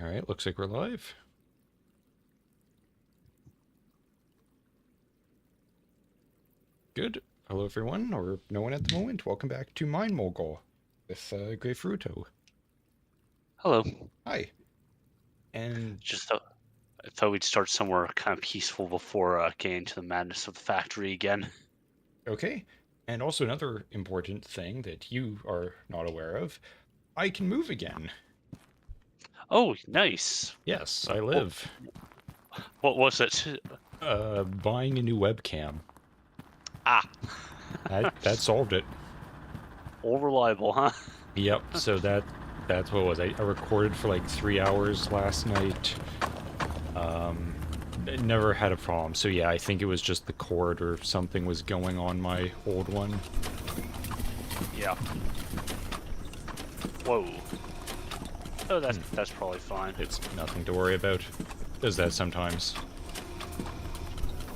All right, looks like we're live. Good. Hello, everyone, or no one at the moment. Welcome back to MineMogul with Greyfruito. Hello. Hi. And Just I thought we'd start somewhere kind of peaceful before getting into the madness of the factory again. okay. And also another important thing that you are not aware of, I can move again. Oh, nice. Yes, I What, live. what was it? Buying a new webcam. Ah, That solved it. all reliable, huh? Yep. So that's what it was. I recorded for like 3 hours last night. Never had a problem. So yeah, I think it was just the cord or something was going on my old one. Yeah. Whoa. Oh, that's probably fine. It's nothing to worry about. Does that sometimes.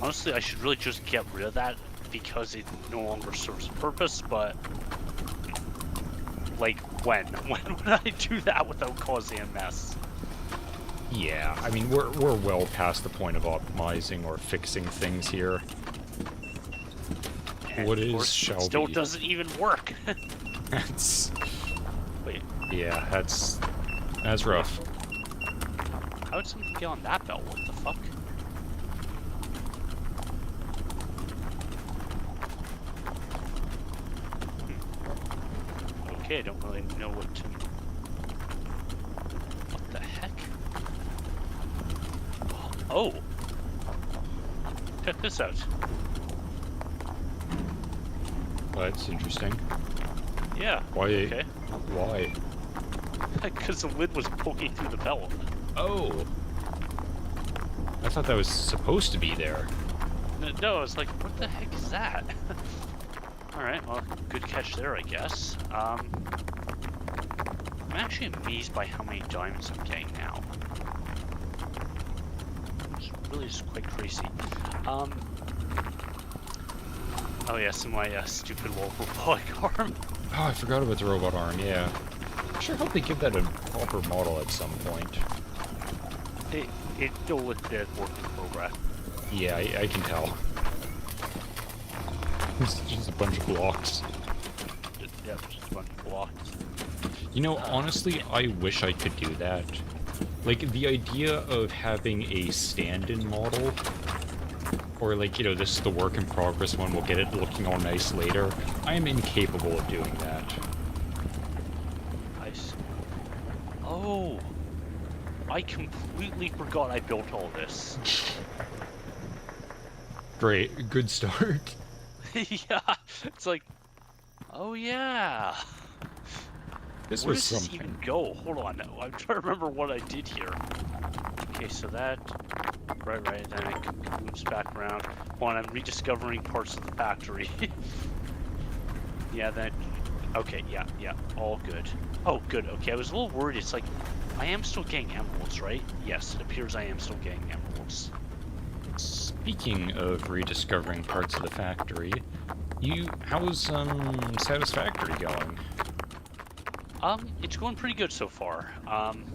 Honestly, I should really just get rid of that because it no longer serves a purpose. But like, when? When would I do that without causing a mess? Yeah, I mean we're well past the point of optimizing or fixing things here. And What of is course, it shall still be. doesn't even work. That's Wait, yeah, that's rough. how did something get on that belt? What the fuck? Okay, I don't really know what to... What the heck? Oh! Check this out. Well, that's interesting. Yeah. Why? Okay. Why? Because the lid was poking through the belt. Oh, I thought that was supposed to be there. No, I was like, what the heck is that? Alright, well, good catch there, I guess. I'm actually amazed by how many diamonds I'm getting now. It's really just quite crazy. Oh yes, and my stupid little robotic arm. Oh, I forgot about the robot arm. Yeah, I sure hope they give that a proper model at some point. It's still with the work in progress. Yeah, I can tell. It's just a bunch of blocks. Yep, just a bunch of blocks. You know, honestly, I wish I could do that. Like, the idea of having a stand-in model, or like, you know, this is the work in progress one, we'll get it looking all nice later. I am incapable of doing that. Nice. Oh! I completely forgot I built all this. Great, good start. Yeah, it's like, oh yeah. This Where was does this even something. go? Hold on, I'm trying to remember what I did here. Okay, so that, right, then it moves back around. Hold on, I'm rediscovering parts of the factory. Yeah, then, okay, yeah, all good. Oh, good, okay, I was a little worried, it's like, I am still getting emeralds, right? Yes, it appears I am still getting emeralds. Speaking of rediscovering parts of the factory, how's Satisfactory going? It's going pretty good so far. I'm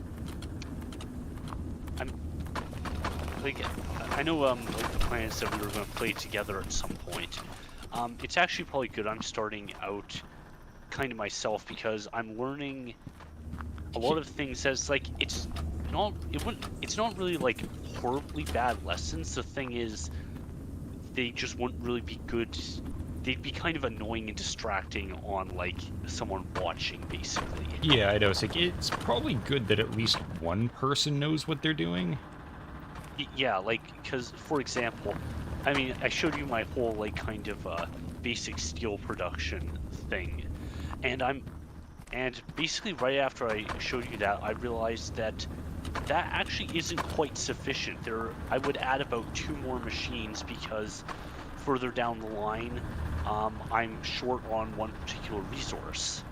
like, I know like the plan is that we were going to play together at some point. It's actually probably good I'm starting out kind of myself because I'm learning a lot of things as like it's not really like horribly bad lessons. The thing is they just wouldn't really be good. They'd be kind of annoying and distracting on like someone watching basically. Yeah, I know. It's like it's probably good that at least one person knows what they're doing. Yeah, like because for example, I mean I showed you my whole like kind of basic steel production thing, and basically right after I showed you that I realized that actually isn't quite sufficient. I would add about 2 more machines because further down the line, I'm short on one particular resource.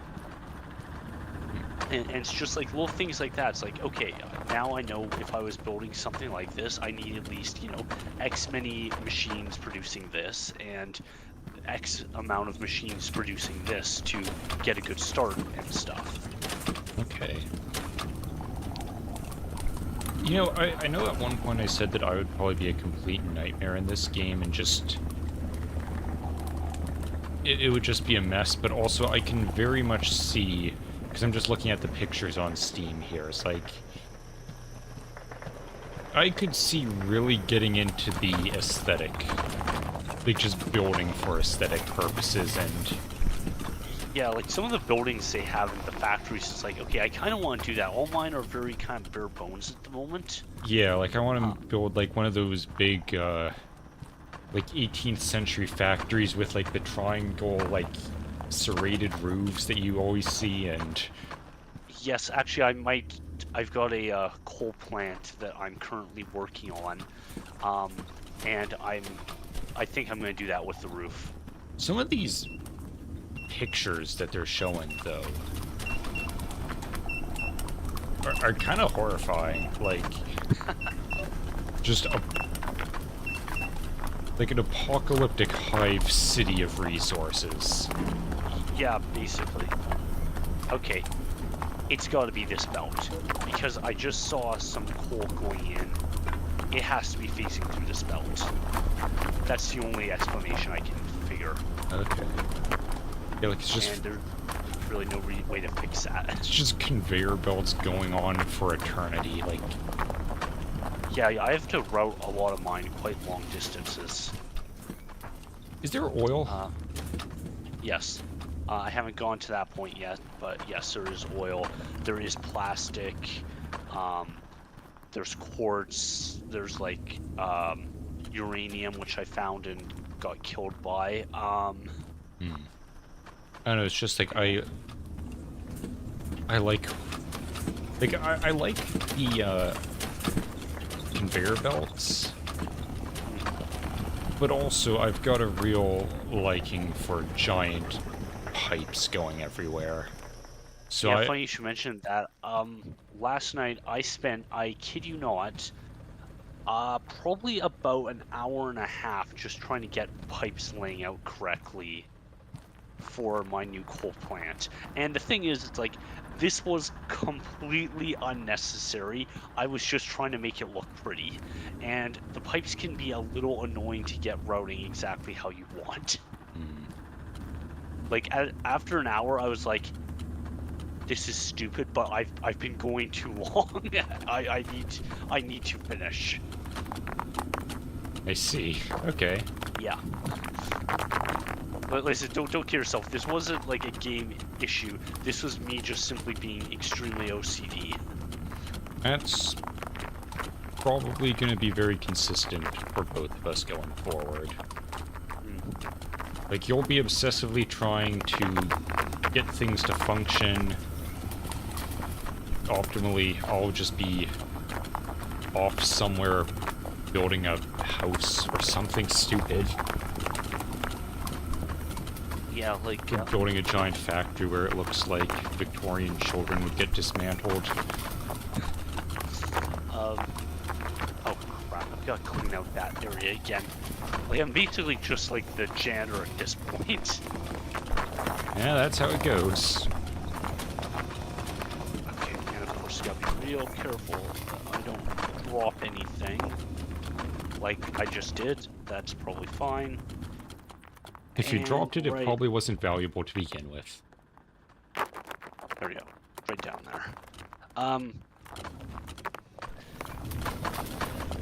And it's just like little things like that. It's like, okay, now I know if I was building something like this, I need at least, you know, X many machines producing this and X amount of machines producing this to get a good start and stuff. Okay. You know, I know at one point I said that I would probably be a complete nightmare in this game and just... It would just be a mess, but also I can very much see, because I'm just looking at the pictures on Steam here, it's like... I could see really getting into the aesthetic. Like, just building for aesthetic purposes, and... Yeah, like some of the buildings they have in the factories, it's like, okay, I kind of want to do that. All mine are very kind of bare bones at the moment. Yeah, like I want to build like one of those big, like 18th century factories with like the triangle, like serrated roofs that you always see, and... Yes, actually, I've got a coal plant that I'm currently working on, and I think I'm going to do that with the roof. Some of these pictures that they're showing, though, are kind of horrifying. Like, just like an apocalyptic hive city of resources. Yeah, basically. Okay, it's got to be this belt, because I just saw some coal going in. It has to be facing through this belt. That's the only explanation I can figure. Okay. Yeah, like it's just... And there's really no way to fix that. It's just conveyor belts going on for eternity, like... Yeah, I have to route a lot of mine quite long distances. Is there oil? Yes. I haven't gone to that point yet, but yes, there is oil. There is plastic. There's quartz. There's like uranium, which I found and got killed by. I don't know, it's just like I like I like the conveyor belts, but also I've got a real liking for giant pipes going everywhere. So yeah, funny you should mention that. Last night I kid you not, probably about an hour and a half just trying to get pipes laying out correctly for my new coal plant. And the thing is, it's like, this was completely unnecessary. I was just trying to make it look pretty. And the pipes can be a little annoying to get routing exactly how you want. Like, after an hour, I was like, this is stupid, but I've been going too long. I need to finish. I see. Okay. Yeah. But listen, don't kill yourself. This wasn't like a game issue. This was me just simply being extremely OCD. That's probably going to be very consistent for both of us going forward. Like, you'll be obsessively trying to get things to function optimally. I'll just be off somewhere building a house or something stupid. Yeah, like... building a giant factory where it looks like Victorian children would get dismantled. Oh crap, I've got to clean out that area again. Like, I'm basically just like the janitor at this point. Yeah, that's how it goes. Okay, and of course you gotta be real careful that I don't drop anything. Like I just did. That's probably fine. If you dropped it, it right. probably wasn't valuable to begin with. There we go. Right down there.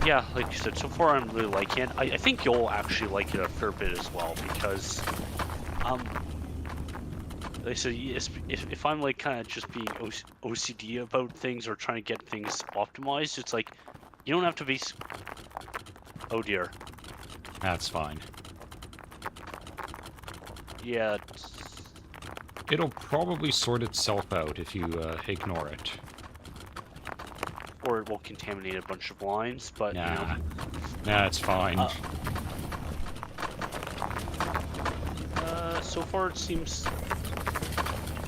Yeah, like you said, so far I'm really liking it. I think you'll actually like it a fair bit as well, because, like I said, if I'm like kind of just being OCD about things or trying to get things optimized, it's like, you don't have to be... Oh dear. That's fine. Yeah. It'll probably sort itself out if you ignore it. Or it will contaminate a bunch of lines, but Nah. you know. Nah, it's fine. So far it seems...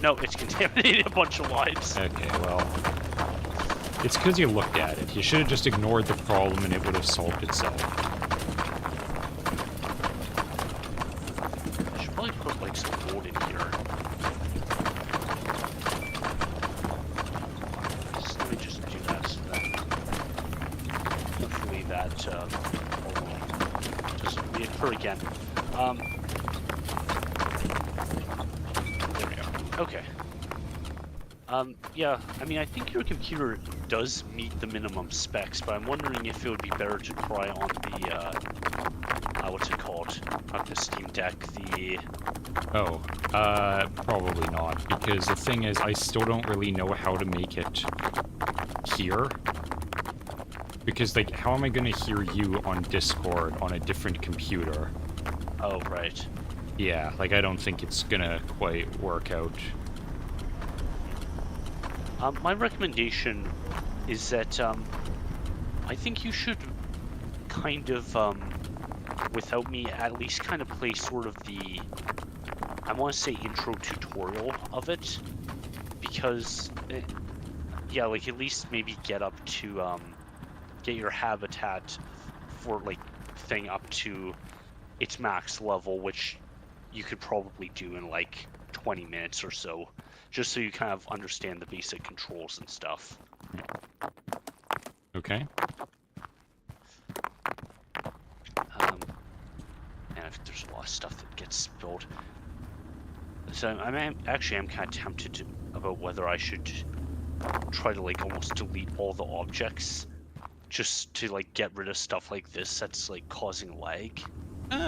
No, it's contaminated a bunch of lines. Okay, well... It's because you looked at it. You should have just ignored the problem and it would have solved itself. I should probably put like some wood in here. Let me just do that so that doesn't reoccur again. There we go. Okay. Yeah, I mean, I think your computer does meet the minimum specs, but I'm wondering if it would be better to try on the, what's it called? Not the Steam Deck, the... Oh, probably not, because the thing is, I still don't really know how to make it here. Because, like, how am I gonna hear you on Discord on a different computer? Oh, right. Yeah, like, I don't think it's gonna quite work out. My recommendation is that, I think you should kind of, without me, at least kind of play sort of the, I want to say intro tutorial of it, because, yeah, like, at least maybe get up to, get your habitat for, like, thing up to its max level, which you could probably do in, like, 20 minutes or so. Just so you kind of understand the basic controls and stuff. Okay. And if there's a lot of stuff that gets spilled. So I'm kind of tempted about whether I should try to like almost delete all the objects just to like get rid of stuff like this that's like causing lag.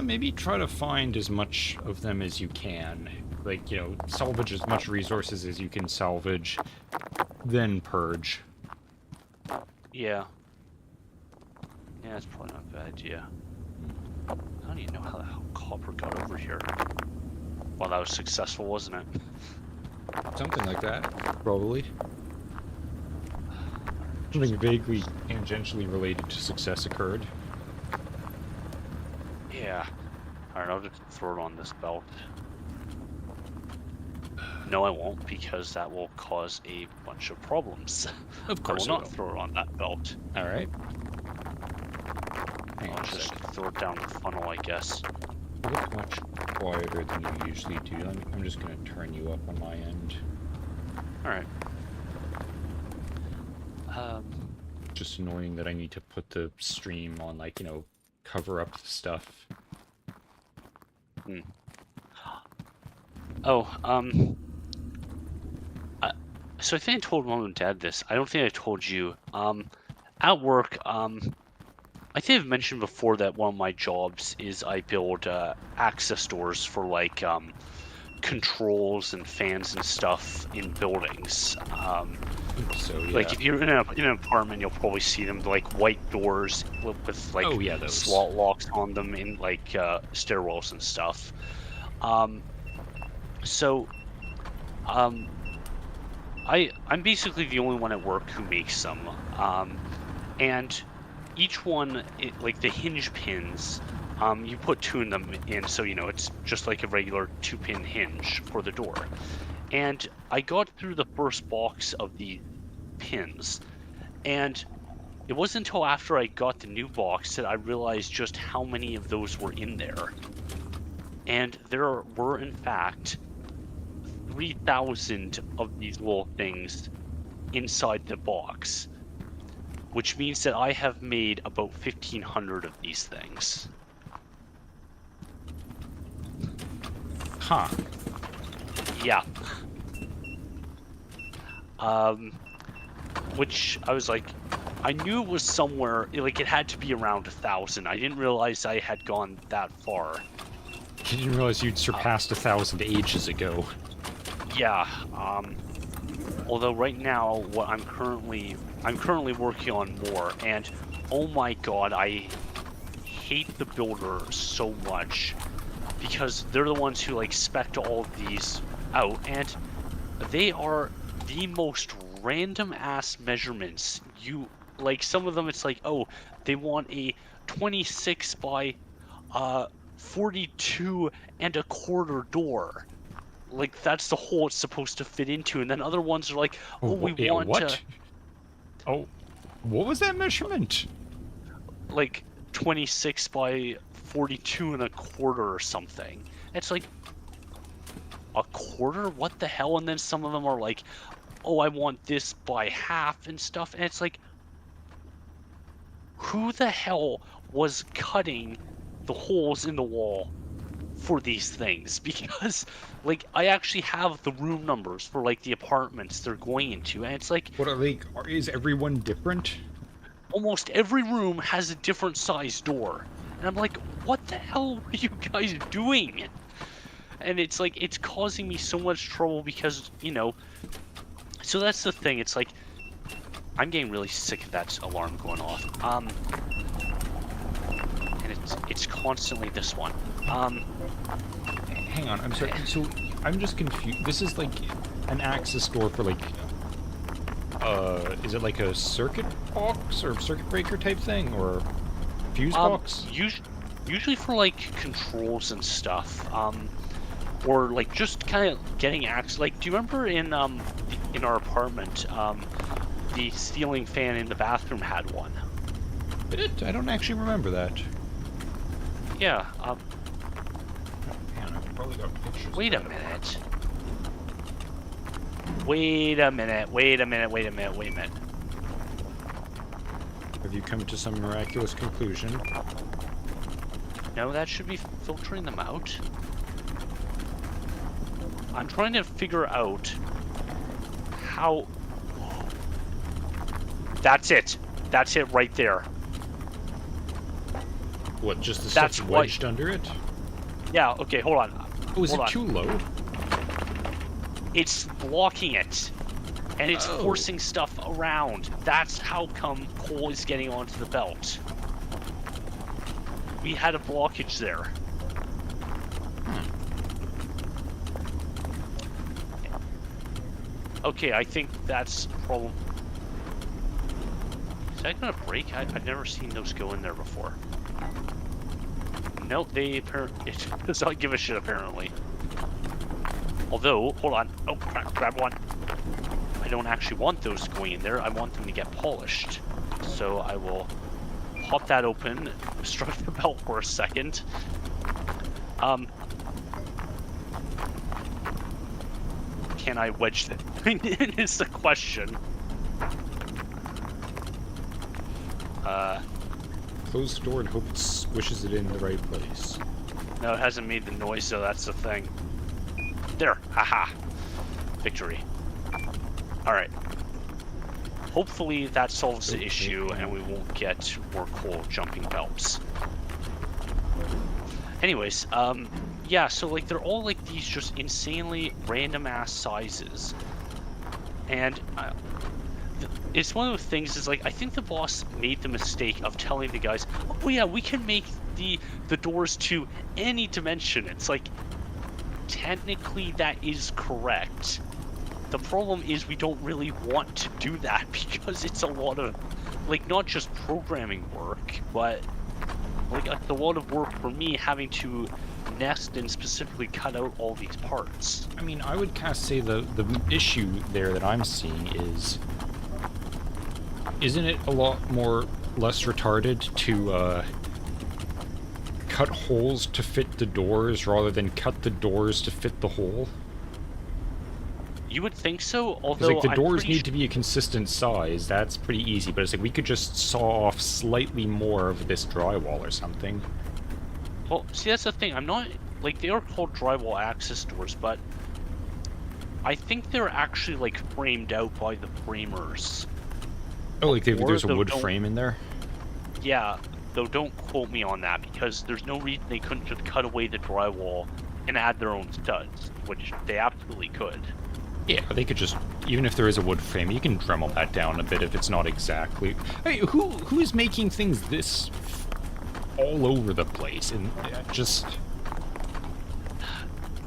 Maybe try to find as much of them as you can. Like, you know, salvage as much resources as you can salvage, then purge. Yeah. Yeah, that's probably not a bad idea. I don't even know how the hell copper got over here. Well, that was successful, wasn't it? Something like that, probably. Something vaguely tangentially related to success occurred. Yeah. Alright, I'll just throw it on this belt. No, I won't, because that will cause a bunch of problems. Of course I will not throw it on that belt. Alright. I'll just throw it down the funnel, I guess. You look much quieter than you usually do. I'm just gonna turn you up on my end. Alright. Just annoying that I need to put the stream on, like, you know, cover up the stuff. Oh, so I think I told Mom and Dad this. I don't think I told you. At work, I think I've mentioned before that one of my jobs is I build access doors for like controls and fans and stuff in buildings. So, yeah. Like if you're in an apartment, you'll probably see them like white doors with like those slot locks on them in like stairwells and stuff. I'm basically the only one at work who makes them, and each one, like the hinge pins, you put 2 of them in, so you know it's just like a regular 2-pin hinge for the door. And I got through the first box of the pins, and it wasn't until after I got the new box that I realized just how many of those were in there. And there were, in fact, 3,000 of these little things inside the box, which means that I have made about 1,500 of these things. Huh. Yeah. Which I was like, I knew it was somewhere, like it had to be around 1,000. I didn't realize I had gone that far. I didn't realize you'd surpassed 1,000 ages ago. Yeah, although right now what I'm currently working on more, and oh my god, I hate the builder so much because they're the ones who like spec'd all of these out, and they are the most random ass measurements. You like some of them, it's like, oh, they want a 26 by 42 and a quarter door. Like that's the hole it's supposed to fit into, and then other ones are like, oh, we want what? Oh, what was that measurement? Like 26 by 42 and a quarter or something. It's like a quarter? What the hell? And then some of them are like, oh, I want this by half and stuff, and it's like, who the hell was cutting the holes in the wall for these things? Because, like, I actually have the room numbers for, like, the apartments they're going into, and it's like, What are like? Is everyone different? almost every room has a different size door. And I'm like, what the hell are you guys doing? And it's like, it's causing me so much trouble because, you know, so that's the thing. It's like, I'm getting really sick of that alarm going off. And it's constantly this one. Hang on, I'm sorry. So I'm just confused. This is like an access door for like, is it like a circuit box or circuit breaker type thing or fuse box? Usually for like controls and stuff. Or like just kind of getting access. Like, do you remember in our apartment, the ceiling fan in the bathroom had one? Did it? I don't actually remember that. Yeah. Man, I've probably got pictures. Wait a minute. Wait a minute. Wait a minute. Wait a minute. Wait a minute. Have you come to some miraculous conclusion? No, that should be filtering them out. I'm trying to figure out how... That's it. That's it right there. What, just the That's stuff wedged under it? Yeah, okay, hold on. Oh, is Hold it on. too low? It's blocking it. And it's Oh. forcing stuff around. That's how come coal is getting onto the belt. We had a blockage there. Okay, I think that's a problem. Is that gonna break? I've never seen those go in there before. Nope, it does not give a shit apparently. Although, hold on. Oh, grab one. I don't actually want those going in there. I want them to get polished. So I will pop that open, obstruct the belt for a second. Can I wedge the thing in is the question. Close the door and hope it squishes it in the right place. No, it hasn't made the noise, so that's the thing. There, haha. Victory. Alright. Hopefully that solves the issue and we won't get more coal jumping belts. Anyways, yeah, so like they're all like these just insanely random ass sizes. And it's one of the things is like, I think the boss made the mistake of telling the guys, oh yeah, we can make the doors to any dimension. It's like, technically that is correct. The problem is we don't really want to do that because it's a lot of, like, not just programming work, but like a lot of work for me having to nest and specifically cut out all these parts. I mean, I would kind of say the issue there that I'm seeing is, isn't it a lot less retarded to cut holes to fit the doors rather than cut the doors to fit the hole? You would think so, although Because like the I'm doors pretty need to be a consistent size. That's pretty easy, but it's like we could just saw off slightly more of this drywall or something. Well, see, that's the thing. I'm not, like, they are called drywall access doors, but I think they're actually, like, framed out by the framers. Oh, like there's a Or wood don't- frame in there? Yeah, though don't quote me on that, because there's no reason they couldn't just cut away the drywall and add their own studs, which they absolutely could. Yeah, they could just, even if there is a wood frame, you can Dremel that down a bit if it's not exactly... Hey, who is making things this all over the place? And just...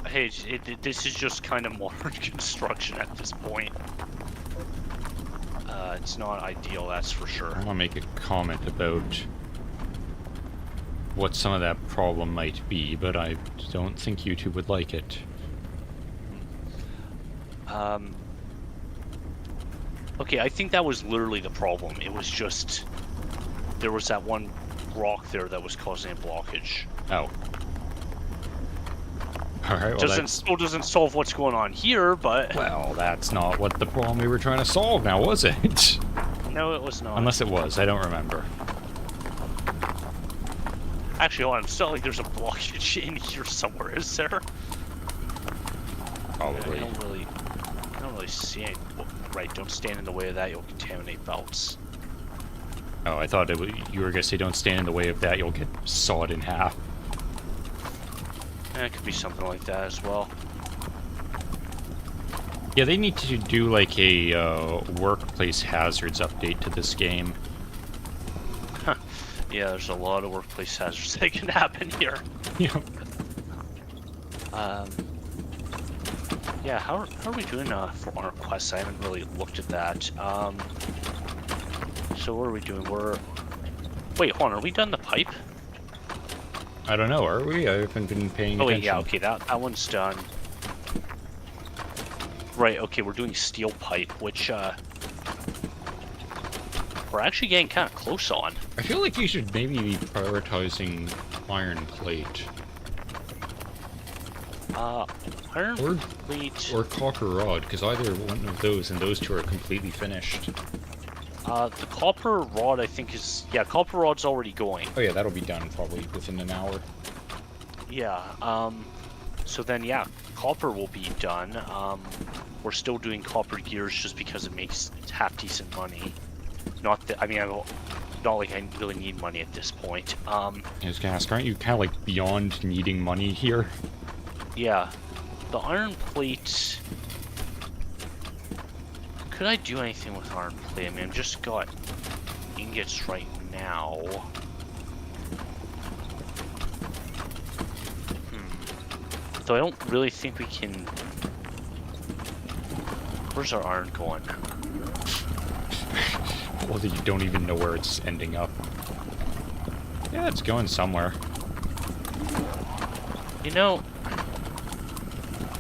Hey, this is just kind of modern construction at this point. It's not ideal, that's for sure. I want to make a comment about what some of that problem might be, but I don't think YouTube would like it. Okay, I think that was literally the problem. It was just, there was that one rock there that was causing a blockage. Oh. Alright, well Still doesn't solve what's going on here, but... Well, that's not what the problem we were trying to solve now, was it? No, it was not. Unless it was, I don't remember. Actually, hold on. It's not like there's a blockage in here somewhere, is there? Probably. I don't really see any. Right, don't stand in the way of that. You'll contaminate belts. Oh, I thought you were gonna say don't stand in the way of that. You'll get sawed in half. It could be something like that as well. Yeah, they need to do like a workplace hazards update to this game. Yeah, there's a lot of workplace hazards that can happen here. Yeah. Yeah, how are we doing for our quests? I haven't really looked at that. So what are we doing? Wait, hold on, are we done the pipe? I don't know, are we? I haven't been paying attention. Oh wait, yeah, okay, that one's done. Right, okay, we're doing steel pipe, which we're actually getting kind of close on. I feel like you should maybe be prioritizing iron plate. Iron plate... Or copper rod, because either one of those and those two are completely finished. The copper rod, I think, is... Yeah, copper rod's already going. Oh yeah, that'll be done probably within an hour. Yeah, so then, yeah, copper will be done. We're still doing copper gears just because it makes half-decent money. Not that... I mean, not like I really need money at this point. I was gonna ask, aren't you kind of like beyond needing money here? Yeah, the iron plate... Could I do anything with iron plate? I mean, I've just got ingots right now. Though I don't really think we can... Where's our iron going? Well, you don't even know where it's ending up. Yeah, it's going somewhere. You know,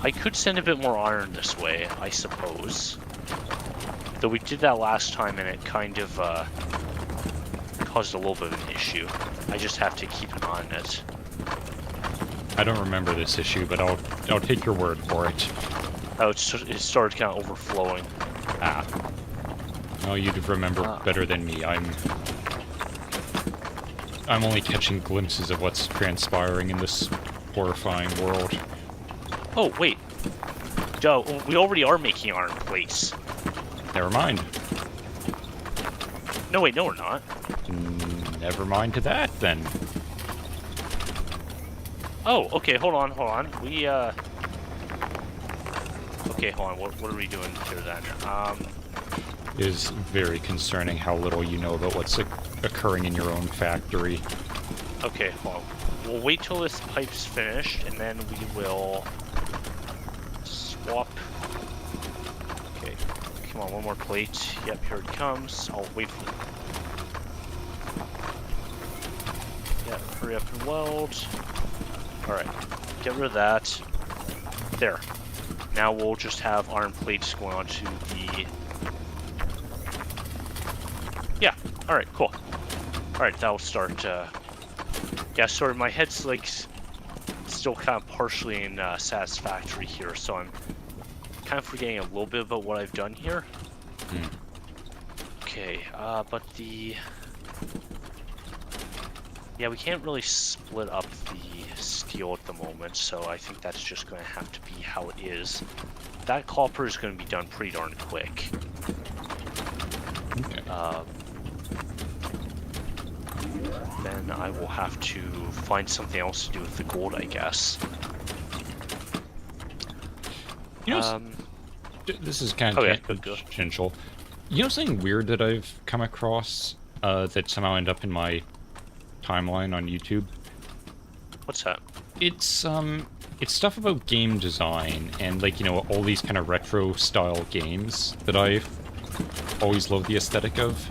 I could send a bit more iron this way, I suppose. Though we did that last time and it kind of caused a little bit of an issue. I just have to keep an eye on it. I don't remember this issue, but I'll take your word for it. Oh, it started kind of overflowing. Ah. No, you'd remember better than me. I'm only catching glimpses of what's transpiring in this horrifying world. Oh, wait. Joe, we already are making iron plates. Never mind. No, wait, no we're not. Never mind to that, then. Oh, okay, hold on. We, Okay, hold on, what are we doing here then? It is very concerning how little you know about what's occurring in your own factory. Okay, hold on. We'll wait till this pipe's finished, and then we will swap. Okay, come on, one more plate. Yep, here it comes. I'll wait for it. Yeah, hurry up and weld. Alright, get rid of that. There. Now we'll just have iron plates going on to the... Yeah, alright, cool. Alright, that'll start, Yeah, sorry, my head's, like, still kind of partially in Satisfactory here, so I'm kind of forgetting a little bit about what I've done here. Okay, but the... Yeah, we can't really split up the steel at the moment, so I think that's just going to have to be how it is. That copper is going to be done pretty darn quick. Okay. Then I will have to find something else to do with the gold, I guess. You know, this is kind of tangential. You know something weird that I've come across that somehow ended up in my timeline on YouTube? What's that? It's stuff about game design and, like, you know, all these kind of retro style games that I've always loved the aesthetic of.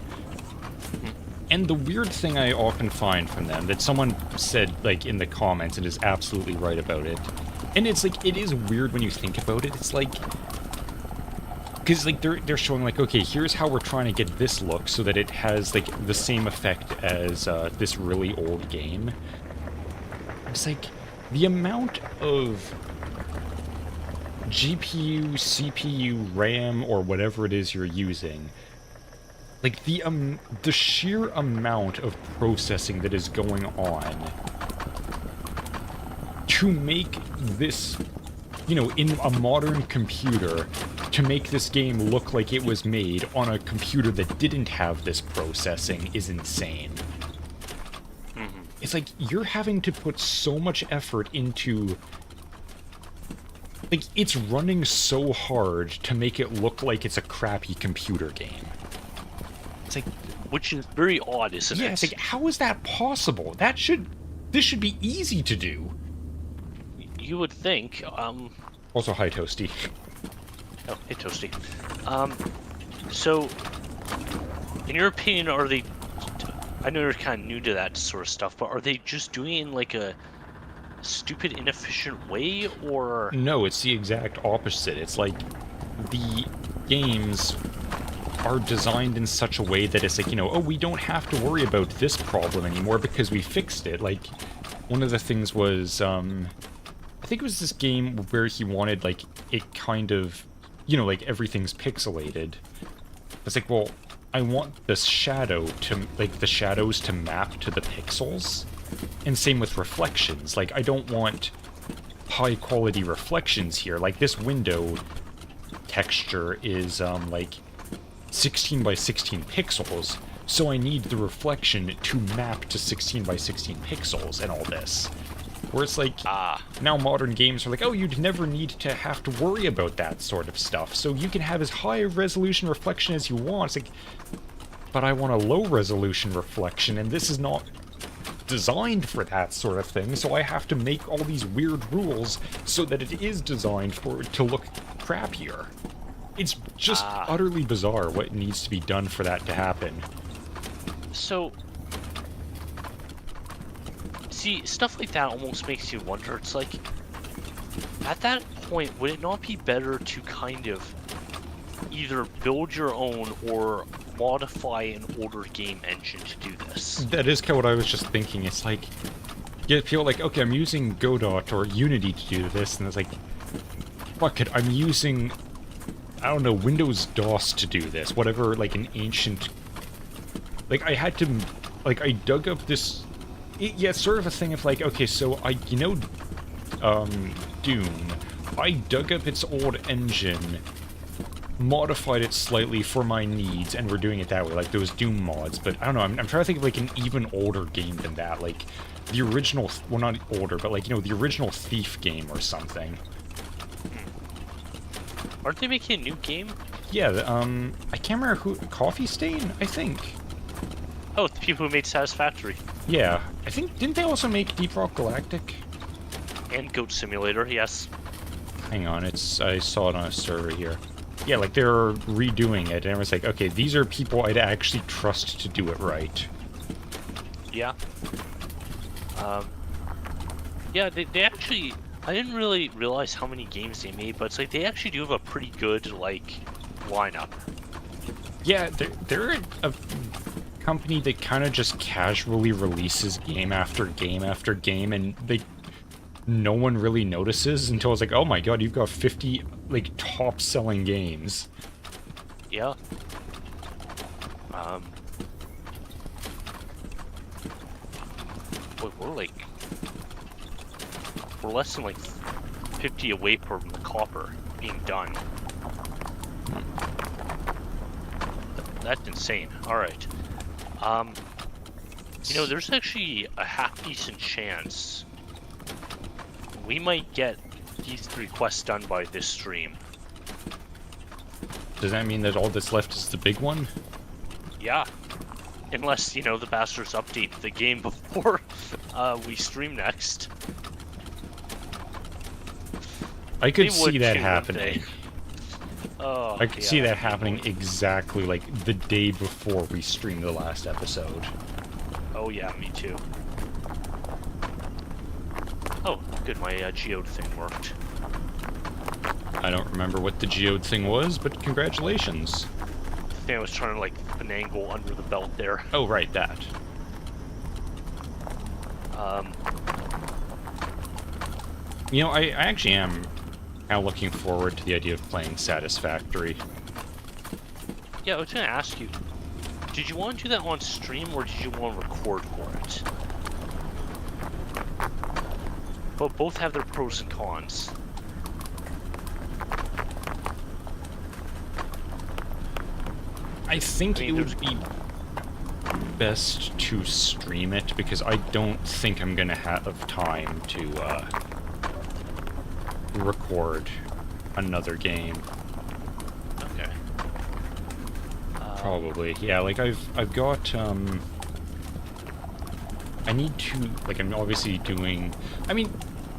And the weird thing I often find from them that someone said, like, in the comments and is absolutely right about it. And it's like, it is weird when you think about it. It's like, because, like, they're showing, like, okay, here's how we're trying to get this look so that it has, like, the same effect as this really old game. It's like, the amount of GPU, CPU, RAM, or whatever it is you're using, like, the sheer amount of processing that is going on to make this, you know, in a modern computer, to make this game look like it was made on a computer that didn't have this processing is insane. It's like, you're having to put so much effort into... Like, it's running so hard to make it look like it's a crappy computer game. It's like... Which is very odd, isn't it? Yeah, it's like, how is that possible? This should be easy to do. You would think, Also, hi, Toasty. Oh, hey, Toasty. So, in your opinion, are they... I know you're kind of new to that sort of stuff, but are they just doing it in, like, a stupid, inefficient way, or... No, it's the exact opposite. It's like, the games are designed in such a way that it's like, you know, oh, we don't have to worry about this problem anymore because we fixed it. Like, one of the things was, I think it was this game where he wanted, like, it kind of, you know, like, everything's pixelated. It's like, well, I want the shadow to, like, the shadows to map to the pixels. And same with reflections. Like, I don't want high-quality reflections here. Like, this window texture is, like, 16 by 16 pixels, so I need the reflection to map to 16 by 16 pixels and all this. Where it's like, now modern games are like, oh, you'd never need to have to worry about that sort of stuff, so you can have as high a resolution reflection as you want. It's like, but I want a low resolution reflection, and this is not designed for that sort of thing, so I have to make all these weird rules so that it is designed for it to look crappier. It's just utterly bizarre what needs to be done for that to happen. So, see, stuff like that almost makes you wonder. It's like, at that point, would it not be better to kind of either build your own or modify an older game engine to do this? That is kind of what I was just thinking. It's like, you feel like, okay, I'm using Godot or Unity to do this, and it's like, fuck it, I'm using... I don't know, Windows DOS to do this, whatever, like, an ancient... Like, I had to, like, I dug up this... Yeah, it's sort of a thing of, like, okay, so you know, Doom. I dug up its old engine, modified it slightly for my needs, and we're doing it that way, like those Doom mods, but I don't know, I'm trying to think of, like, an even older game than that, like, the original, well, not older, but, like, you know, the original Thief game or something. Aren't they making a new game? Yeah, I can't remember who... Coffee Stain, I think. Oh, the people who made Satisfactory. Yeah, I think... Didn't they also make Deep Rock Galactic? And Goat Simulator, yes. Hang on, I saw it on a server here. Yeah, like, they're redoing it, and everyone's like, okay, these are people I'd actually trust to do it right. Yeah. Yeah, they actually... I didn't really realize how many games they made, but it's like they actually do have a pretty good, like, lineup. Yeah, they're a company that kind of just casually releases game after game after game, and no one really notices until it's like, oh my god, you've got 50, like, top-selling games. Yeah. We're less than, like, 50 away from the copper being done. That's insane. Alright. You know, there's actually a half-decent chance we might get these 3 quests done by this stream. Does that mean that all that's left is the big one? Yeah. Unless, you know, the bastards update the game before we stream next. I could see that happening. Oh, I could see that happening exactly, like, the day before we streamed the last episode. Oh yeah, me too. Oh, good, my geode thing worked. I don't remember what the geode thing was, but congratulations. I think I was trying to, like, finagle under the belt there. Oh, right, that. You know, I actually am now looking forward to the idea of playing Satisfactory. Yeah, I was gonna ask you, did you want to do that on stream, or did you want to record for it? But both have their pros and cons. I think I it mean, would be best to stream it because I don't think I'm gonna have time to record another game. Okay. Probably, yeah. Like I've got I need to, like, I'm obviously doing. I mean,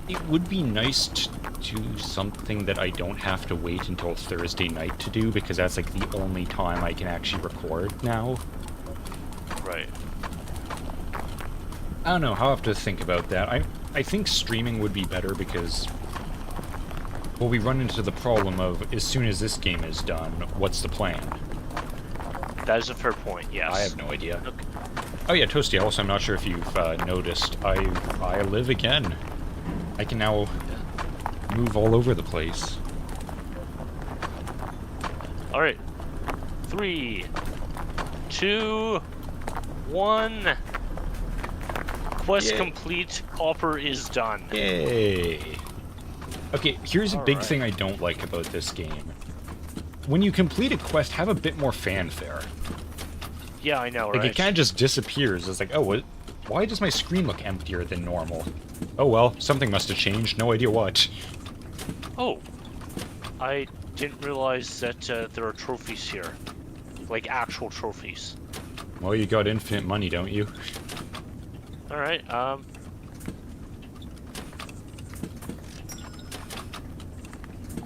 it would be nice to do something that I don't have to wait until Thursday night to do because that's like the only time I can actually record now. Right. I don't know. I'll have to think about that. I think streaming would be better because, well, we run into the problem of as soon as this game is done, what's the plan? That is a fair point, yes. I have no idea. Okay. Oh yeah, Toasty, also I'm not sure if you've noticed, I live again. I can now move all over the place. Alright. 3, 2, 1. Quest Yay. complete. Copper is done. Yay! Okay, here's a big Alright. thing I don't like about this game. When you complete a quest, have a bit more fanfare. Yeah, I know, Like, right? it kind of just disappears. It's like, oh, what? Why does my screen look emptier than normal? Oh well, something must have changed. No idea what. Oh. I didn't realize that there are trophies here. Like, actual trophies. Well, you got infinite money, don't you? Alright,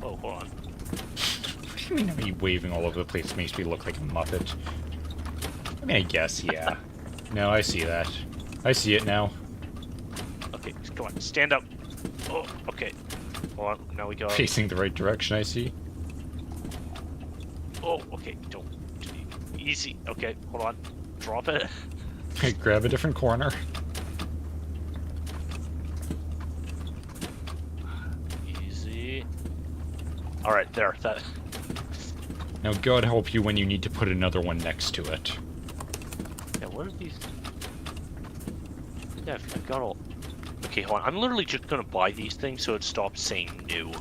Oh, hold on. I mean, me waving all over the place makes me look like a Muppet. I mean, I guess, yeah. No, I see that. I see it now. Okay, come on, stand up. Oh, okay. Hold on, now we go. Facing the right direction, I see. Oh, okay, don't. Easy. Okay, hold on. Drop it. Grab a different corner. Easy. Alright, there. That. Now, God help you when you need to put another one next to it. Yeah, what are these? Yeah, I've got all. Okay, hold on. I'm literally just gonna buy these things so it stops saying new.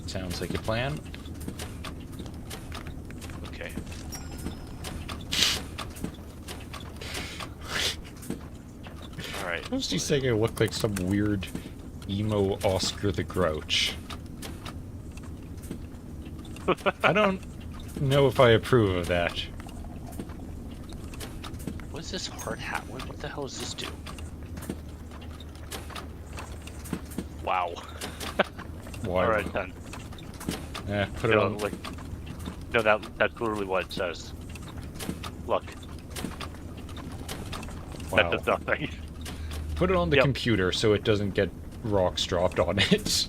Sounds like a plan. Okay. Alright. Toasty saying I look like some weird emo Oscar the Grouch. I don't know if I approve of that. What's this hard hat one? What the hell does this do? Wow. Why? Alright then. Put it No, on. like, no, that's literally what it says. Look, Wow. that does nothing. Put it on the Yep. computer so it doesn't get rocks dropped on it.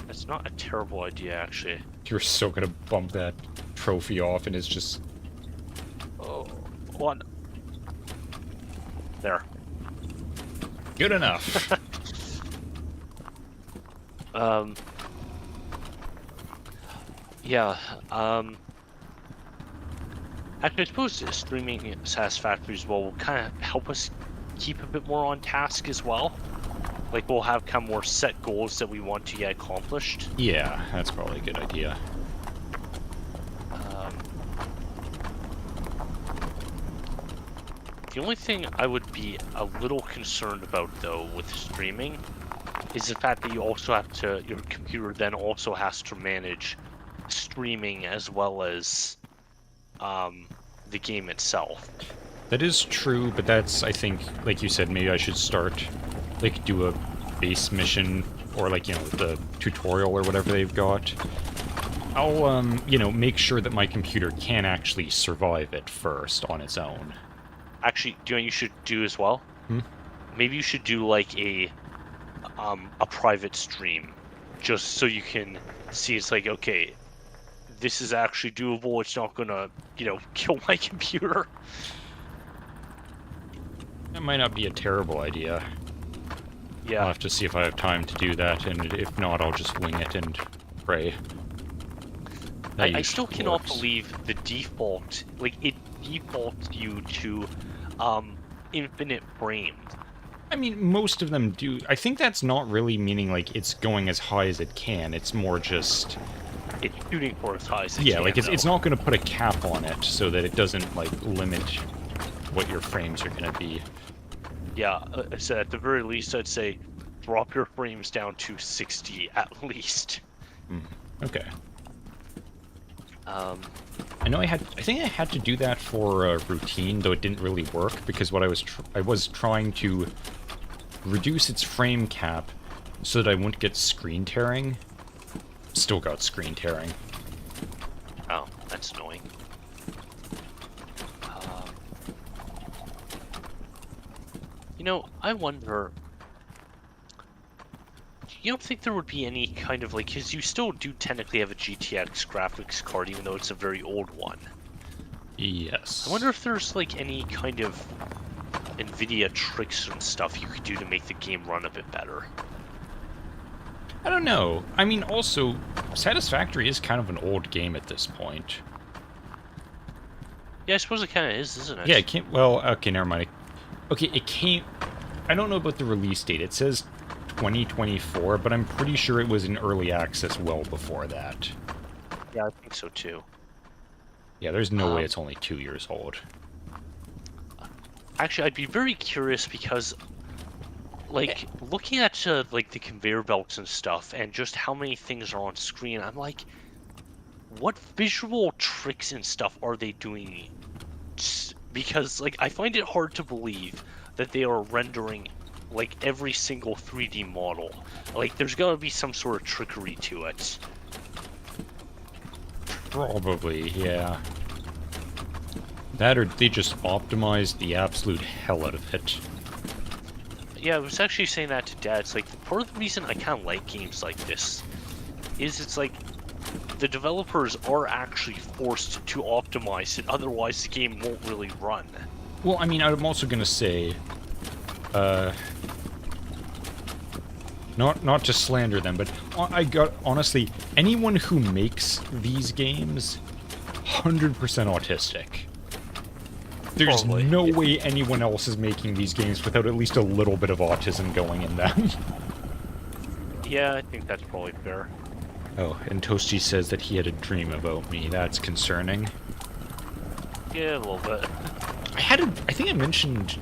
That's not a terrible idea, actually. You're so gonna bump that trophy off and it's just... Oh, one. There. Good enough. Yeah, actually, I suppose streaming Satisfactory as well will kind of help us keep a bit more on task as well. Like, we'll have kind of more set goals that we want to get accomplished. Yeah, that's probably a good idea. The only thing I would be a little concerned about, though, with streaming is the fact that you also have to, your computer then also has to manage streaming as well as the game itself. That is true, but that's, I think, like you said, maybe I should start, like, do a base mission, or, like, you know, the tutorial or whatever they've got. I'll, you know, make sure that my computer can actually survive it first on its own. Actually, do you know what you should do as well? Maybe you should do, like, a private stream, just so you can see it's like, okay, this is actually doable, it's not gonna, you know, kill my computer. That might not be a terrible idea. I'll Yeah, have to see if I have time to do that, and if not, I'll just wing it and pray. That I still usually cannot works. believe the default, like, it defaults you to infinite frames. I mean, most of them do. I think that's not really meaning, like, it's going as high as it can. It's more just... It's shooting for as high as it yeah, can, like, it's though. not going to put a cap on it so that it doesn't, like, limit what your frames are going to be. Yeah, so at the very least, I'd say drop your frames down to 60 at least. Okay. Um, I think I had to do that for routine, though it didn't really work, because what I was trying to reduce its frame cap so that I wouldn't get screen tearing. Still got screen tearing. oh, that's annoying. Um, you know, I wonder. You don't think there would be any kind of like, because you still do technically have a GTX graphics card, even though it's a very old one. Yes. I wonder if there's like any kind of NVIDIA tricks and stuff you could do to make the game run a bit better. I don't know. I mean, also, Satisfactory is kind of an old game at this point. Yeah, I suppose it kind of is, isn't it? Yeah, it came... Well, okay, never mind. Okay, it came... I don't know about the release date. It says 2024, but I'm pretty sure it was in early access well before that. Yeah, I think so too. Yeah, there's no way it's only 2 years old. Actually, I'd be very curious because, like, looking at like the conveyor belts and stuff, and just how many things are on screen, I'm like, what visual tricks and stuff are they doing? Because, like, I find it hard to believe that they are rendering like every single 3D model. Like, there's gotta be some sort of trickery to it. Probably, yeah. That or they just optimized the absolute hell out of it. Yeah, I was actually saying that to Dad. It's like, part of the reason I kind of like games like this is it's like the developers are actually forced to optimize it, otherwise the game won't really run. Well, I mean, I'm also gonna say, not to slander them, but honestly, anyone who makes these games, 100% autistic. There's Probably. no way anyone else is making these games without at least a little bit of autism going in them. Yeah, I think that's probably fair. Oh, and Toasty says that he had a dream about me. That's concerning. Yeah, a little bit. I think I mentioned...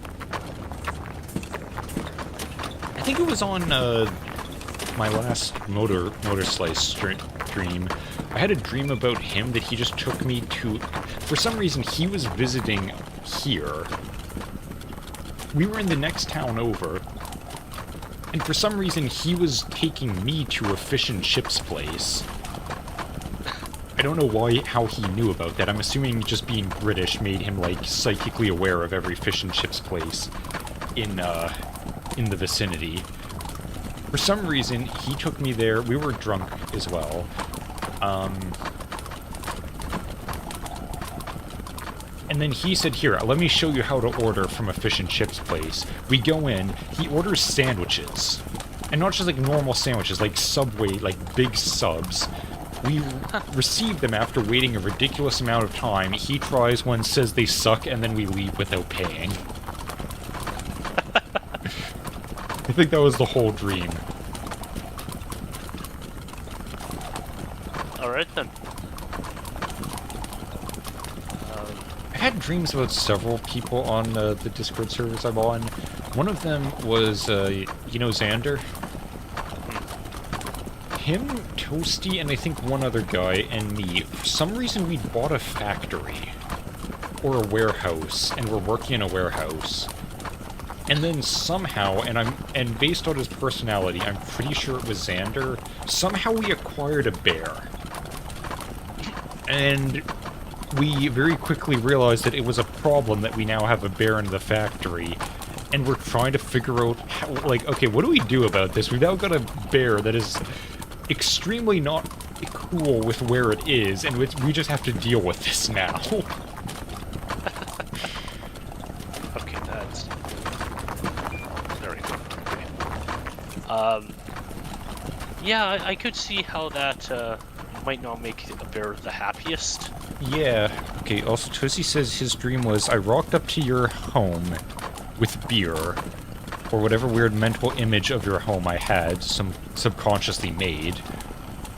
I think it was on my last Motor Slice stream. I had a dream about him that he just took me to... For some reason, he was visiting here. We were in the next town over. And for some reason, he was taking me to a fish and chips place. I don't know how he knew about that. I'm assuming just being British made him, like, psychically aware of every fish and chips place in the vicinity. For some reason, he took me there. We were drunk as well. And then he said, here, let me show you how to order from a fish and chips place. We go in, he orders sandwiches. And not just like normal sandwiches, like Subway, like big subs. We receive them after waiting a ridiculous amount of time. He tries one, says they suck, and then we leave without paying. I think that was the whole dream. Alright then. I had dreams about several people on the Discord servers I'm on. One of them was, you know Xander? Him, Toasty, and I think one other guy, and me. For some reason, we bought a factory. Or a warehouse, and we're working in a warehouse. And then somehow, and based on his personality, I'm pretty sure it was Xander, somehow we acquired a bear. And we very quickly realized that it was a problem that we now have a bear in the factory. And we're trying to figure out, how, like, okay, what do we do about this? We've now got a bear that is extremely not cool with where it is, and we just have to deal with this now. Okay, that's very good. Yeah, I could see how that might not make a bear the happiest. Yeah. Okay, also Toasty says his dream was, I rocked up to your home with beer. or whatever weird mental image of your home I had, subconsciously made.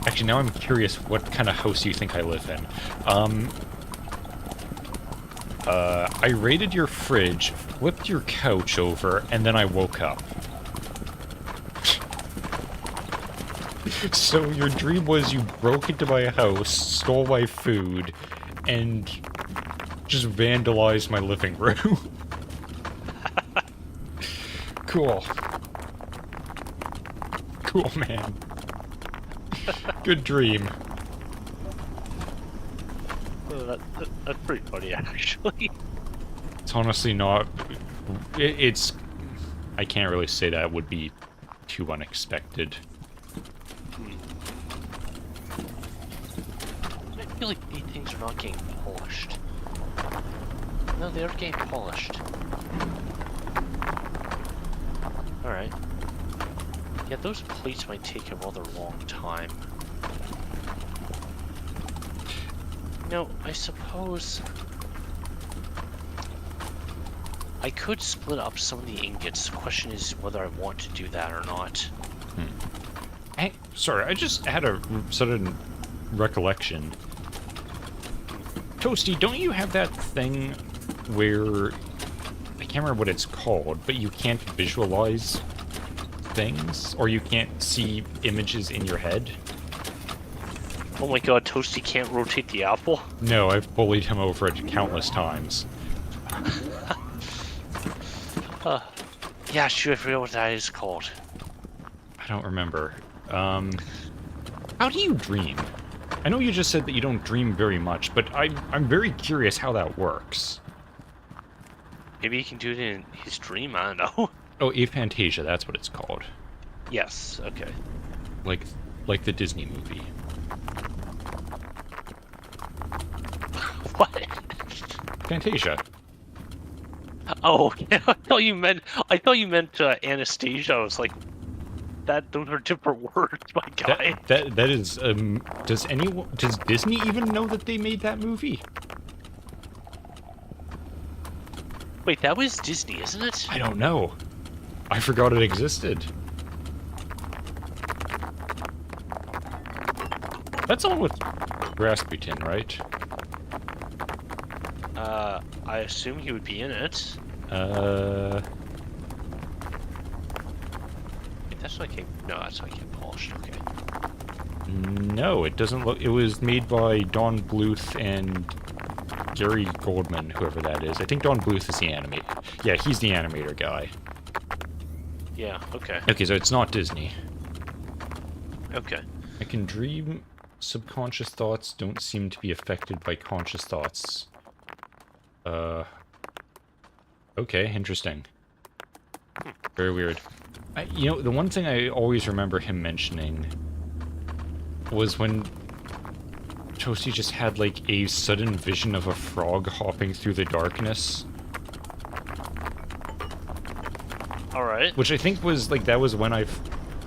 Actually, now I'm curious what kind of house you think I live in. I raided your fridge, flipped your couch over, and then I woke up. So your dream was you broke into my house, stole my food, and just vandalized my living room. Cool. Cool, man. Good dream. That's pretty funny, actually. It's honestly not... It's... I can't really say that would be too unexpected. I feel like these things are not getting polished. No, they are getting polished. Alright. Yeah, those plates might take a rather long time. No, I suppose... I could split up some of the ingots. The question is whether I want to do that or not. Hey, sorry, I just had a sudden recollection. Toasty, don't you have that thing where... I can't remember what it's called, but you can't visualize things? Or you can't see images in your head? Oh my god, Toasty can't rotate the apple? No, I've bullied him over it countless times. Yeah, shoot, I forget what that is called. I don't remember. How do you dream? I know you just said that you don't dream very much, but I'm very curious how that works. Maybe he can do it in his dream, I don't know. Oh, aphantasia, that's what it's called. Yes, okay. Like the Disney movie. What? Fantasia. Oh, yeah, I thought you meant Anastasia. I was like, those are different words, my guy. That is, does Disney even know that they made that movie? Wait, that was Disney, isn't it? I don't know. I forgot it existed. That's all with Rasputin, right? I assume he would be in it. Uh... Wait, that's not getting... No, that's not getting polished, okay. No, it doesn't look... It was made by Don Bluth and Gary Goldman, whoever that is. I think Don Bluth is the animator. Yeah, he's the animator guy. Yeah, okay. Okay, so it's not Disney. Okay. I can dream. Subconscious thoughts don't seem to be affected by conscious thoughts. Okay, interesting. Very weird. You know, the one thing I always remember him mentioning was when Toasty just had, like, a sudden vision of a frog hopping through the darkness. Alright. Which I think was, like, that was when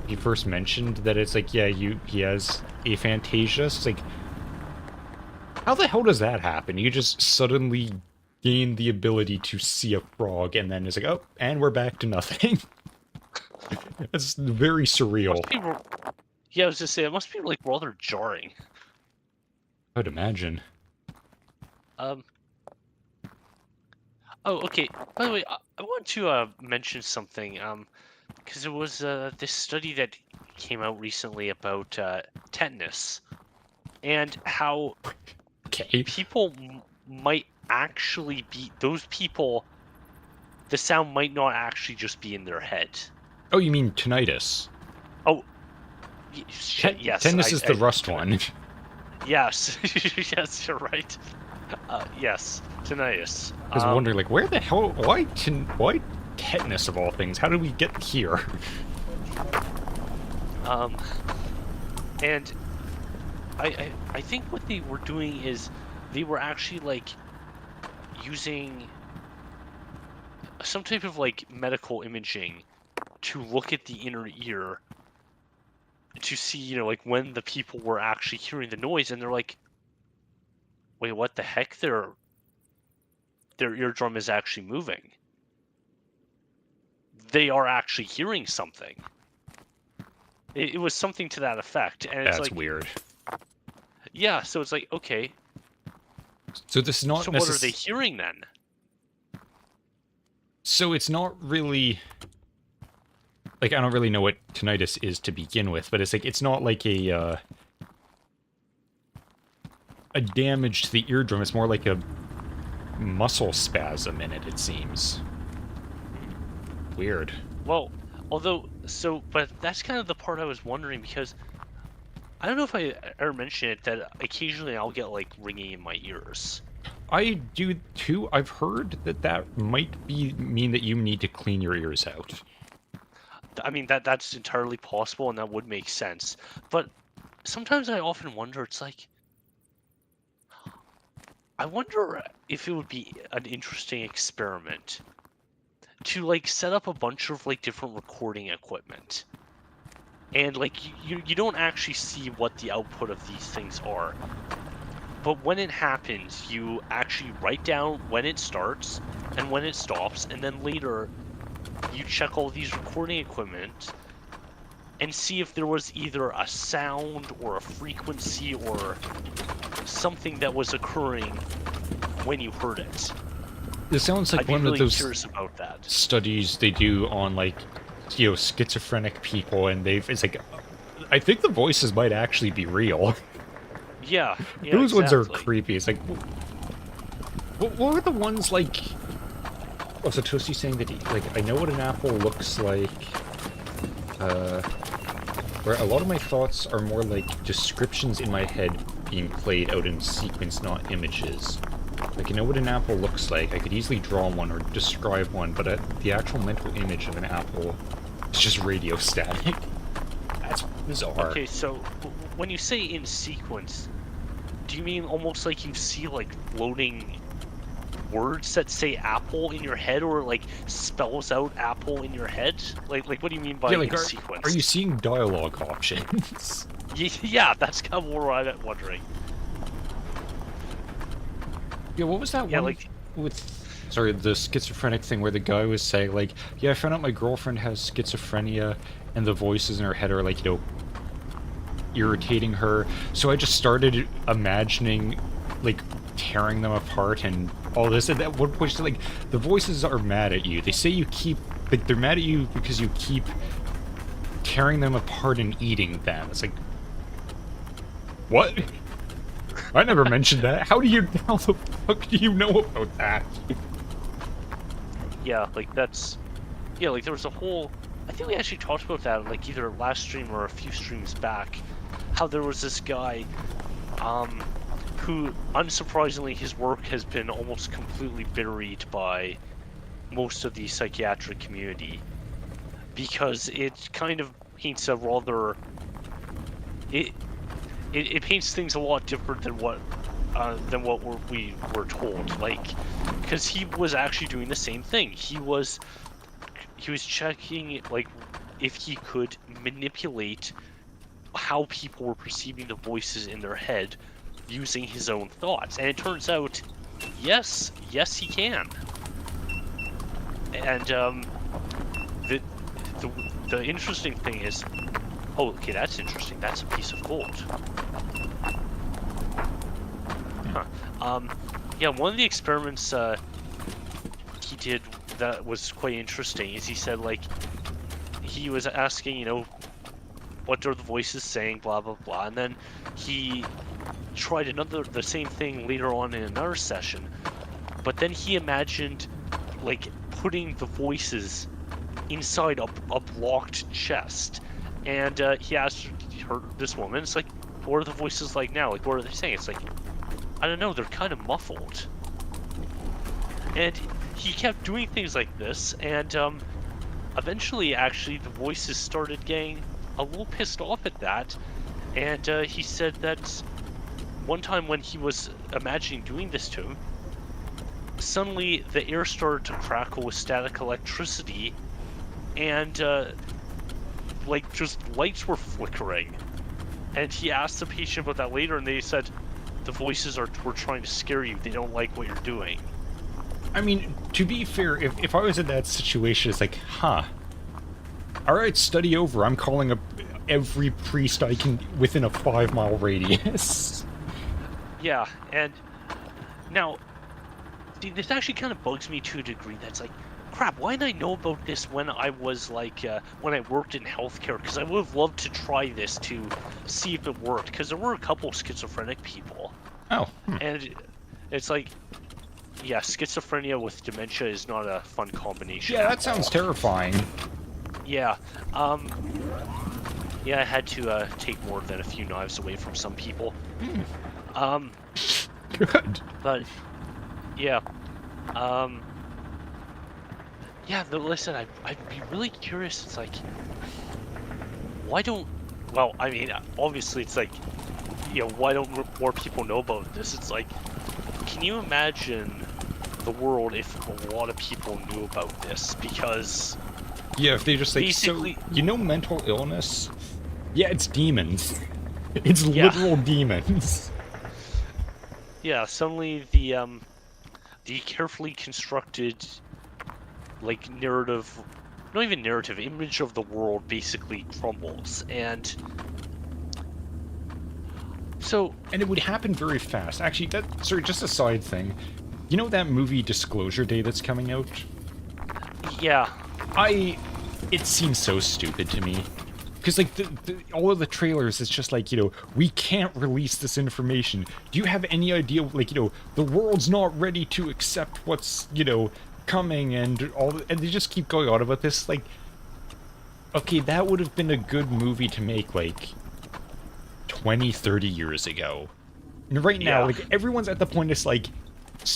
he first mentioned that it's like, yeah, he has aphantasia. So it's like, how the hell does that happen? You just suddenly gain the ability to see a frog, and then it's like, oh, and we're back to nothing. That's very surreal. Yeah, I was just saying, it must be, like, rather jarring. I'd imagine. Oh, okay. By the way, I want to mention something, because there was this study that came out recently about tetanus, and how Okay. people might actually be... Those people, the sound might not actually just be in their head. Oh, you mean tinnitus? Oh, shit, yes. Tinnitus is the rust one. Yes, yes, you're right. Yes, tinnitus. I was wondering, like, where the hell... Why tetanus of all things? How did we get here? And I think what they were doing is they were actually, like, using some type of, like, medical imaging to look at the inner ear to see, you know, like, when the people were actually hearing the noise, and they're like, wait, what the heck? Their eardrum is actually moving. they are actually hearing something. It was something to that effect, and it's That's like, weird. yeah. So it's like, okay, So this is not so what are they hearing then? So it's not really... Like, I don't really know what tinnitus is to begin with, but it's like, it's not like a damage to the eardrum. It's more like a muscle spasm in it, it seems. Weird. Well, but that's kind of the part I was wondering, because I don't know if I ever mentioned it, that occasionally I'll get, like, ringing in my ears. I do too. I've heard that might mean that you need to clean your ears out. I mean, that's entirely possible, and that would make sense. But sometimes I often wonder, it's like, I wonder if it would be an interesting experiment to, like, set up a bunch of, like, different recording equipment. And, like, you don't actually see what the output of these things are. But when it happens, you actually write down when it starts and when it stops, and then later you check all these recording equipment and see if there was either a sound or a frequency or something that was occurring when you heard it. This sounds like I'd be one really of those curious about that. studies they do on, like, you know, schizophrenic people, and it's like, I think the voices might actually be real. Yeah, Those ones are exactly. creepy. It's like, what were the ones like... Oh, so Toasty's saying that, like, I know what an apple looks like, where a lot of my thoughts are more like descriptions in my head being played out in sequence, not images. Like, I know what an apple looks like. I could easily draw one or describe one, but the actual mental image of an apple is just radio static. That's bizarre. Okay, so when you say in sequence, do you mean almost like you see, like, floating words that say apple in your head, or, like, spells out apple in your head? Like what do you mean by Yeah, like, in sequence? are you seeing dialogue options? Yeah, that's kind of what I'm wondering. Yeah, what was that Yeah, one like, with... Sorry, the schizophrenic thing where the guy was saying, like, yeah, I found out my girlfriend has schizophrenia, and the voices in her head are, like, you know, irritating her. So I just started imagining, like, tearing them apart and all this. And at one point, like, the voices are mad at you. They say you keep... Like, they're mad at you because you keep tearing them apart and eating them. It's like... What? I never mentioned that. How the fuck do you know about that? yeah, like, that's... Yeah, like, there was a whole... I think we actually talked about that, like, either last stream or a few streams back. How there was this guy, who, unsurprisingly, his work has been almost completely buried by most of the psychiatric community. Because it kind of paints a rather... It paints things a lot different than what we were told. Like, because he was actually doing the same thing. He was checking, like, if he could manipulate how people were perceiving the voices in their head using his own thoughts. And it turns out, yes he can. And the interesting thing is, oh, okay, that's interesting. That's a piece of gold. Huh. Yeah, one of the experiments he did that was quite interesting is he said, like, he was asking, you know, what are the voices saying, blah blah blah, and then he tried the same thing later on in another session, but then he imagined, like, putting the voices inside a blocked chest, and he asked this woman, it's like, what are the voices like now? Like, what are they saying? It's like, I don't know, they're kind of muffled. And he kept doing things like this, and eventually, actually, the voices started getting a little pissed off at that, and he said that one time when he was imagining doing this to him, suddenly the air started to crackle with static electricity, and like, just lights were flickering. And he asked the patient about that later, and they said the voices were trying to scare you. They don't like what you're doing. I mean, to be fair, if I was in that situation, it's like, huh, Alright, study over. I'm calling up every priest I can within a 5-mile radius. Yeah, and now, see, this actually kind of bugs me to a degree. That's like, crap, why didn't I know about this when I was like, when I worked in healthcare? Because I would have loved to try this to see if it worked. Because there were a couple schizophrenic people. Oh. And it's like, yeah, schizophrenia with dementia is not a fun combination. Yeah, that sounds terrifying. Yeah, yeah, I had to take more than a few knives away from some people. Good. But yeah, yeah. Listen, I'd be really curious. It's like, why don't? Well, I mean, obviously, it's like, you know, why don't more people know about this? It's like, can you imagine the world if a lot of people knew about this? Because yeah, if they just like, basically, so you know, mental illness. Yeah, it's demons. It's literal demons. Yeah, suddenly the carefully constructed, like, narrative, not even narrative, image of the world basically crumbles, and so... And it would happen very fast. Actually, sorry, just a side thing. You know that movie Disclosure Day that's coming out? Yeah. It seems so stupid to me. Because, like, all of the trailers, it's just like, you know, we can't release this information. Do you have any idea, like, you know, the world's not ready to accept what's, you know, coming, and and they just keep going on about this, like, okay, that would have been a good movie to make, like, 20, 30 years ago. And right now, like, everyone's at the point, it's like,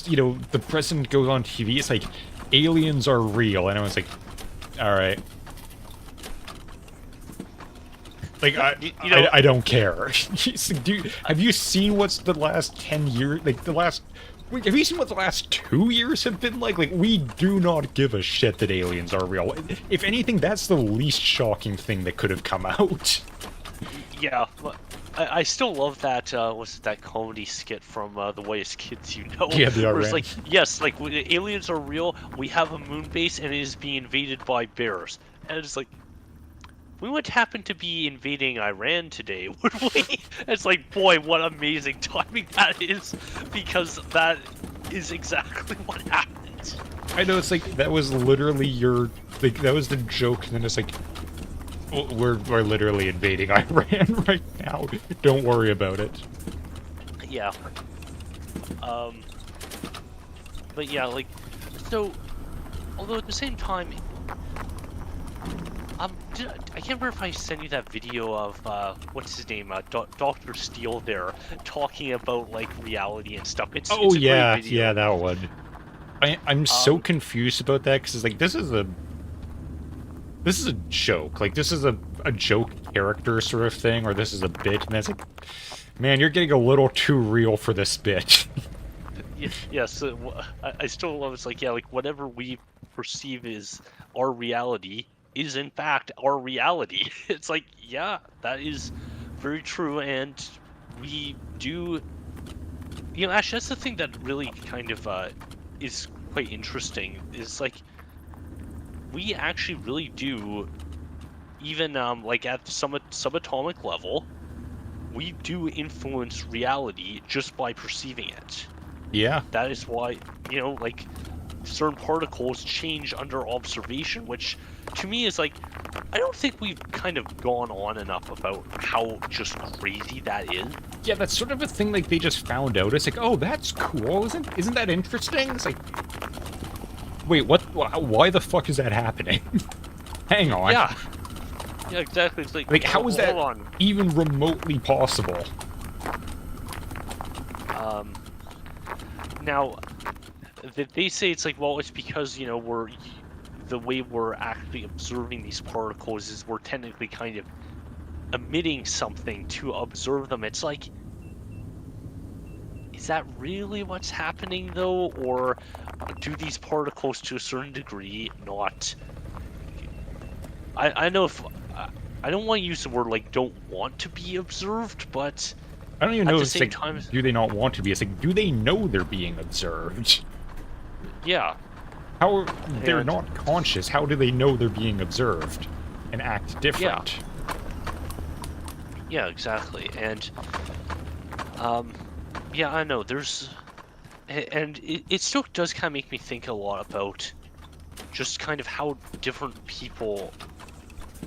you know, the president goes on TV, it's like, aliens are real, and everyone's like, alright. Like, I don't care. Have you seen what's the last 10 years, like, have you seen what the last 2 years have been like? Like, we do not give a shit that aliens are real. If anything, that's the least shocking thing that could have come out. Yeah, I still love that, what's it, that comedy skit from The Whitest Kids You Know? Yeah, they are. Where it's like, yes, like, aliens are real, we have a moon base, and it is being invaded by bears. And it's like, we would happen to be invading Iran today, would we? It's like, boy, what amazing timing that is, because that is exactly what happened. I know, it's like, that was literally your, like, that was the joke, and then it's like, well, we're literally invading Iran right now. Don't worry about it. Yeah. But yeah, like, so, although at the same time, I can't remember if I sent you that video of, what's his name, Dr. Steele there, talking about, like, reality and stuff. It's a great video. Yeah, that one. I'm so confused about that, because it's like, this is a joke. Like, this is a joke character sort of thing, or this is a bit, and that's like, man, you're getting a little too real for this bit. Yes, I still love it's like, yeah, like, whatever we perceive as our reality is in fact our reality. It's like, yeah, that is very true, and we do, you know, actually that's the thing that really kind of is quite interesting, is like, we actually really do, even like at the subatomic level, we do influence reality just by perceiving it. Yeah. That is why, you know, like, certain particles change under observation, which to me is like, I don't think we've kind of gone on enough about how just crazy that is. Yeah, that's sort of a thing like they just found out. It's like, oh, that's cool. Isn't that interesting? It's like, wait, what? Why the fuck is that happening? Hang on. Yeah. Yeah, exactly. It's like how is that even remotely possible? Now, they say it's like, well, it's because, you know, the way we're actually observing these particles is we're technically kind of emitting something to observe them. It's like, is that really what's happening though, or do these particles to a certain degree not? I know if I don't want to use the word like don't want to be observed, but I don't even know if it's like, time, do they not want to be? It's like, do they know they're being observed? Yeah. How they're not conscious? How do they know they're being observed? and act different. Yeah, exactly. And yeah, I know and it still does kind of make me think a lot about just kind of how different people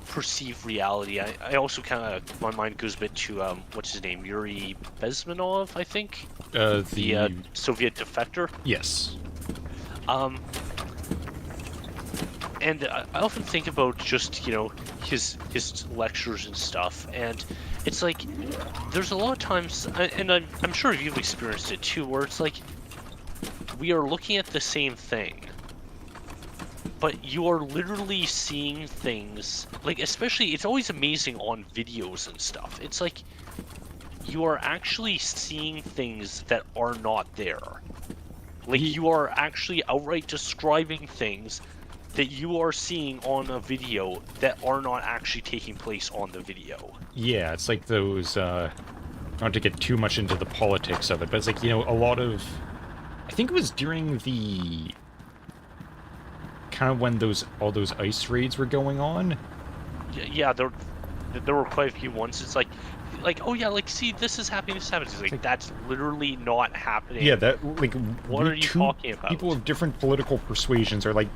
perceive reality. I also kind of, my mind goes a bit to what's his name, Yuri Bezmenov, I think, the Soviet defector. Yes. And I often think about just, you know, his lectures and stuff, and it's like there's a lot of times, and I'm sure you've experienced it too, where it's like we are looking at the same thing, but you are literally seeing things, like, especially, it's always amazing on videos and stuff. It's like you are actually seeing things that are not there. Like, you are actually outright describing things that you are seeing on a video that are not actually taking place on the video. Yeah, it's like those, not to get too much into the politics of it, but it's like, you know, a lot of... I think it was during the... kind of when all those ice raids were going on. Yeah, there were quite a few ones. It's like, oh yeah, like, see, this is happening, this happens. It's like, that's literally not happening. Yeah, that, like, what are you talking about? People of different political persuasions are like,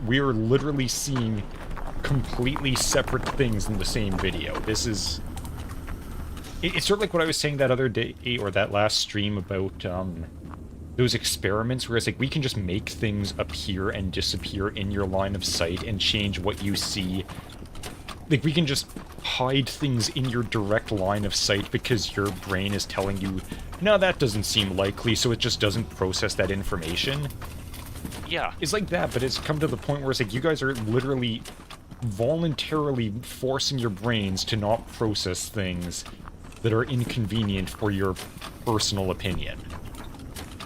we're literally seeing completely separate things in the same video. This is... It's sort of like what I was saying that other day, or that last stream about, those experiments where it's like, we can just make things appear and disappear in your line of sight and change what you see. Like, we can just hide things in your direct line of sight because your brain is telling you, no, that doesn't seem likely, so it just doesn't process that information. Yeah. It's like that, but it's come to the point where it's like, you guys are literally voluntarily forcing your brains to not process things that are inconvenient for your personal opinion.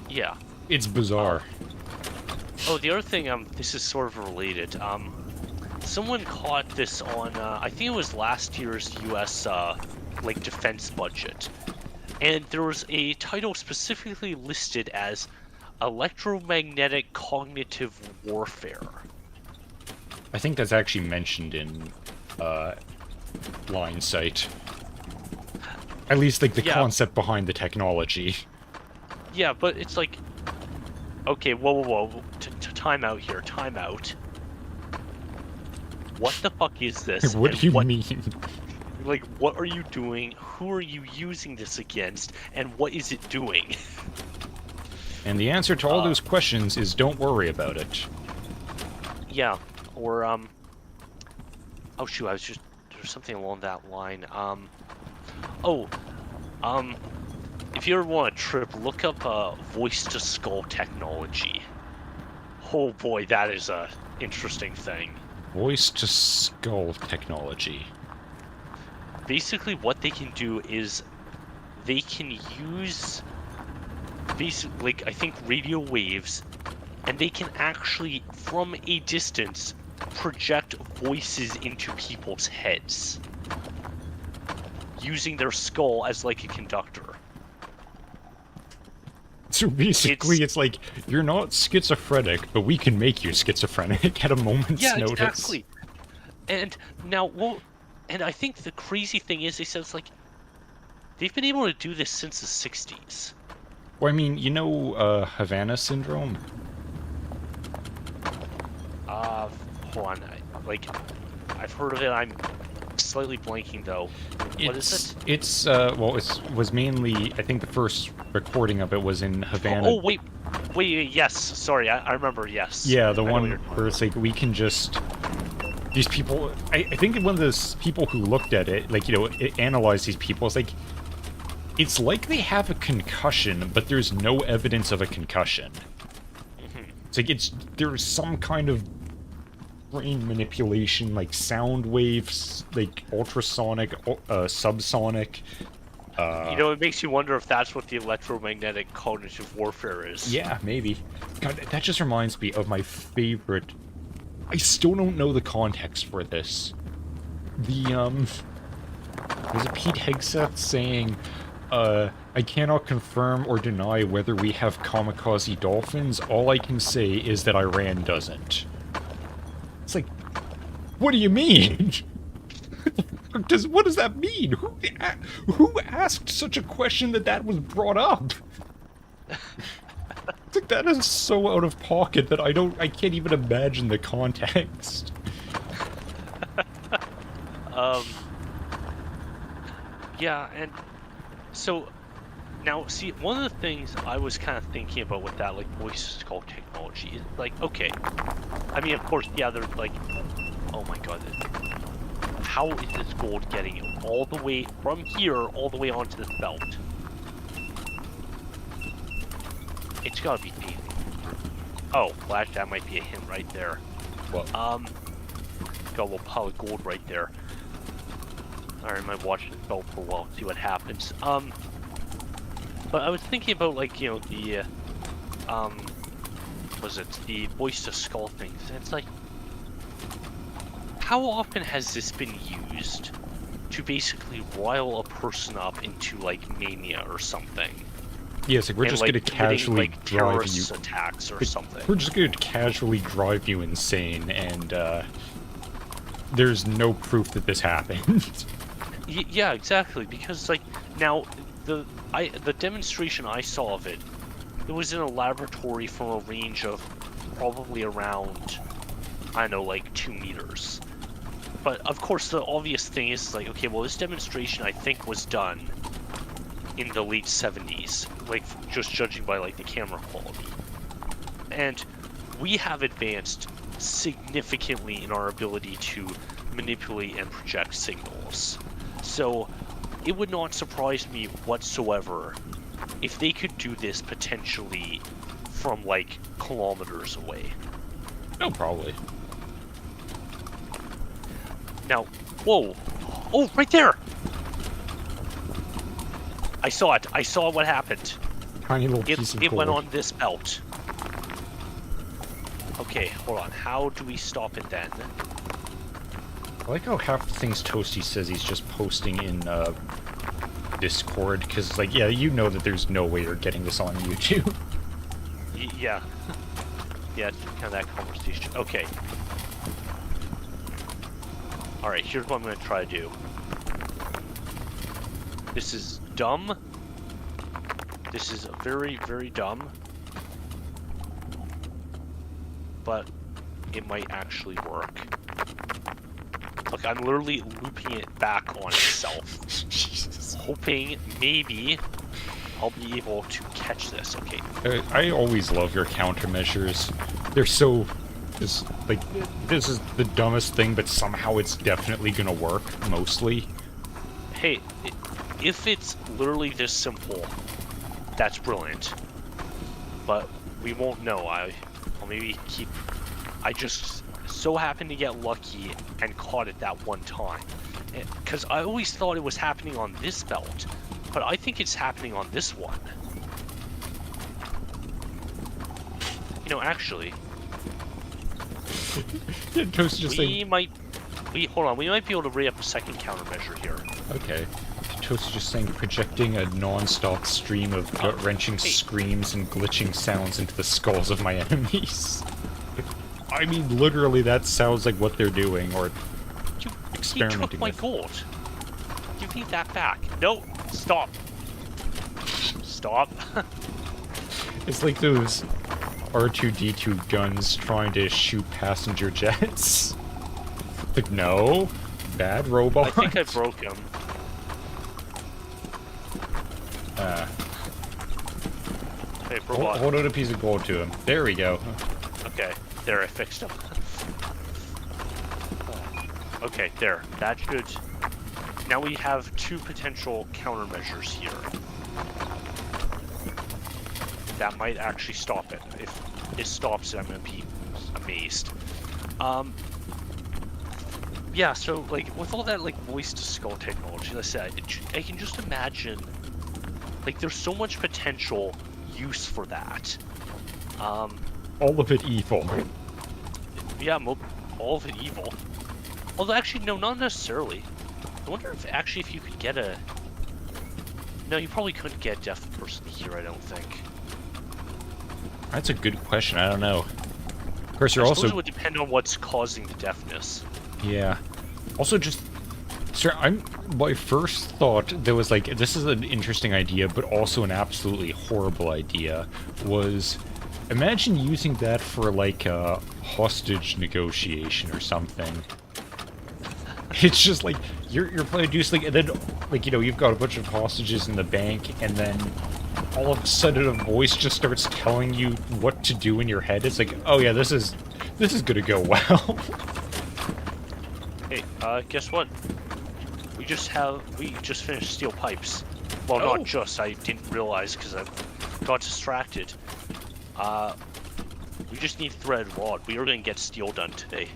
Yeah. It's bizarre. Oh, the other thing, this is sort of related. Someone caught this on, I think it was last year's U.S., like, defense budget. And there was a title specifically listed as Electromagnetic Cognitive Warfare. I think that's actually mentioned in, line sight. At least, like, the concept behind the technology. Yeah, but it's like... Okay, whoa. Time out here, time out. What the fuck is this? What do you mean? Like, what are you doing? Who are you using this against? And what is it doing? And the answer to all those questions is don't worry about it. Yeah, or, oh shoot, there's something along that line. If you ever want a trip, look up, voice-to-skull technology. Oh boy, that is a interesting thing. Voice-to-skull technology. Basically, what they can do is they can use basically, like, I think radio waves, and they can actually, from a distance, project voices into people's heads, using their skull as like a conductor. So basically, it's like, you're not schizophrenic, but we can make you schizophrenic at a moment's notice. Yeah, exactly. And now, well, and I think the crazy thing is, they said it's like, they've been able to do this since the 60s. Well, I mean, you know, Havana syndrome? Hold on, I've heard of it, I'm slightly blanking, though. What is it? It's, well, it was mainly, I think the first recording of it was in Havana. Oh, wait, yes, sorry, I remember, yes. Yeah, the one where it's like, we can just... These people, I think one of those people who looked at it, like, you know, analyzed these people, it's like, it's like they have a concussion, but there's no evidence of a concussion. It's like, there's some kind of brain manipulation, like sound waves, like ultrasonic, subsonic. You know, it makes you wonder if that's what the electromagnetic cognitive warfare is. Yeah, maybe. God, that just reminds me of my favorite... I still don't know the context for this. There's a Pete Hegseth saying, I cannot confirm or deny whether we have kamikaze dolphins. All I can say is that Iran doesn't. It's like, what do you mean? What does that mean? Who asked such a question that was brought up? Like, that is so out of pocket that I can't even imagine the context. Yeah, and so now see, one of the things I was kind of thinking about with that, like, voice to skull technology is like, okay, I mean, of course, yeah, they're like, oh my god, how is this gold getting all the way from here all the way onto this belt? It's gotta be deep. Oh, well, actually, that might be a hint right there. What? Got a little pile of gold right there. Alright, I might watch this belt for a while, see what happens. But I was thinking about, like, you know, the, the voice to skull things, and it's like, how often has this been used to basically rile a person up into, like, mania or something? Yes, like, we're just like, gonna casually like, drive you... terrorist attacks or something. We're just gonna casually drive you insane, and, there's no proof that this happened. Yeah, exactly, because, like, now, the demonstration I saw of it, it was in a laboratory from a range of probably around, I don't know, like 2 meters. But, of course, the obvious thing is, like, okay, well, this demonstration, I think, was done in the late 70s, like, just judging by, like, the camera quality. And we have advanced significantly in our ability to manipulate and project signals. So, it would not surprise me whatsoever if they could do this potentially from, like, kilometers away. No, probably. Now, whoa! Oh, right there! I saw it. I saw what happened. Tiny little piece of It gold. went on this belt. Okay, hold on. How do we stop it then? I like how half the things Toasty says he's just posting in, Discord, because, like, yeah, you know that there's no way you're getting this on YouTube. Yeah. Yeah, it's kind of that conversation. Okay. Alright, here's what I'm going to try to do. This is dumb. This is very, very dumb. But it might actually work. Look, I'm literally looping it back on itself. Jesus. Hoping maybe I'll be able to catch this. Okay. I always love your countermeasures. They're so... Just, like, this is the dumbest thing, but somehow it's definitely gonna work, mostly. Hey, if it's literally this simple, that's brilliant. But we won't know. I'll maybe keep... I just so happened to get lucky and caught it that one time. Because I always thought it was happening on this belt, but I think it's happening on this one. You know, actually... Yeah, Toast just we might be able to rig up a second countermeasure here. Okay. Toast is just saying projecting a non-stop stream of gut-wrenching screams and glitching sounds into the skulls of my enemies. I mean, literally, that sounds like what they're doing, or experimenting with. You took my gold. Give me that back. No, stop. Stop. It's like those R2-D2 guns trying to shoot passenger jets. Like, no. Bad robot. I think I broke him. Hey, robot. Hold out a piece of gold to him. There we go. Okay, there, I fixed him. Okay, there. That should... Now we have 2 potential countermeasures here. That might actually stop it. If it stops it, I'm gonna be amazed. Yeah, so, like, with all that, like, voice-to-skull technology, like I said, I can just imagine, like, there's so much potential use for that. All of it evil. Yeah, all of it evil. Although, actually, no, not necessarily. I wonder if, actually, if you could get a... No, you probably couldn't get a deaf person here, I don't think. That's a good question. I don't know. Of course, you're I also... suppose it would depend on what's causing the deafness. Yeah. Also, just So my first thought, there was like, this is an interesting idea, but also an absolutely horrible idea, was imagine using that for like a hostage negotiation or something. It's just like, you're playing do something, and then, like, you know, you've got a bunch of hostages in the bank, and then all of a sudden a voice just starts telling you what to do in your head. It's like, oh yeah, this is gonna go well. Hey, guess what? We just finished steel pipes. Well, Oh. not just, I didn't realize because I got distracted. We just need thread rod. We are gonna get steel done today.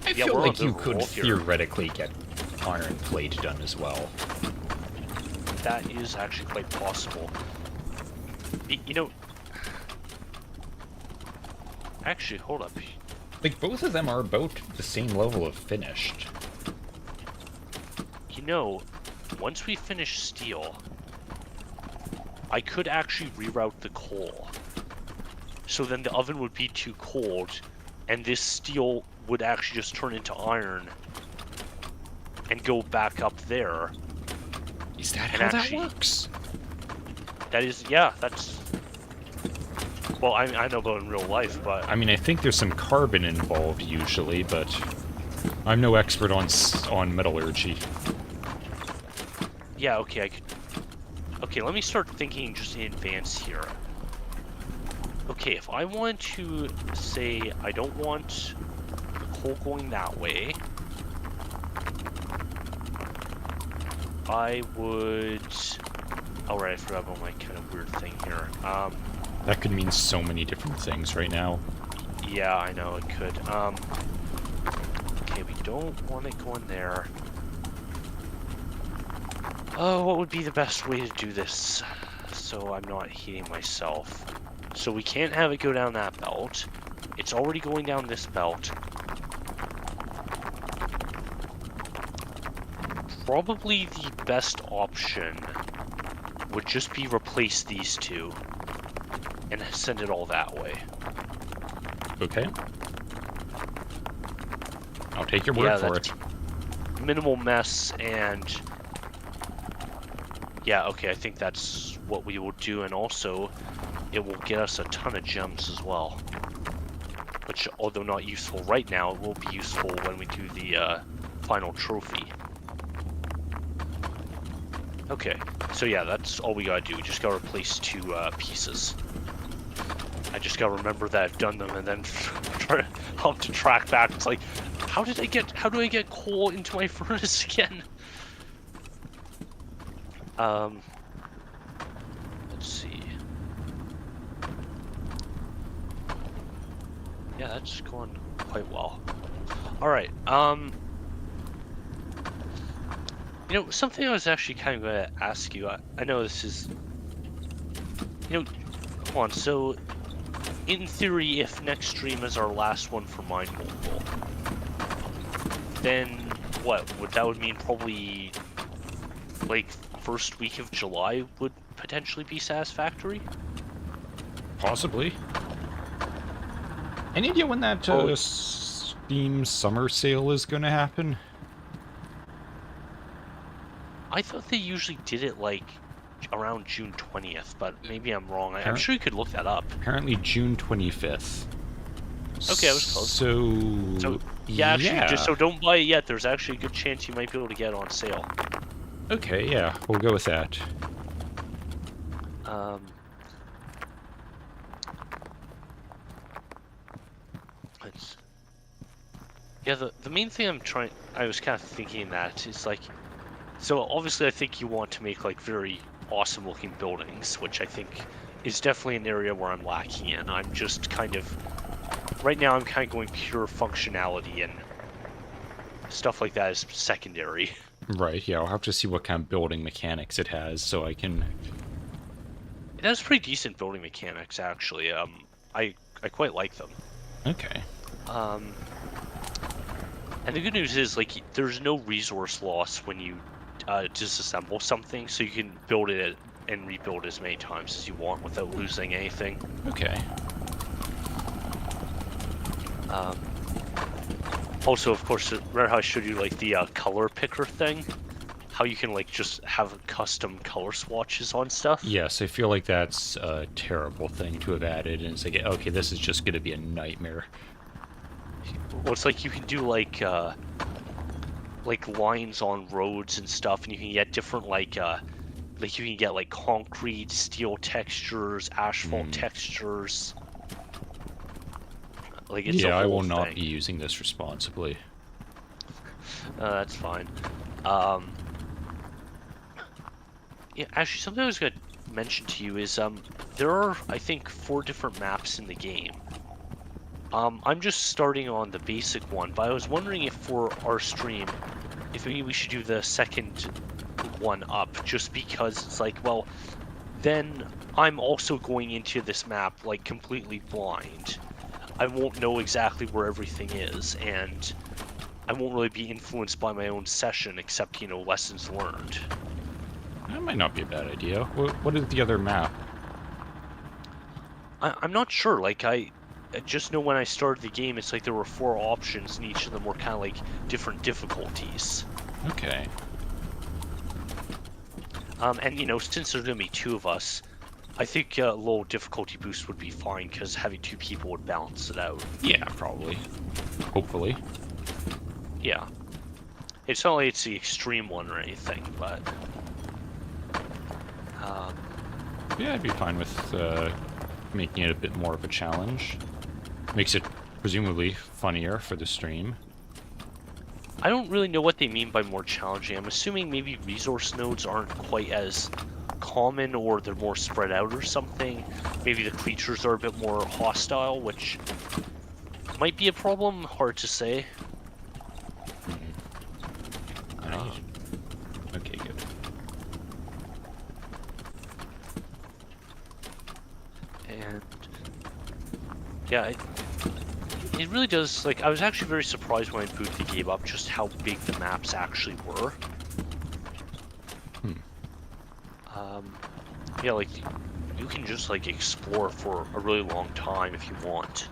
I Yeah, feel we're like on you the could roll here. theoretically get iron plate done as well. That is actually quite possible. You know... Actually, hold up. Like, both of them are about the same level of finished. You know, once we finish steel, I could actually reroute the coal. So then the oven would be too cold, and this steel would actually just turn into iron and go back up there. Is that And how actually- that works? That is, yeah, that's... Well, I know about in real life, but... I mean, I think there's some carbon involved usually, but I'm no expert on metallurgy. Yeah, okay, I could... Okay, let me start thinking just in advance here. Okay, if I want to say I don't want the coal going that way, I would... Oh, right, I forgot about my kind of weird thing here. That could mean so many different things right now. Yeah, I know it could. Okay, we don't want it going there. Oh, what would be the best way to do this so I'm not heating myself? So we can't have it go down that belt. It's already going down this belt. Probably the best option would just be replace these two and send it all that way. Okay. I'll take your word for it. Minimal mess and... Yeah, okay, I think that's what we will do, and also it will get us a ton of gems as well. Which, although not useful right now, it will be useful when we do the final trophy. Okay, so yeah, that's all we gotta do. We just gotta replace two pieces. I just gotta remember that I've done them, and then I'll have to track back. It's like, how do I get coal into my furnace again? Let's see. Yeah, that's going quite well. Alright, you know, something I was actually kind of going to ask you, I know this is... You know, come on, so... In theory, if next stream is our last one for MineMogul, then what? That would mean probably... Like, first week of July would potentially be satisfactory? Possibly. Any idea when that Steam summer sale is gonna happen? I thought they usually did it, like, around June 20th, but maybe I'm wrong. I'm sure you could look that up. Apparently June 25th. Okay, I was close. So yeah, actually, just so don't buy it yet. There's actually a good chance you might be able to get it on sale. Okay, yeah, we'll go with that. Yeah, the main thing I was kind of thinking that is like, so obviously I think you want to make like very awesome looking buildings, which I think is definitely an area where I'm lacking in. I'm just kind of, right now I'm kind of going pure functionality, and stuff like that is secondary. Right, yeah, I'll have to see what kind of building mechanics it has so I can... It has pretty decent building mechanics, actually. I quite like them. Okay. And the good news is, like, there's no resource loss when you disassemble something, so you can build it and rebuild as many times as you want without losing anything. Okay. Also, of course, remember how I showed you like the color picker thing? How you can like just have custom color swatches on stuff? Yes, I feel like that's a terrible thing to have added, and it's like, okay, this is just gonna be a nightmare. Well, it's like you can do like lines on roads and stuff, and you can get different like you can get like concrete, steel textures, asphalt textures. Like it's a Yeah, I whole will not thing. be using this responsibly. That's fine. Yeah, actually, something I was gonna mention to you is there are, I think, 4 different maps in the game. I'm just starting on the basic one, but I was wondering if for our stream, if maybe we should do the second one up, just because it's like, well, then I'm also going into this map like completely blind. I won't know exactly where everything is, and I won't really be influenced by my own session, except, you know, lessons learned. That might not be a bad idea. What is the other map? I'm not sure. Like, I just know when I started the game, it's like there were 4 options, and each of them were kind of like different difficulties. Okay. And you know, since there's gonna be 2 of us, I think a low difficulty boost would be fine, because having 2 people would balance it out. Yeah, probably. Hopefully. Yeah. It's not like it's the extreme one or anything, but... Yeah, I'd be fine with making it a bit more of a challenge. Makes it presumably funnier for the stream. I don't really know what they mean by more challenging. I'm assuming maybe resource nodes aren't quite as common, or they're more spread out or something. Maybe the creatures are a bit more hostile, which might be a problem. Hard to say. Okay, good. And yeah, it really does, like, I was actually very surprised when I booted the game up just how big the maps actually were. Yeah, like, you can just, like, explore for a really long time if you want.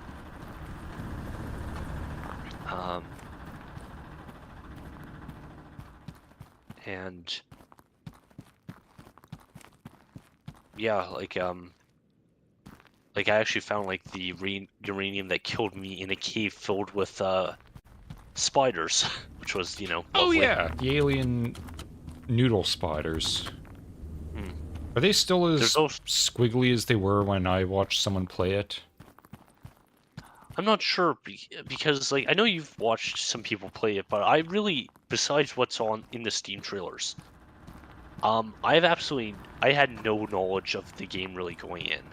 And yeah, like I actually found like the uranium that killed me in a cave filled with spiders, which was, you know, Oh lovely. yeah, the alien noodle spiders. Are they still as squiggly as they were when I watched someone play it? I'm not sure, because like I know you've watched some people play it, but I really, besides what's on in the Steam trailers, I had no knowledge of the game really going in.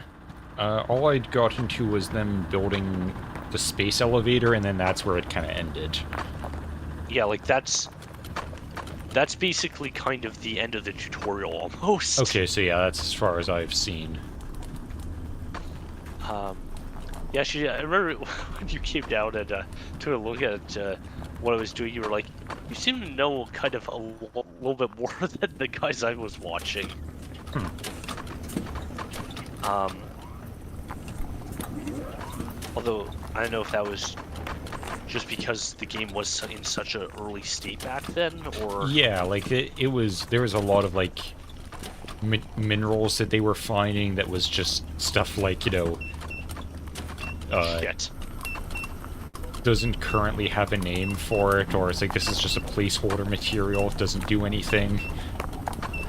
All I'd got into was them building the space elevator, and then that's where it kind of ended. Yeah, like that's basically kind of the end of the tutorial almost. Okay, so yeah, that's as far as I've seen. Yeah, actually, I remember when you came down and took a look at what I was doing, you were like, you seem to know kind of a little bit more than the guys I was watching. Although, I don't know if that was just because the game was in such an early state back then, or... Yeah, like, there was a lot of, like, minerals that they were finding that was just stuff like, you know... Shit. Doesn't currently have a name for it, or it's like, this is just a placeholder material, it doesn't do anything.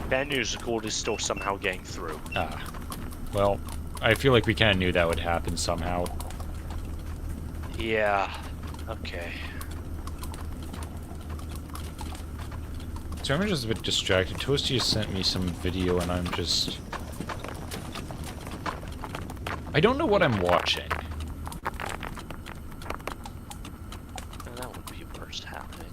Bad news, gold is still somehow getting through. Ah. Well, I feel like we kind of knew that would happen somehow. Yeah. Okay. So I'm just a bit distracted. Toasty has sent me some video and I'm just... I don't know what I'm watching. That would be worse happening.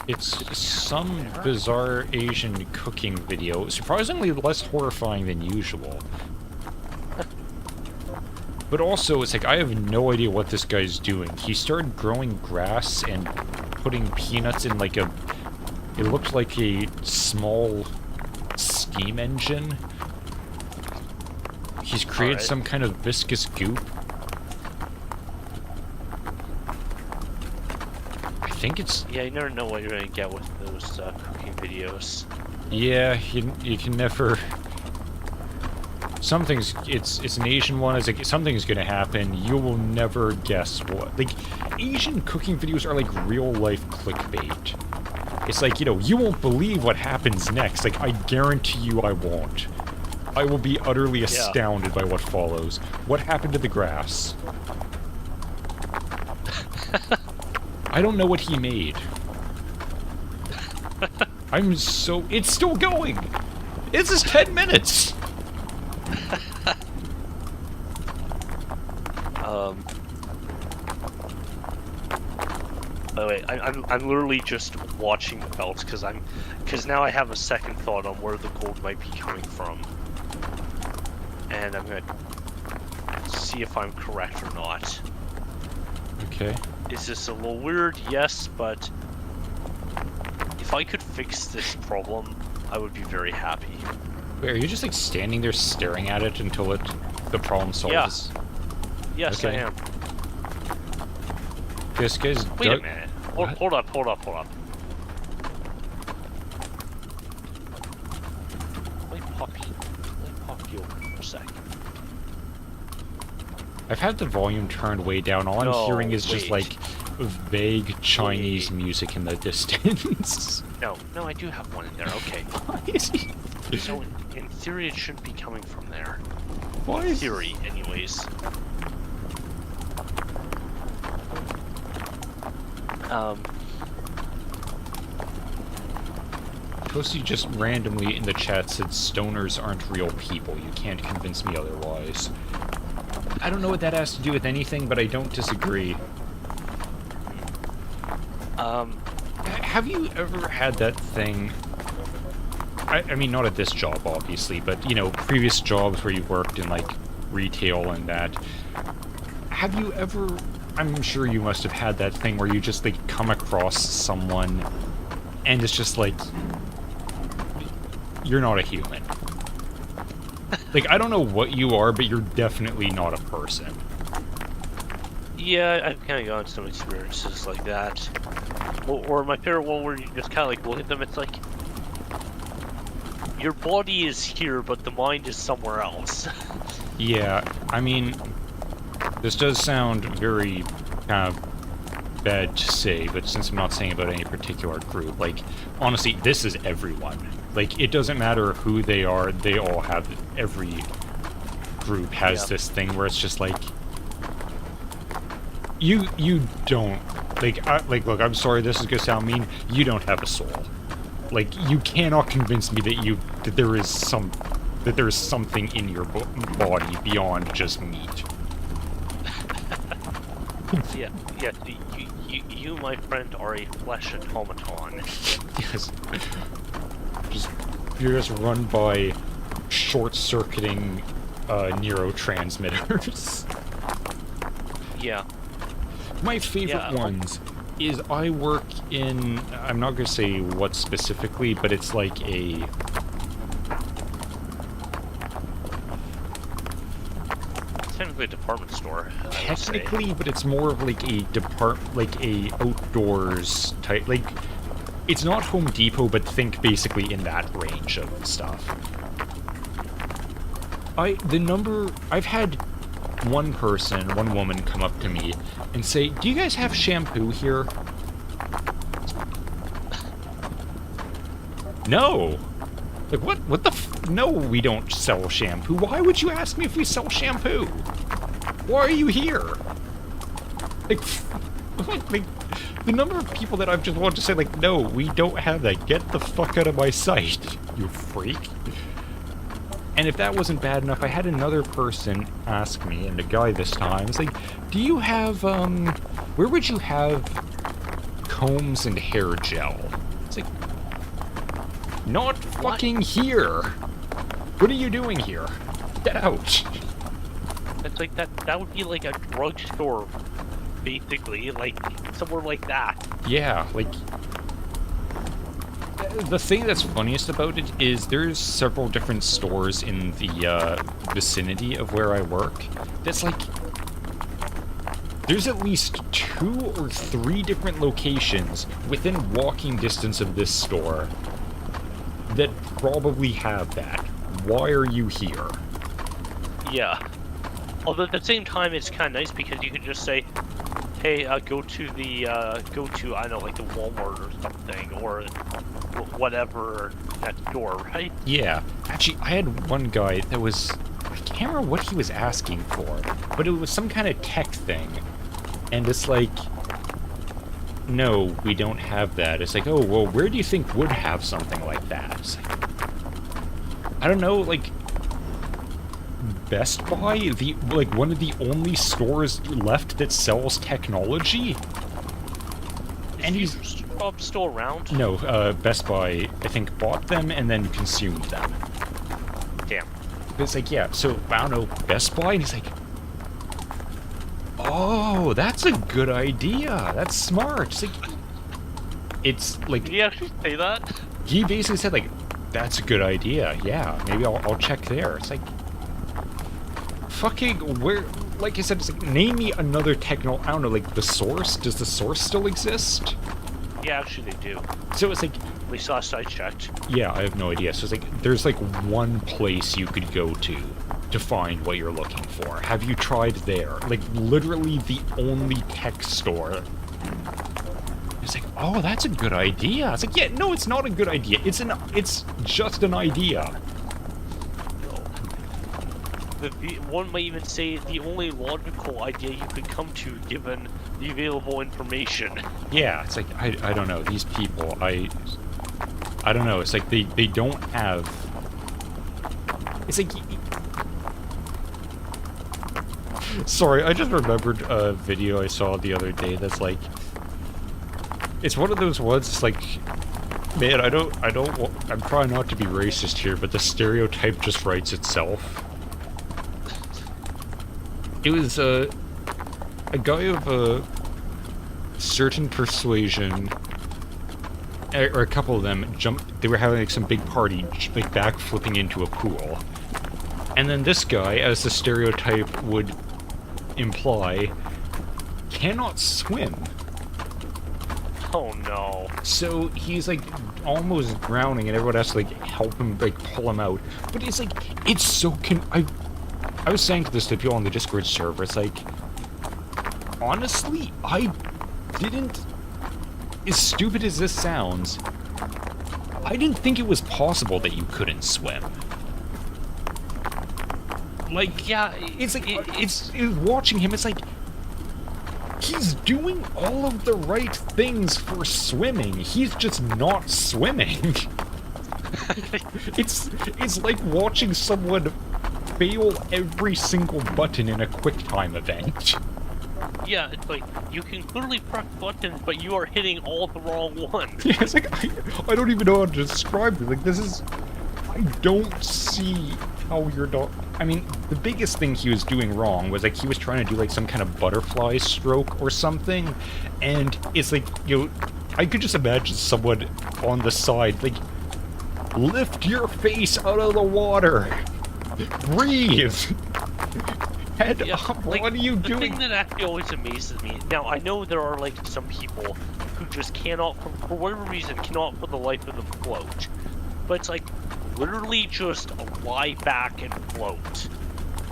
It's some bizarre Asian cooking video, surprisingly less horrifying than usual. But also, it's like, I have no idea what this guy's doing. He started growing grass and putting peanuts in, like, a... It looked like a small steam engine. He's created some kind of viscous goop. think it's... Yeah, you never know what you're gonna get with those cooking videos. Yeah, you can never... Something's... It's an Asian one. It's like, something's gonna happen. You will never guess what. Like, Asian cooking videos are like real-life clickbait. It's like, you know, you won't believe what happens next. Like, I guarantee you I won't. I will be utterly astounded by what follows. What happened to the grass? I don't know what he made. I'm so... It's still going! This is 10 minutes! By the way, I'm literally just watching the belts because now I have a second thought on where the gold might be coming from, and I'm gonna see if I'm correct or not. Okay. Is this a little weird? Yes, but if I could fix this problem, I would be very happy. Wait, are you just like standing there staring at it until the problem solves? Yeah. Yes, okay. I am. This guy's... Wait a minute. Hold up. Let me pop you over for a sec. I've had the volume turned way down. All I'm hearing is just like vague Chinese music in the distance. No, I do have one in there. Okay. Why is he... So in theory, it shouldn't be coming from there. Why In is... theory, anyways. Toasty just randomly in the chat said stoners aren't real people. You can't convince me otherwise. I don't know what that has to do with anything, but I don't disagree. Have you ever had that thing... I mean, not at this job, obviously, but, you know, previous jobs where you worked in, like, retail and that. Have you ever... I'm sure you must have had that thing where you just, like, come across someone and it's just like... You're not a human. Like, I don't know what you are, but you're definitely not a person. Yeah, I've kind of gone some experiences like that. Or my favorite one where you just kind of like look at them, it's like... Your body is here, but the mind is somewhere else. Yeah, I mean... This does sound very kind of bad to say, but since I'm not saying about any particular group, like, honestly, this is everyone. Like, it doesn't matter who they are, they all have... Every group has this thing where it's just like... You don't... Like, look, I'm sorry, this is gonna sound mean. You don't have a soul. Like, you cannot convince me that there is something in your body beyond just meat. Yeah, you, my friend, are a flesh automaton. Yes. You're just run by short-circuiting neurotransmitters. Yeah. My favorite ones is I work in... I'm not going to say what specifically, but it's like a... Technically a department store. Technically, but it's more of like a outdoors type... Like, it's not Home Depot, but think basically in that range of stuff. I've had one woman come up to me and say, "Do you guys have shampoo here?" No. Like, what the no, we don't sell shampoo. Why would you ask me if we sell shampoo? Why are you here? Like, the number of people that I've just wanted to say, like, no, we don't have that. Get the fuck out of my sight, you freak. And if that wasn't bad enough, I had another person ask me, and a guy this time, it's like, do you have, where would you have combs and hair gel? It's like, not fucking here. What are you doing here? Get out. It's like that would be like a drugstore, basically, like somewhere like that. Yeah, like... The thing that's funniest about it is there's several different stores in the vicinity of where I work. That's like... There's at least 2 or 3 different locations within walking distance of this store that probably have that. Why are you here? Yeah. Although at the same time, it's kind of nice because you can just say, hey, go to, I don't know, like the Walmart or something, or whatever next door, right? Yeah. Actually, I had one guy that was... I can't remember what he was asking for, but it was some kind of tech thing. And it's like... No, we don't have that. It's like, oh, well, where do you think would have something like that? It's like... I don't know, like... Best Buy? Like, one of the only stores left that sells technology? And he's... Still around? No, Best Buy, I think, bought them and then consumed them. Damn. It's like, yeah, so, I don't know, Best Buy? And he's like, oh, that's a good idea. That's smart. It's like... Did he actually say that? He basically said, like, that's a good idea. Yeah, maybe I'll check there. It's like... Fucking, where... Like I said, it's like, name me another techno... I don't know, like, the Source? Does the Source still exist? Yeah, actually they do. So it's like... At least last I checked. Yeah, I have no idea. So it's like, there's like one place you could go to find what you're looking for. Have you tried there? Like, literally the only tech store. It's like, oh, that's a good idea. It's like, yeah, no, it's not a good idea. It's just an idea. One might even say the only logical idea you could come to given the available information. Yeah, it's like, I don't know. These people, I don't know. It's like they don't have... It's like... Sorry, I just remembered a video I saw the other day that's like... It's one of those ones, it's like... Man, I'm trying not to be racist here, but the stereotype just writes itself. It was a guy of a certain persuasion, or a couple of them they were having like some big party, like backflipping into a pool. And then this guy, as the stereotype would imply, cannot swim. Oh no. So he's like almost drowning and everyone has to like help him, like pull him out. But it's like, it's so I was saying to this to people on the Discord server, it's like, honestly, I didn't, as stupid as this sounds, I didn't think it was possible that you couldn't swim. Like, Yeah, it's like, it's watching him, it's like, he's doing all of the right things for swimming, he's just not swimming. It's like watching someone fail every single button in a QuickTime event. Yeah, it's like, you can clearly press buttons, but you are hitting all the wrong ones. Yeah, it's like, I don't even know how to describe it. Like, this is... I don't see how you're not... I mean, the biggest thing he was doing wrong was, like, he was trying to do, like, some kind of butterfly stroke or something, and it's like, you know, I could just imagine someone on the side, like, lift your face out of the water! Breathe! Head up, like, what are you doing? The thing that actually always amazes me, now I know there are like some people who just cannot, for whatever reason, cannot for the life of them float. But it's like, literally just lie back and float.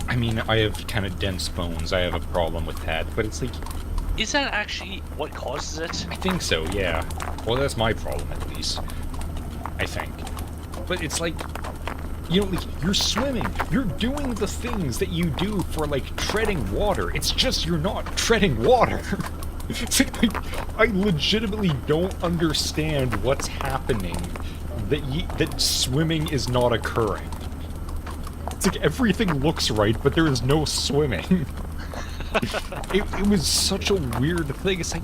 I mean, I have kind of dense bones, I have a problem with that, but it's like... Is that actually what causes it? I think so, yeah. Well, that's my problem, at least. I think. But it's like... You know, like, you're swimming, you're doing the things that you do for, like, treading water. It's just you're not treading water. It's like, I legitimately don't understand what's happening that swimming is not occurring. It's like everything looks right, but there is no swimming. It was such a weird thing. It's like,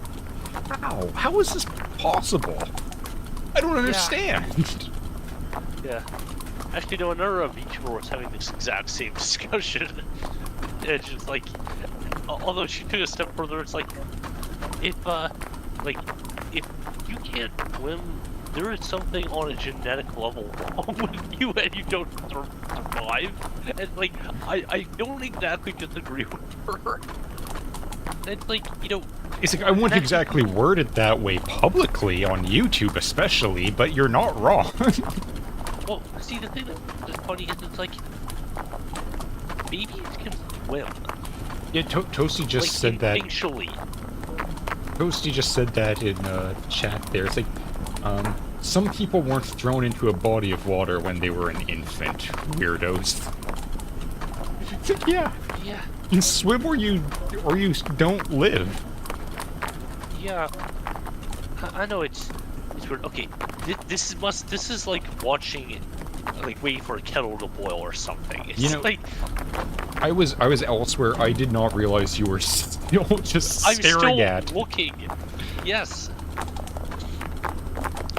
how? How is this possible? I don't understand. Yeah. Actually, no, another VTuber was having this exact same discussion. It's just like, although she took a step further, it's like, if you can't swim, there is something on a genetic level wrong with you and you don't survive. And like, I don't exactly disagree with her. It's like, you know... It's like, I wouldn't exactly word it that way publicly, on YouTube especially, but you're not wrong. Well, see, the thing that's funny is it's like... babies can swim. Yeah, Toasty just like, said that... instinctually. Toasty just said that in chat there. It's like, some people weren't thrown into a body of water when they were an infant. Weirdos. Yeah. Yeah. You swim or you don't live. Yeah. I know it's weird. Okay, this is like watching, like waiting for a kettle to boil or something. It's You know, like I was elsewhere. I did not realize you were still just I'm staring still at. looking. Yes.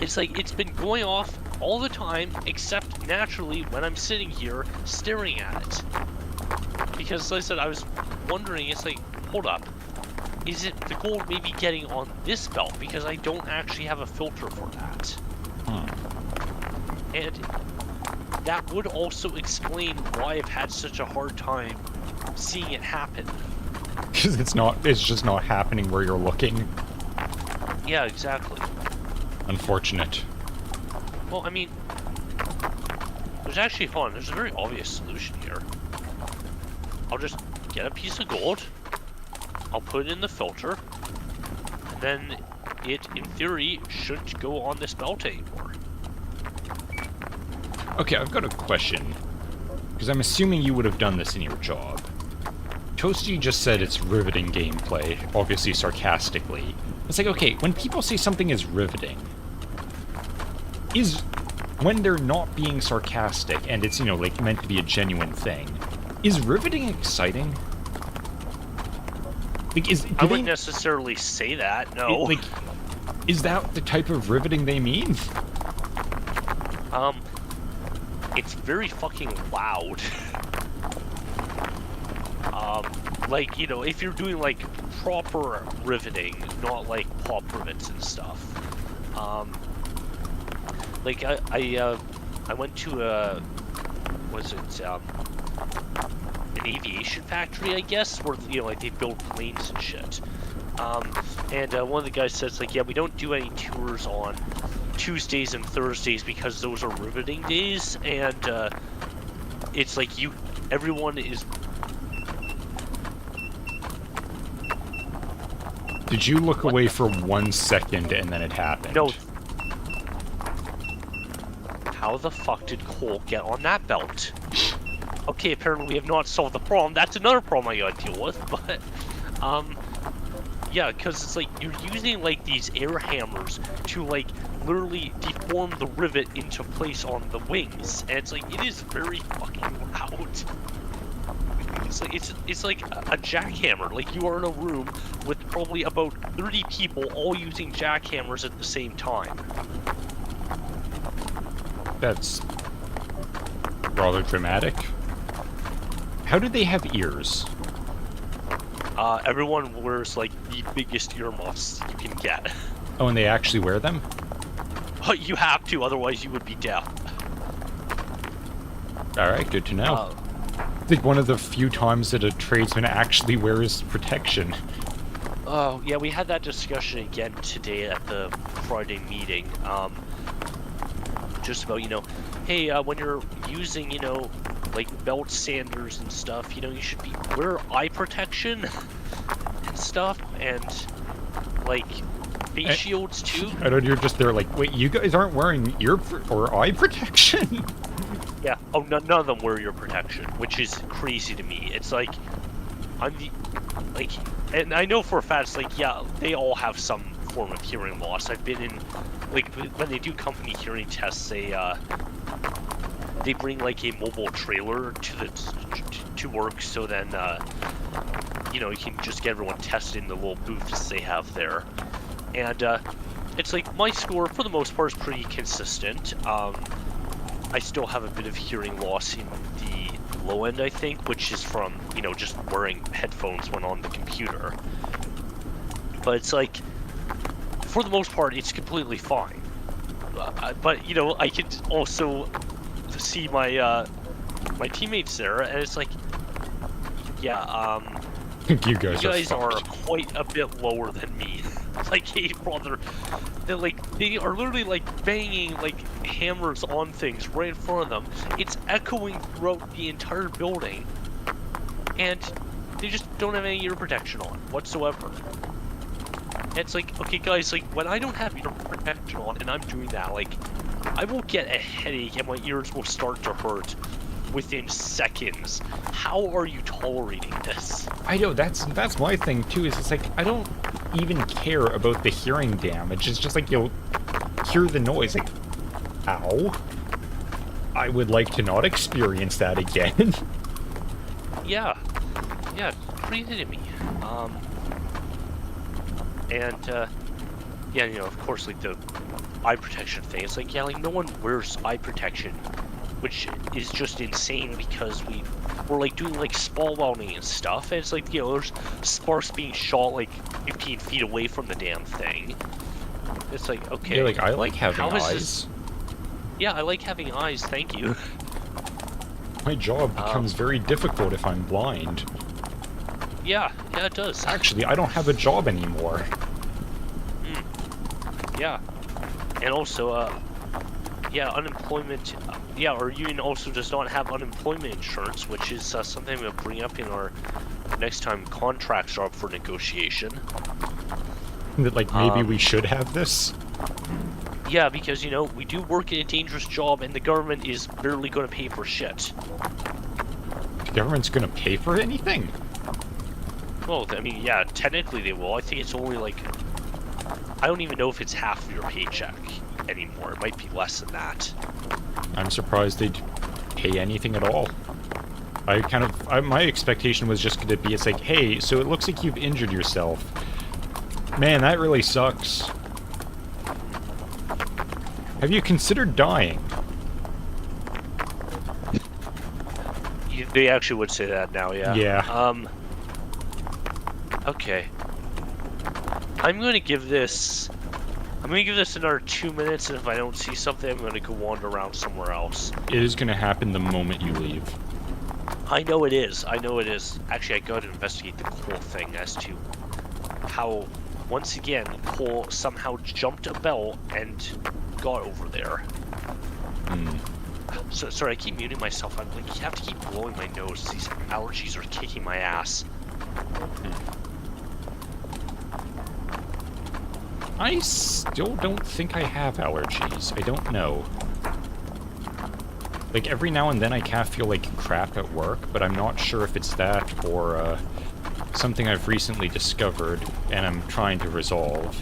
It's like it's been going off all the time, except naturally when I'm sitting here staring at it. Because, like I said, I was wondering. It's like, hold up. Is it the gold maybe getting on this belt? Because I don't actually have a filter for that. And that would also explain why I've had such a hard time seeing it happen. Because it's just not happening where you're looking. Yeah, exactly. Unfortunate. Well, I mean, there's actually fun. There's a very obvious solution here. I'll just get a piece of gold. I'll put it in the filter, and then it, in theory, shouldn't go on this belt anymore. Okay, I've got a question. Because I'm assuming you would have done this in your job. Toasty just said it's riveting gameplay, obviously sarcastically. It's like, okay, when people say something is riveting, when they're not being sarcastic and it's, you know, like meant to be a genuine thing, is riveting exciting? Like, I wouldn't necessarily say that, no. Like, is that the type of riveting they mean? It's very fucking loud. Like, you know, if you're doing, like, proper riveting, not, like, pop rivets and stuff. Like, I went to an aviation factory, I guess, where, you know, like, they build planes and shit. And one of the guys says, like, yeah, we don't do any tours on Tuesdays and Thursdays because those are riveting days, and it's like everyone is... Did you look away for 1 second and then it happened? No. How the fuck did Cole get on that belt? Okay, apparently we have not solved the problem. That's another problem I gotta deal with, but... Yeah, because it's like, you're using, like, these air hammers to, like, literally deform the rivet into place on the wings. And it's like, it is very fucking loud. It's like a jackhammer. Like, you are in a room with probably about 30 people all using jackhammers at the same time. That's rather dramatic. How do they have ears? Everyone wears, like, the biggest earmuffs you can get. Oh, and they actually wear them? You have to, otherwise you would be deaf. Alright, good to know. I think one of the few times that a tradesman actually wears protection. Oh, yeah, we had that discussion again today at the Friday meeting. Just about, you know, hey, when you're using, you know, like belt sanders and stuff, you know, you should wear eye protection and stuff, and like face shields too. I know you're just there like, wait, you guys aren't wearing ear or eye protection? Yeah. Oh, none of them wear ear protection, which is crazy to me. It's like, and I know for a fact, it's like, yeah, they all have some form of hearing loss. I've been in, like, when they do company hearing tests, they bring like a mobile trailer to work, so then you know, you can just get everyone tested in the little booths they have there. And it's like, my score for the most part is pretty consistent. I still have a bit of hearing loss in the low end, I think, which is from, you know, just wearing headphones when on the computer. But it's like, for the most part, it's completely fine. But, you know, I could also see my my teammates there, and it's like, yeah, You guys, You guys are fucked. quite a bit lower than me. Like, hey, brother, they are literally like banging like hammers on things right in front of them. It's echoing throughout the entire building, and they just don't have any ear protection on whatsoever. It's like, okay, guys, like when I don't have ear protection on and I'm doing that, like I will get a headache and my ears will start to hurt within seconds. How are you tolerating this? I know, that's my thing too, is it's like, I don't even care about the hearing damage. It's just like, you'll hear the noise, like, ow. I would like to not experience that again. Yeah, it's crazy to me. Yeah, you know, of course, like the eye protection thing. It's like, yeah, like no one wears eye protection, which is just insane because we're like doing like spall welding and stuff, and it's like, you know, there's sparks being shot like 15 feet away from the damn thing. It's like, okay. Yeah, like, I like having how is eyes. this- Yeah, I like having eyes, thank you. My job becomes very difficult if I'm blind. Yeah, it does. Actually, I don't have a job anymore. Yeah. And also, yeah, unemployment, yeah, our union also does not have unemployment insurance, which is something we'll bring up in our next time contracts are up for negotiation. That, like, maybe we should have this? Yeah, because, you know, we do work in a dangerous job and the government is barely going to pay for shit. The government's gonna pay for anything? Well, I mean, yeah, technically they will. I think it's only like, I don't even know if it's half of your paycheck anymore. It might be less than that. I'm surprised they'd pay anything at all. My expectation was just gonna be, it's like, hey, so it looks like you've injured yourself. Man, that really sucks. Have you considered dying? They actually would say that now, yeah. Yeah. Okay. I'm gonna give this another 2 minutes, and if I don't see something, I'm gonna go wander around somewhere else. It is gonna happen the moment you leave. I know it is. Actually, I gotta investigate the Cole thing as to how, once again, Cole somehow jumped a belt and got over there. So, sorry, I keep muting myself. I'm like, you have to keep blowing my nose. These allergies are kicking my ass. I still don't think I have allergies. I don't know. Like, every now and then I kind of feel like crap at work, but I'm not sure if it's that or something I've recently discovered and I'm trying to resolve.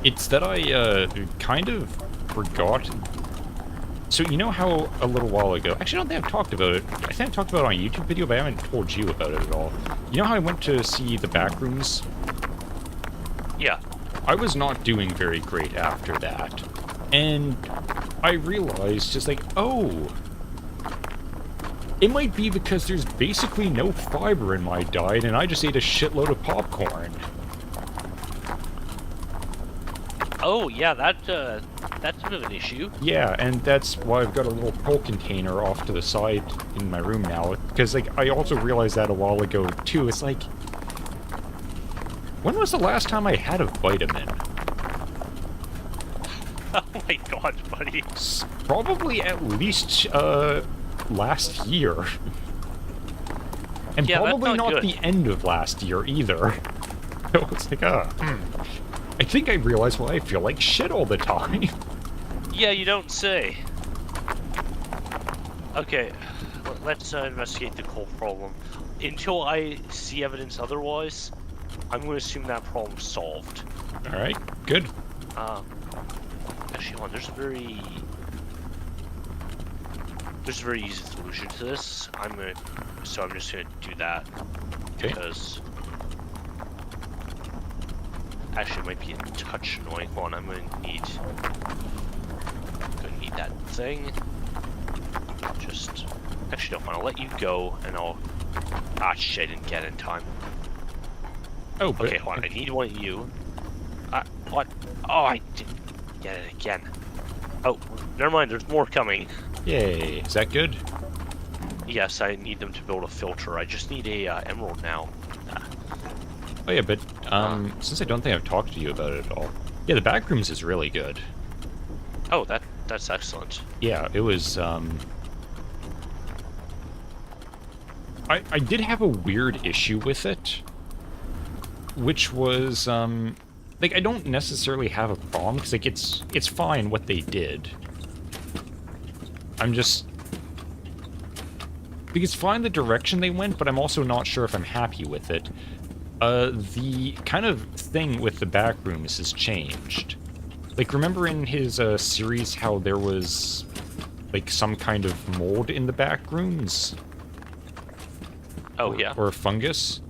It's that I kind of forgot. So you know how a little while ago, actually I don't think I've talked about it. I think I talked about it on a YouTube video, but I haven't told you about it at all. You know how I went to see the Backrooms? Yeah. I was not doing very great after that. And I realized, just like, oh, it might be because there's basically no fiber in my diet and I just ate a shitload of popcorn. Oh, yeah, that's a bit of an issue. Yeah, and that's why I've got a little Pearl container off to the side in my room now. Because, like, I also realized that a while ago, too. It's like, when was the last time I had a vitamin? Oh my god, buddy. Probably at least, last year. And Yeah, that's probably not not good. the end of last year, either. So it's like, I think I realize why I feel like shit all the time. Yeah, you don't say. Okay, let's investigate the Cole problem. Until I see evidence otherwise, I'm going to assume that problem's solved. Alright, good. Actually, hold on, there's a very easy solution to this. I'm just gonna do that. Okay. Because actually it might be a touch annoying. Hold on, I'm gonna need that thing. Just actually don't want to let you go, and I'll shit, I didn't get it in time. Oh, but Okay, hold on, I need one of you. What? Oh, I didn't get it again. Oh, never mind, there's more coming. Yay, is that good? Yes, I need them to build a filter. I just need a emerald now. Oh yeah, but since I don't think I've talked to you about it at all, yeah, the backrooms is really good. Oh, that's excellent. Yeah, it was. I did have a weird issue with it, which was like I don't necessarily have a problem because like it's fine what they did. I'm just because fine the direction they went, but I'm also not sure if I'm happy with it. The kind of thing with the backrooms has changed. Like, remember in his series how there was like some kind of mold in the backrooms? Oh yeah. Or fungus?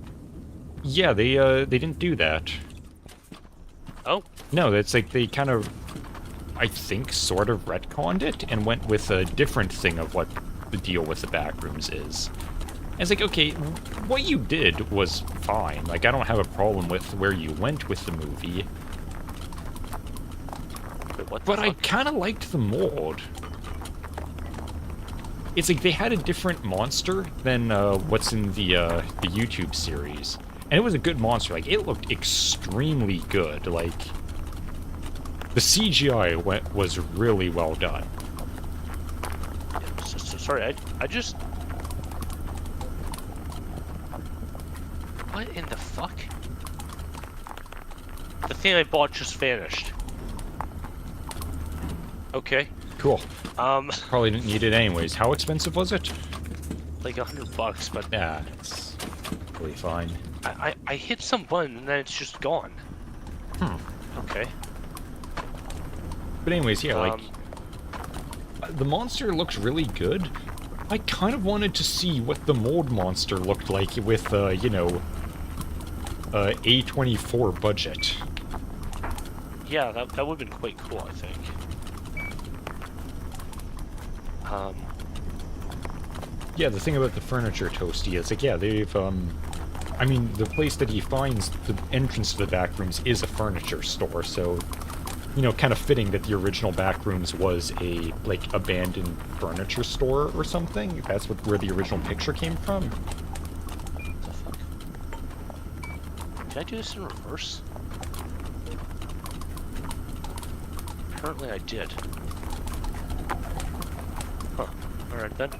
Yeah, they didn't do that. Oh. No, that's like they kind of, I think, sort of retconned it and went with a different thing of what the deal with the backrooms is. And it's like, okay, what you did was fine. Like, I don't have a problem with where you went with the movie. Wait, what the But I fuck? kind of liked the mold. It's like they had a different monster than what's in the YouTube series. And it was a good monster. Like, it looked extremely good. Like, the CGI was really well done. Sorry, I just... What in the fuck? The thing I bought just vanished. Okay. Cool. Probably didn't need it anyways. How expensive was it? Like $100, but Yeah, it's really fine. I hit some button and then it's just gone. Okay. But anyways, yeah, like, the monster looks really good. I kind of wanted to see what the mold monster looked like with, you know, A24 budget. Yeah, that would have been quite cool, I think. Yeah, the thing about the furniture toasty is, like, yeah, they've, I mean, the place that he finds the entrance to the back rooms is a furniture store, so, you know, kind of fitting that the original back rooms was a, like, abandoned furniture store or something. That's where the original picture came from. What the fuck? Did I do this in reverse? Apparently I did. Huh. Alright then.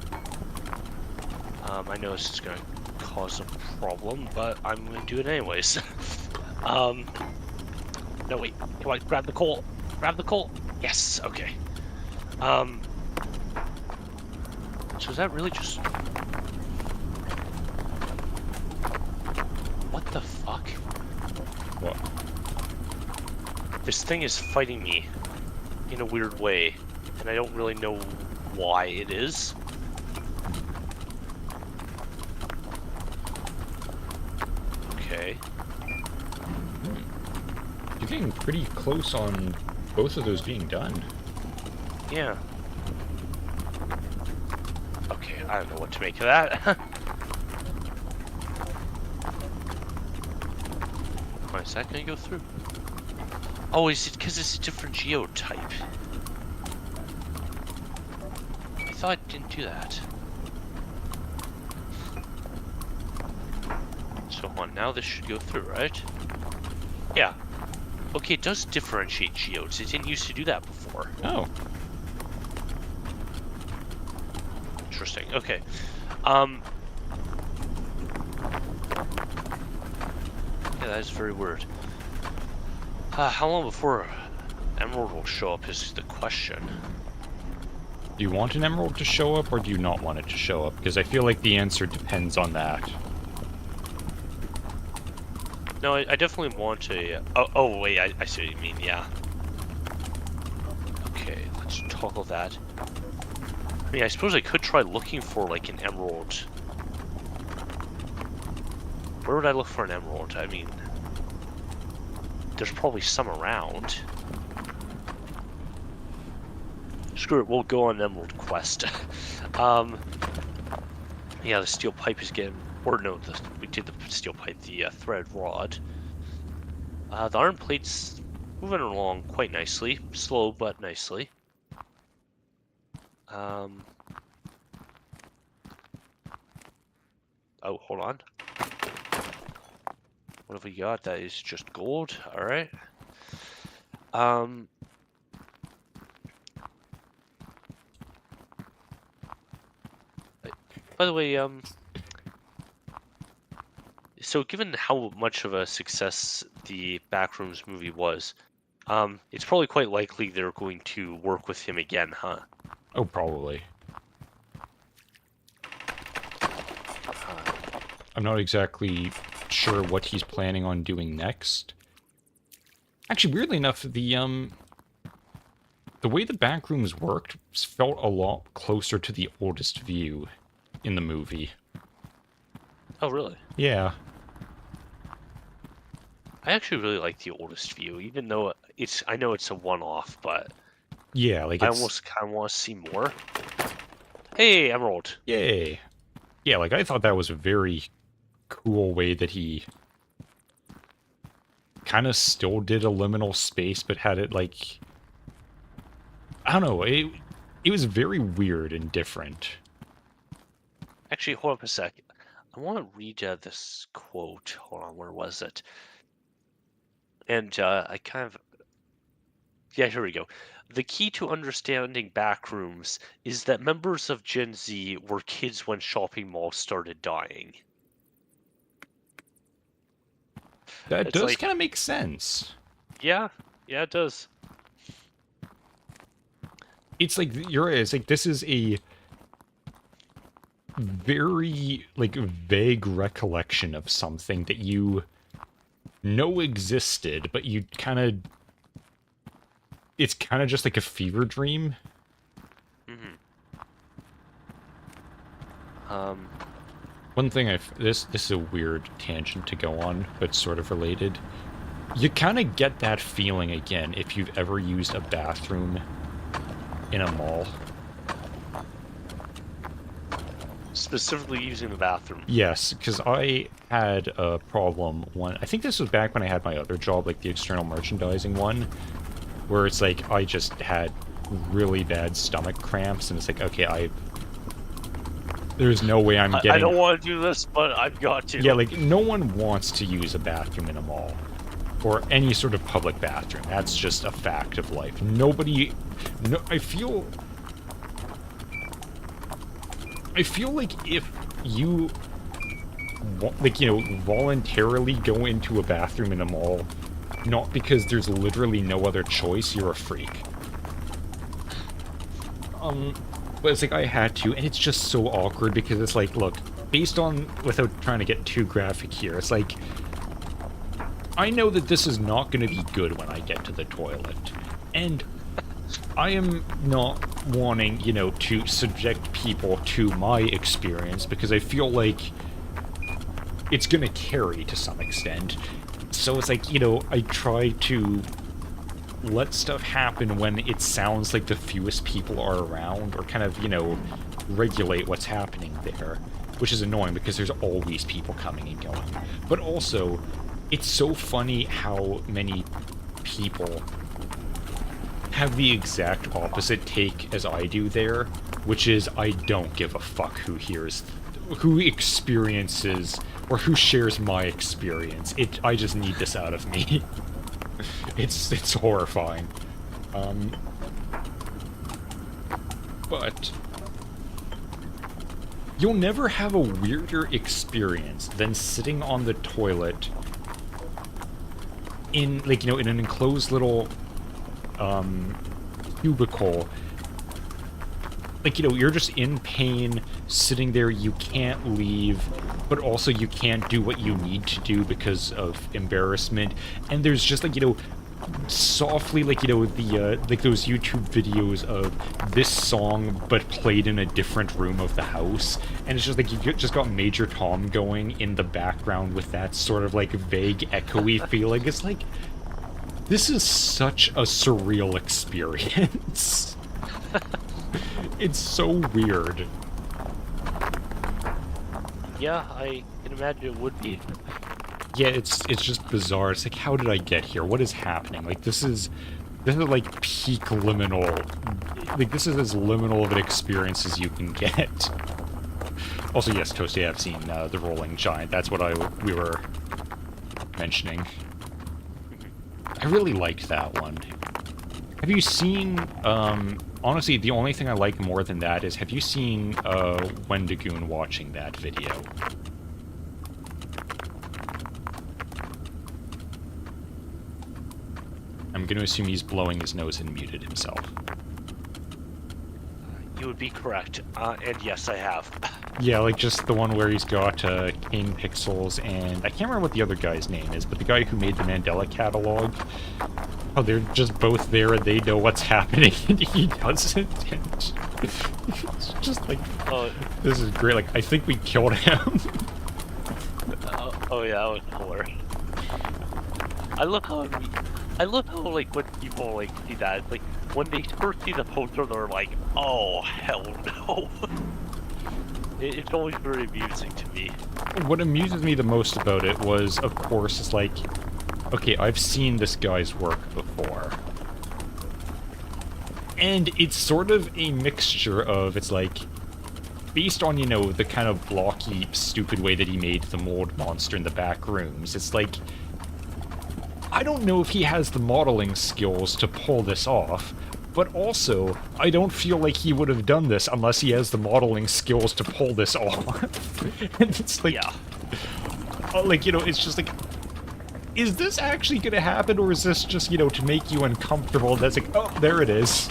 I know this is gonna cause a problem, but I'm gonna do it anyways. No wait, come on, grab the coal! Grab the coal! Yes, okay. So is that really just... What the fuck? What? This thing is fighting me in a weird way, and I don't really know why it is. Okay. You're getting pretty close on both of those being done. Yeah. Okay, I don't know what to make of that. Why is that gonna go through? Oh, is it because it's a different geotype? I thought it didn't do that. So on, now this should go through, right? Yeah. Okay, it does differentiate geodes. It didn't used to do that before. Oh. Interesting. Okay. Yeah, that is very weird. How long before Emerald will show up is the question. Do you want an emerald to show up, or do you not want it to show up? Because I feel like the answer depends on that. No, I definitely want a... Oh, wait, I see what you mean, yeah. Okay, let's toggle that. I mean, I suppose I could try looking for, like, an emerald. Where would I look for an emerald? I mean... There's probably some around. Screw it, we'll go on an emerald quest. Yeah, the steel pipe is getting... Or no, we did the steel pipe, the thread rod. The iron plate's moving along quite nicely. Slow, but nicely. Oh, hold on. What have we got? That is just gold. All right. By the way, so given how much of a success the Backrooms movie was, it's probably quite likely they're going to work with him again, huh? Oh, probably. I'm not exactly sure what he's planning on doing next. Actually, weirdly enough, the way the Backrooms worked felt a lot closer to the oldest view in the movie. Oh, really? Yeah. I actually really like the oldest view, even though I know it's a one-off, but Yeah, like I it's... almost kind of want to see more. Hey, Emerald. Yay. Yeah, like I thought that was a very cool way that he kind of still did a liminal space, but had it like... I don't know, it was very weird and different. Actually, hold up a sec. I want to read this quote. Hold on, where was it? And I kind of... Yeah, here we go. The key to understanding Backrooms is that members of Gen Z were kids when shopping malls started dying. That It's does like- kind of make sense. Yeah, it does. It's like, you're right, it's like this is a very, like, vague recollection of something that you know existed, but you kind of... It's kind of just like a fever dream. One thing this is a weird tangent to go on, but sort of related. You kind of get that feeling again if you've ever used a bathroom in a mall. Specifically using the bathroom. Yes, because I had a problem when... I think this was back when I had my other job, like the external merchandising one, where it's like I just had really bad stomach cramps, and it's like, okay, there's no way I'm getting... I don't want to do this, but I've got to. Yeah, like, no one wants to use a bathroom in a mall. Or any sort of public bathroom. That's just a fact of life. Nobody... No, I feel like if you... like, you know, voluntarily go into a bathroom in a mall, not because there's literally no other choice, you're a freak. But it's like, I had to, and it's just so awkward because it's like, look, based on, without trying to get too graphic here, it's like, I know that this is not going to be good when I get to the toilet, and I am not wanting, you know, to subject people to my experience because I feel like it's going to carry to some extent. So it's like, you know, I try to let stuff happen when it sounds like the fewest people are around, or kind of, you know, regulate what's happening there, which is annoying because there's always people coming and going. But also, it's so funny how many people have the exact opposite take as I do there, which is I don't give a fuck who experiences, or who shares my experience. I just need this out of me. It's horrifying. But you'll never have a weirder experience than sitting on the toilet in, like, you know, in an enclosed little cubicle. Like, you know, you're just in pain, sitting there, you can't leave, but also you can't do what you need to do because of embarrassment, and there's just, like, you know, softly, like, you know, the, like, those YouTube videos of this song, but played in a different room of the house, and it's just, like, you just got Major Tom going in the background with that sort of, like, vague, echoey feeling. It's like, this is such a surreal experience. It's so weird. Yeah, I can imagine it would be. Yeah, it's just bizarre. It's like, how did I get here? What is happening? Like, this is like peak liminal. Like, this is as liminal of an experience as you can get. Also, yes, Toasty, I've seen the Rolling Giant. That's what we were mentioning. I really liked that one. Have you seen, honestly, the only thing I like more than that is, have you seen, Wendigoon watching that video? I'm gonna assume he's blowing his nose and muted himself. You would be correct. And yes, I have. Yeah, like just the one where he's got, King Pixels and... I can't remember what the other guy's name is, but the guy who made the Mandela catalog. Oh, they're just both there and they know what's happening and he doesn't. And it's just like, Oh, this is great. Like, I think we killed him. oh yeah, that was hilarious. I love how like when people like see that, like when they first see the poster, they're like, "Oh hell no!" It's always very amusing to me. What amuses me the most about it was, of course, it's like, okay, I've seen this guy's work before. And it's sort of a mixture of, it's like, based on, you know, the kind of blocky, stupid way that he made the mold monster in the back rooms, it's like, I don't know if he has the modeling skills to pull this off, but also, I don't feel like he would have done this unless he has the modeling skills to pull this off. And it's like, Yeah. Like, you know, it's just like, is this actually gonna happen, or is this just, you know, to make you uncomfortable? That's like, oh, there it is.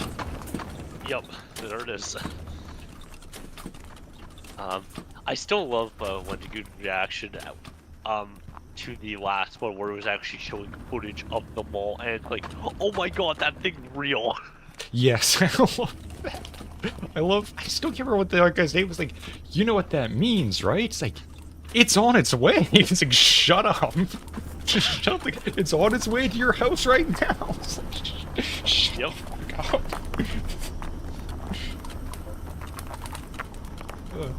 Yep, there it is. I still love Wendigoon's reaction to the last one where it was actually showing footage of the mall and it's like, oh my god, that thing's real. Yes, I love that. I still can't remember what the other guy's name was. Like, you know what that means, right? It's like, it's on its way. It's like, shut up. Just shut the... It's on its way to your house right now. It's like, shut Yep. the fuck up.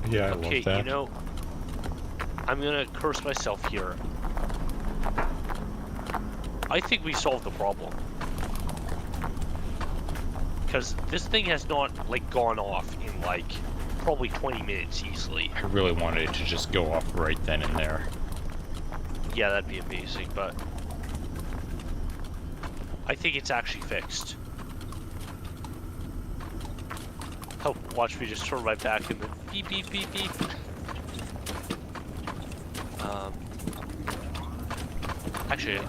Yeah, I Okay, love that. you know, I'm gonna curse myself here. I think we solved the problem. Because this thing has not, like, gone off in, like, probably 20 minutes easily. I really wanted it to just go off right then and there. Yeah, that'd be amazing, but... I think it's actually fixed. Oh, watch me just turn right back and then beep, beep, beep, beep. Actually,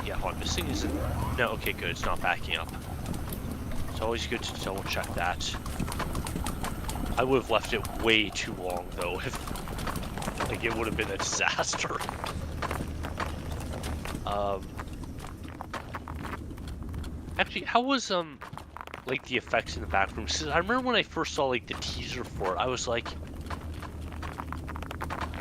yeah, hold on, this thing isn't... No, okay, good, it's not backing up. It's always good to double check that. I would have left it way too long, though, if... Like, it would have been a disaster. Actually, how was, like, the effects in the back room? 'Cause I remember when I first saw, like, the teaser for it, I was like...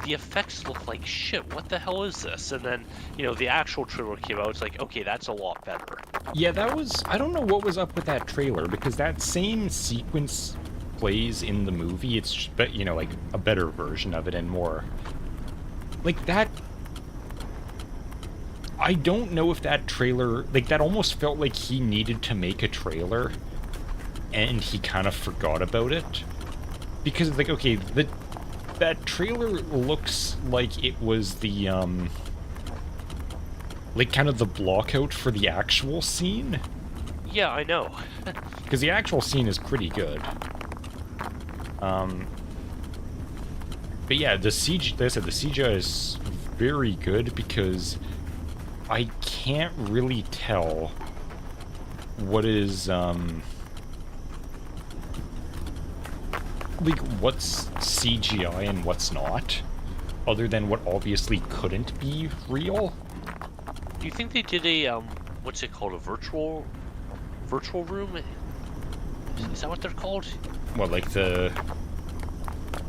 The effects look like shit, what the hell is this? And then, you know, the actual trailer came out, it's like, okay, that's a lot better. Yeah, that was... I don't know what was up with that trailer, because that same sequence plays in the movie. It's, just, you know, like, a better version of it and more... Like, that... I don't know if that trailer... Like, that almost felt like he needed to make a trailer, and he kind of forgot about it. Because, like, okay, that trailer looks like it was the, like, kind of the block out for the actual scene. Yeah, I know. Because the actual scene is pretty good. But yeah, the CG, like I said, the CGI is very good because I can't really tell what is, like, what's CGI and what's not, other than what obviously couldn't be real. Do you think they did a, what's it called, a virtual room? Is that what they're called? What, like the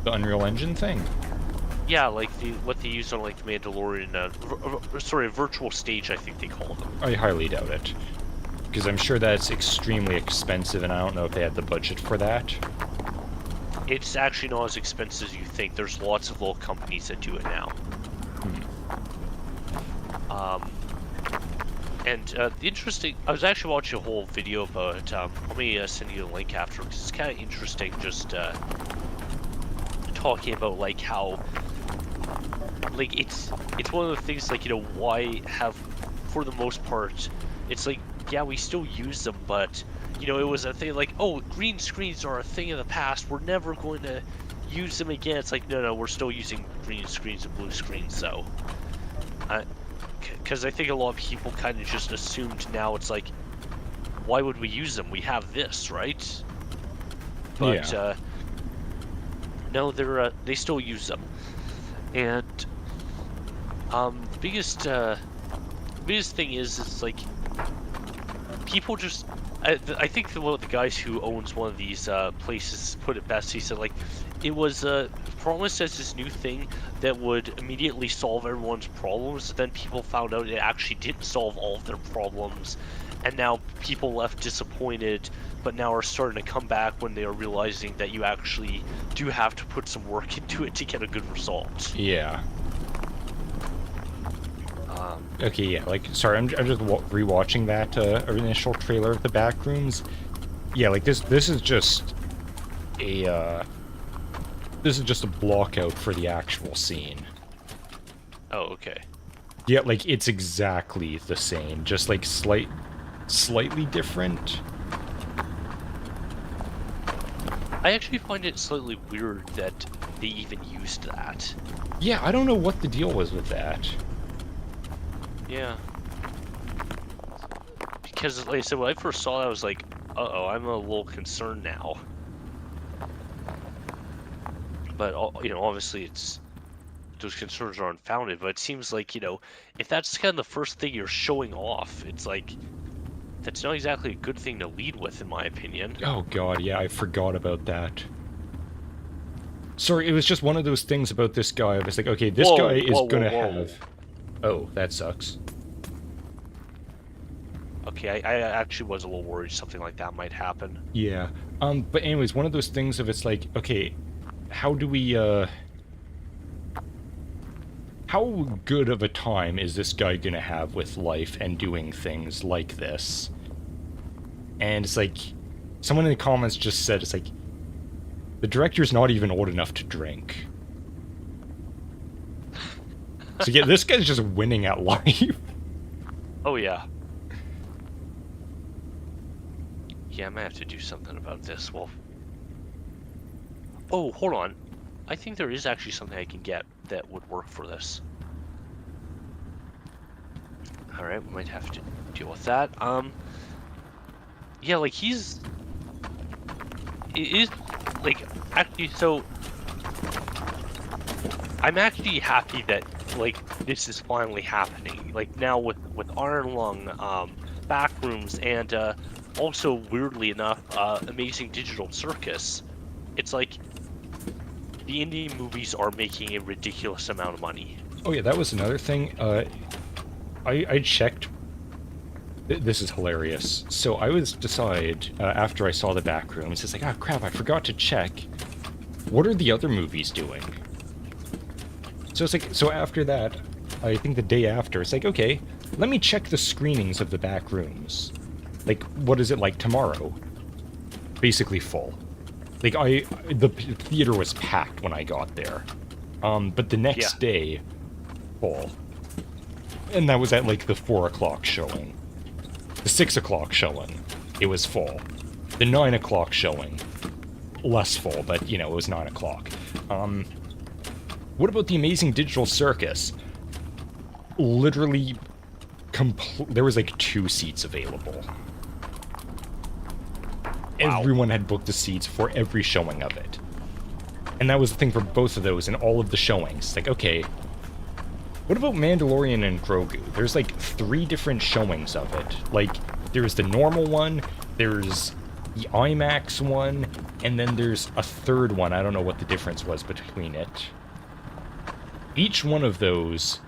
Unreal Engine thing? Yeah, like what they used on, like, the Mandalorian, sorry, a virtual stage, I think they call them. I highly doubt it. Because I'm sure that's extremely expensive, and I don't know if they had the budget for that. It's actually not as expensive as you think. There's lots of little companies that do it now. And the interesting... I was actually watching a whole video about... let me send you a link after, because it's kind of interesting just to talking about like how like it's one of the things like, you know, why have, for the most part, it's like, yeah, we still use them, but you know, it was a thing like, oh, green screens are a thing of the past, we're never going to use them again. It's like, no, we're still using green screens and blue screens. So because I think a lot of people kind of just assumed now it's like, why would we use them? We have this, right? But Yeah. no, they still use them. And the biggest thing is like people just. I think one of the guys who owns one of these places put it best. He said like, it was promised as this new thing that would immediately solve everyone's problems. Then people found out it actually didn't solve all of their problems, and now people left disappointed. But now are starting to come back when they are realizing that you actually do have to put some work into it to get a good result. Yeah. Okay, yeah, like, sorry, I'm just rewatching that initial trailer of the Backrooms. Yeah, like, this is just a, block out for the actual scene. Oh, okay. Yeah, like, it's exactly the same, just, like, slightly different. I actually find it slightly weird that they even used that. Yeah, I don't know what the deal was with that. Yeah. Because, like I said, when I first saw that, I was like, uh-oh, I'm a little concerned now. But, you know, obviously those concerns are unfounded, but it seems like, you know, if that's kind of the first thing you're showing off, it's like, that's not exactly a good thing to lead with, in my opinion. Oh god, yeah, I forgot about that. Sorry, it was just one of those things about this guy. I was like, okay, this guy is gonna have... Oh, that sucks. Okay, I actually was a little worried something like that might happen. Yeah. But anyways, one of those things of it's like, okay, how do we, how good of a time is this guy gonna have with life and doing things like this? And it's like, someone in the comments just said, it's like, the director's not even old enough to drink. So yeah, this guy's just winning at life. Oh, yeah. Yeah, I might have to do something about this. Well... Oh, hold on. I think there is actually something I can get that would work for this. Alright, we might have to deal with that. Yeah, like, it is, like, actually, so... I'm actually happy that, like, this is finally happening. Like, now with Iron Lung, Backrooms, and, also, weirdly enough, Amazing Digital Circus, it's like, the indie movies are making a ridiculous amount of money. Oh yeah, that was another thing. I checked. This is hilarious. So I was after I saw the Backrooms, it's like, ah, crap, I forgot to check. What are the other movies doing? So it's like, so after that, I think the day after, it's like, okay, let me check the screenings of the Backrooms. Like, what is it like tomorrow? Basically full. Like, the theater was packed when I got there. But the next day, full. And that was at, like, the 4 o'clock showing. The 6 o'clock showing, it was full. The 9 o'clock showing, less full, but, you know, it was 9 o'clock. What about the Amazing Digital Circus? Literally, there was, like, 2 seats available. Wow. Everyone had booked the seats for every showing of it. And that was the thing for both of those and all of the showings. It's like, okay, what about Mandalorian and Grogu? There's like 3 different showings of it. Like, there's the normal one, there's the IMAX one, and then there's a 3rd one. I don't know what the difference was between it. Each one of those,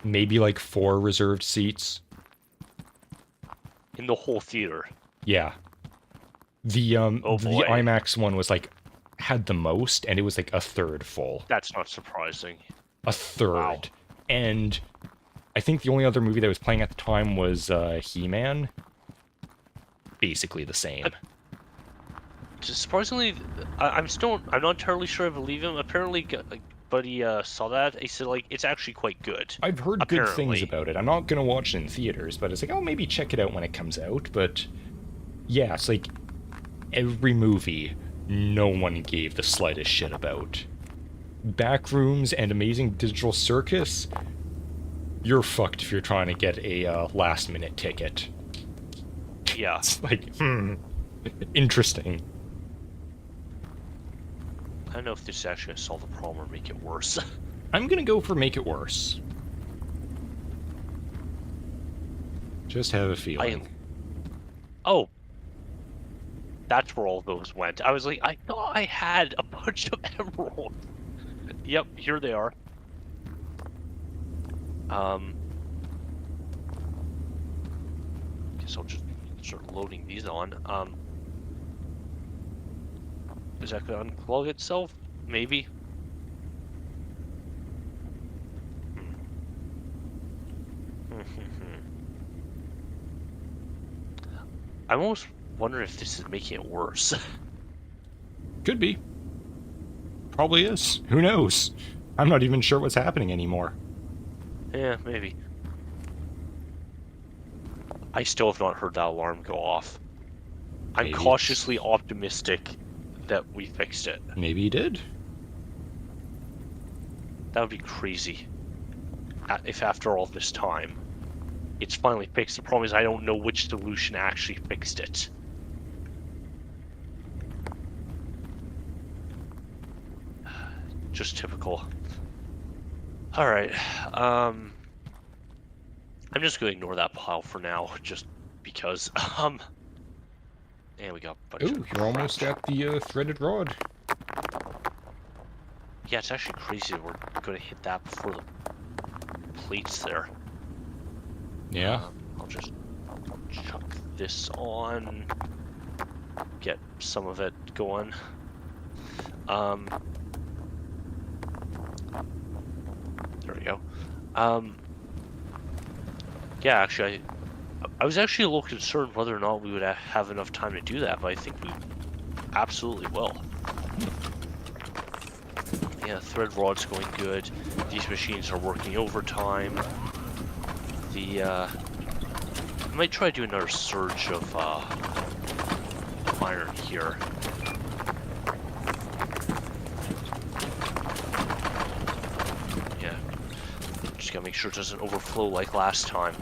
maybe like 4 reserved seats. In the whole theater? Yeah. The IMAX one was like, had the most, and it was like a 3rd full. That's not surprising. A 3rd. Wow. And I think the only other movie that was playing at the time was He-Man. Basically the same. surprisingly, I'm not entirely sure I believe him. Apparently, buddy saw that. He said like it's actually quite good. I've heard good things Apparently. about it. I'm not gonna watch it in theaters, but it's like, oh, maybe check it out when it comes out. But yeah, it's like every movie, no one gave the slightest shit about. Backrooms and Amazing Digital Circus, you're fucked if you're trying to get a last-minute ticket. Yeah. It's like, interesting. I don't know if this is actually gonna solve the problem or make it worse. I'm gonna go for make it worse. Just have a feeling. Oh. That's where all those went. I was like, I thought I had a bunch of emeralds. Yep, here they are. Guess I'll just start loading these on. Is that gonna unclog itself? Maybe. I'm almost wondering if this is making it worse. Could be. Probably is. Who knows? I'm not even sure what's happening anymore. Yeah, maybe. I still have not heard that alarm go off. I'm Maybe cautiously optimistic that we fixed it. Maybe he did. That would be crazy. If after all this time, it's finally fixed. The problem is I don't know which solution actually fixed it. Just typical. Alright, I'm just gonna ignore that pile for now, just because, and we got a bunch Ooh, of you're almost at the threaded rod. Yeah, it's actually crazy that we're gonna hit that before the plates there. Yeah. I'll just chuck this on, get some of it going. There we go. Yeah, actually, I was actually a little concerned whether or not we would have enough time to do that, but I think we absolutely will. Yeah, thread rod's going good. These machines are working overtime. I might try to do another surge of iron here. Yeah, just gotta make sure it doesn't overflow like last time.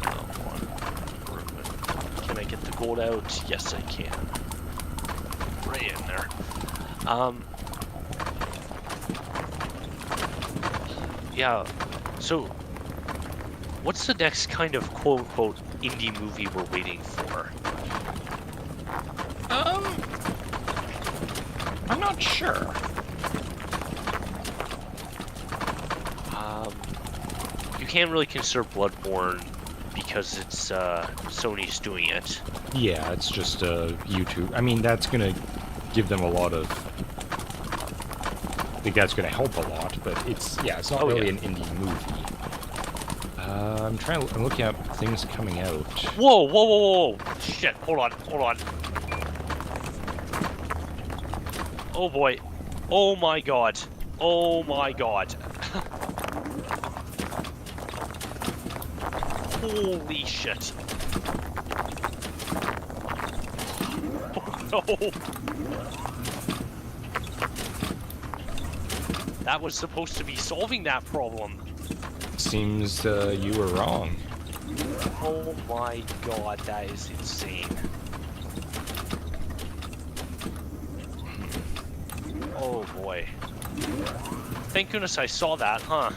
Oh, come on. Can I get the gold out? Yes, I can. Right in there. Yeah, so what's the next kind of quote-unquote indie movie we're waiting for? I'm not sure. You can't really consider Bloodborne because it's Sony's doing it. Yeah, it's just YouTube. I mean, that's gonna give them a lot of... I think that's gonna help a lot, but it's not really an indie movie. I'm looking at things coming out. Whoa, whoa, whoa, whoa! Shit, hold on. Oh boy. Oh my god. Oh my god. Holy shit. Oh no. That was supposed to be solving that problem. Seems you were wrong. Oh my god, that is insane. Oh boy. Thank goodness I saw that, huh?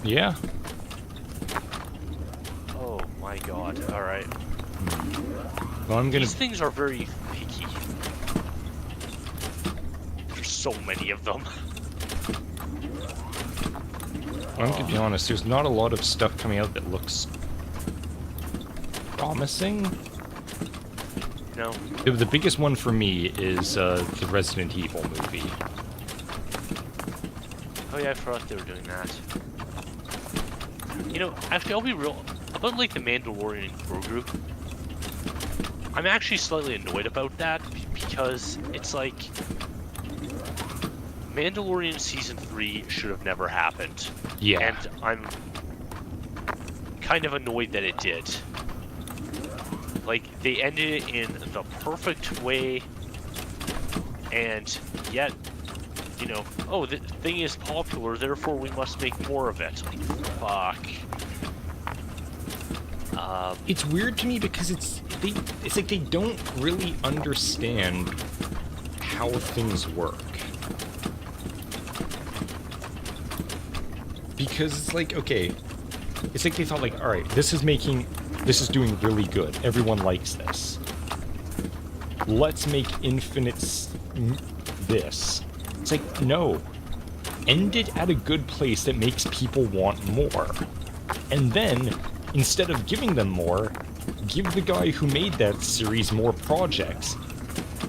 Yeah. Oh my god, alright. Well, I'm gonna... These things are very picky. There's so many of them. I'm gonna be honest, there's not a lot of stuff coming out that looks... promising? No. The biggest one for me is the Resident Evil movie. Oh yeah, I forgot they were doing that. You know, actually, I'll be real. About like the Mandalorian and Grogu, I'm actually slightly annoyed about that because it's like Mandalorian Season 3 should have never happened. Yeah. And I'm kind of annoyed that it did. Like, they ended it in the perfect way, and yet, you know, oh, the thing is popular, therefore we must make more of it. Like, fuck. It's weird to me because it's like they don't really understand how things work. Because it's like, okay, it's like they thought like, all right, this is doing really good. Everyone likes this. Let's make this. It's like, no. End it at a good place that makes people want more. And then, instead of giving them more, give the guy who made that series more projects.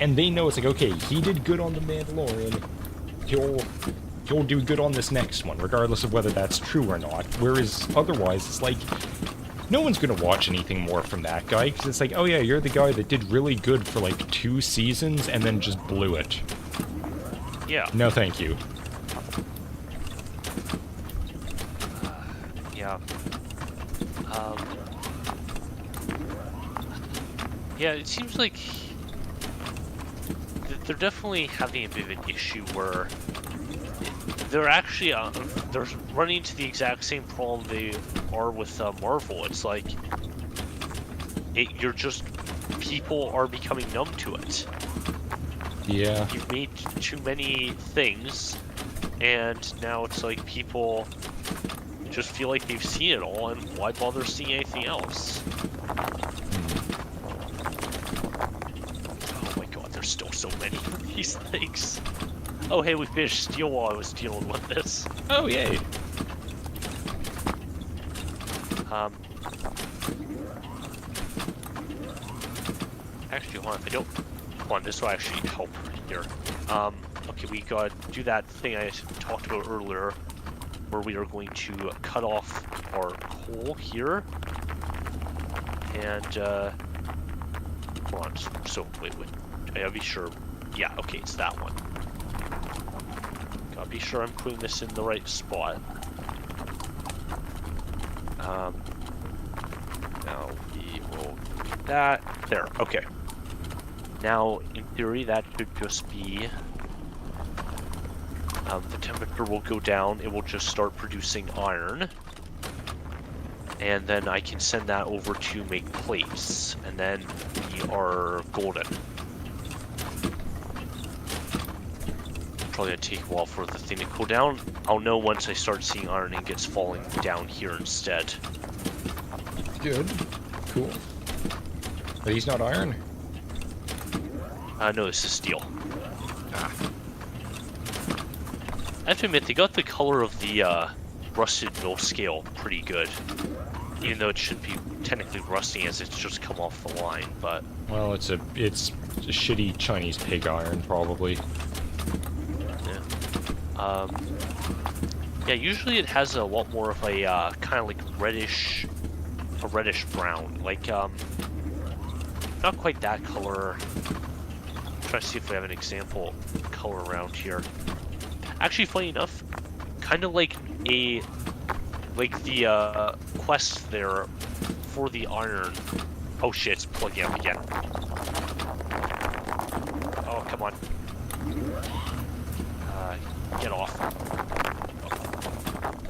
And they know it's like, okay, he did good on The Mandalorian. He'll do good on this next one, regardless of whether that's true or not. Whereas otherwise, it's like, no one's gonna watch anything more from that guy, because it's like, oh yeah, you're the guy that did really good for like 2 seasons and then just blew it. Yeah. No, thank you. Yeah. Yeah, it seems like they're definitely having a bit of an issue where they're actually they're running into the exact same problem they are with Marvel. It's like people are becoming numb to it. Yeah. You've made too many things, and now it's like people just feel like they've seen it all, and why bother seeing anything else? Oh my god, there's still so many of these things. Oh hey, we finished steel while I was dealing with this. Oh, yay. Actually, hold on, if I don't... Hold on, this will actually help here. Okay, we gotta do that thing I talked about earlier, where we are going to cut off our coal here. And, hold on, so, wait, I gotta be sure. Yeah, okay, it's that one. Gotta be sure I'm putting this in the right spot. Now we will do that. There, okay. Now, in theory, that should just be... the temperature will go down, it will just start producing iron. And then I can send that over to make plates, and then we are golden. Probably gonna take a while for the thing to cool down. I'll know once I start seeing iron ingots falling down here instead. Good. Cool. Are these not iron? No, this is steel. I have to admit, they got the color of the rusted mill scale pretty good. Even though it should be technically rusting as it's just come off the line, but... Well, it's a shitty Chinese pig iron, probably. Yeah. Yeah, usually it has a lot more of a kind of like reddish brown. Like, not quite that color. Try to see if we have an example color around here. Actually, funny enough, kind of like the quest there for the iron. Oh shit, it's plugging up again. Oh, come on. Get off.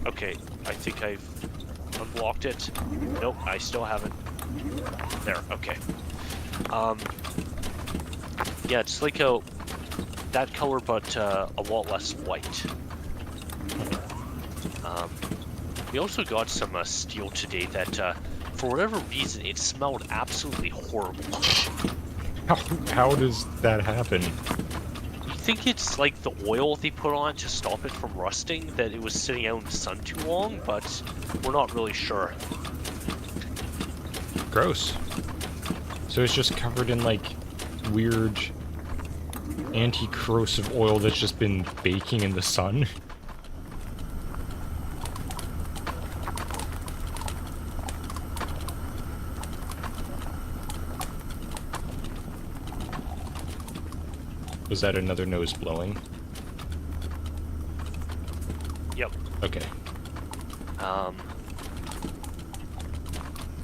Okay, I think I've unblocked it. Nope, I still haven't. There, okay. Yeah, it's like that color, but a lot less white. We also got some steel today that, for whatever reason, it smelled absolutely horrible. How does that happen? You think it's like the oil they put on to stop it from rusting, that it was sitting out in the sun too long, but we're not really sure. Gross. So it's just covered in, like, weird anti-corrosive oil that's just been baking in the sun? Was that another nose blowing? Yep. Okay.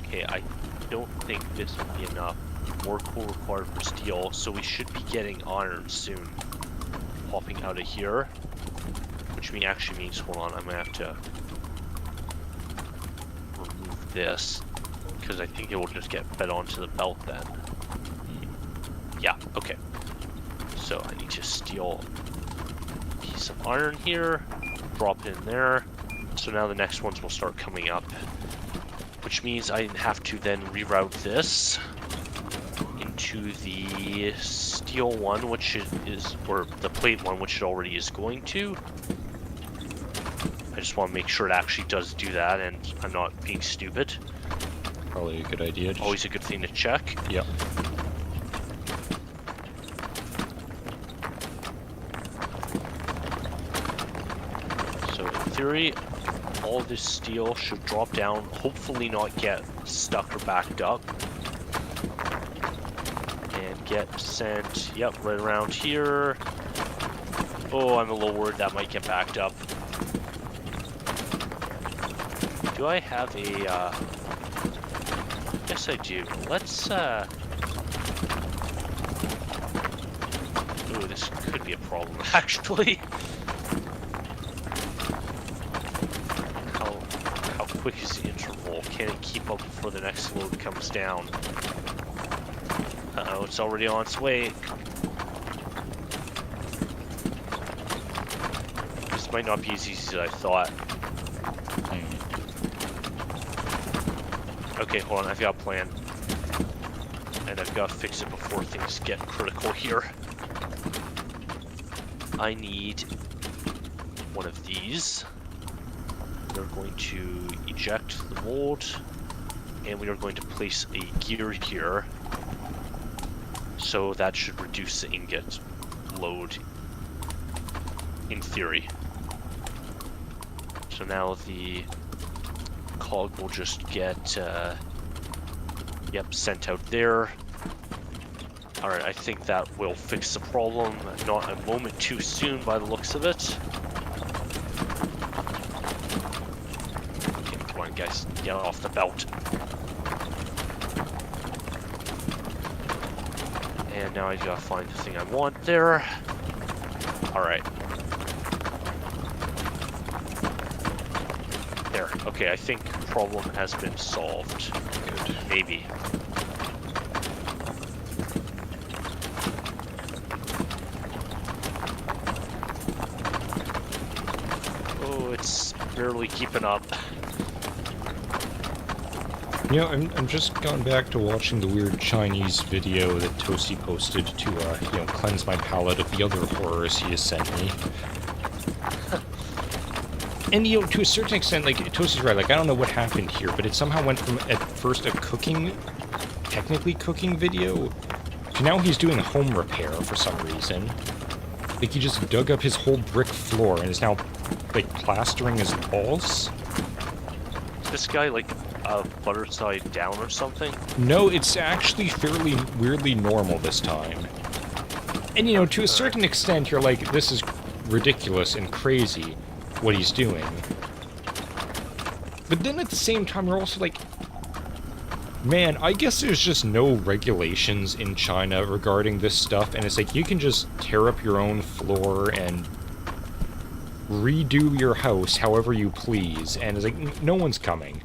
Okay, I don't think this will be enough. More coal required for steel, so we should be getting iron soon. Popping out of here. Which actually means, hold on, I'm gonna have to remove this. Because I think it will just get fed onto the belt then. Yeah, okay. So I need to steal a piece of iron here, drop it in there. So now the next ones will start coming up. Which means I have to then reroute this into the steel one, which is, or the plate one, which it already is going to. I just want to make sure it actually does do that and I'm not being stupid. Probably a good idea. Always a good thing to check. Yep. So in theory, all this steel should drop down, hopefully not get stuck or backed up. And get sent, yep, right around here. Oh, I'm a little worried that might get backed up. Do I have a, yes I do. Let's, ooh, this could be a problem, actually. How quick is the interval? Can it keep up before the next load comes down? Uh-oh, it's already on its way. This might not be as easy as I thought. Okay, hold on, I've got a plan. And I've got to fix it before things get critical here. I need one of these. We're going to eject the mold, and we are going to place a gear here. So that should reduce the ingot load, in theory. So now the cog will just get, yep, sent out there. Alright, I think that will fix the problem. Not a moment too soon by the looks of it. Okay, come on guys, get off the belt. And now I gotta find the thing I want there. Alright. There. Okay, I think problem has been solved. Good. Maybe. Oh, it's barely keeping up. You know, I'm just gone back to watching the weird Chinese video that Toasty posted to, you know, cleanse my palate of the other horrors he has sent me. And, you know, to a certain extent, like, Toasty's right, like, I don't know what happened here, but it somehow went from, at first, a cooking, technically cooking video, to now he's doing home repair for some reason. Like, he just dug up his whole brick floor and is now, like, plastering his walls. This guy, like, butter side down or something? No, it's actually fairly weirdly normal this time. And, you know, to a certain extent, you're like, this is ridiculous and crazy, what he's doing. But then at the same time, you're also like, man, I guess there's just no regulations in China regarding this stuff, and it's like, you can just tear up your own floor and redo your house however you please, and it's like, no one's coming.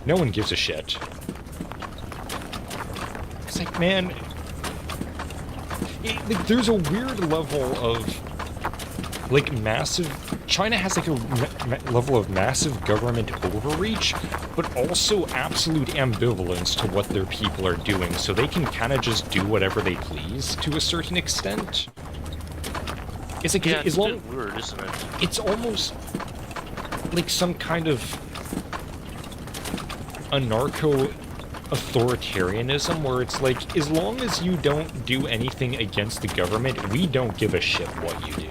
No one gives a shit. It's like, man, like, there's a weird level of, like, massive... China has, like, a level of massive government overreach, but also absolute ambivalence to what their people are doing, so they can kind of just do whatever they please, to a certain extent. It's like, Yeah, as long... it's a bit weird, isn't it? It's almost like some kind of anarcho-authoritarianism where it's like, as long as you don't do anything against the government, we don't give a shit what you do.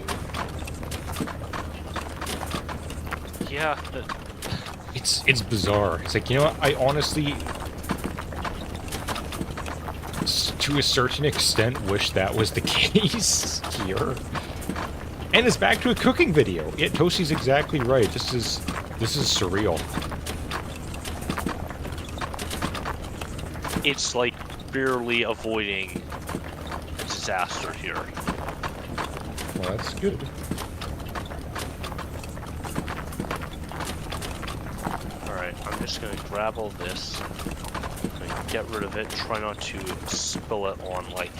Yeah, It's bizarre. It's like, you know what, I honestly... to a certain extent, wish that was the case here. And it's back to a cooking video. Yeah, Toasty's exactly right. This is surreal. It's like barely avoiding a disaster here. Well, that's good. Alright, I'm just gonna grab all this. I'm gonna get rid of it. Try not to spill it on, like,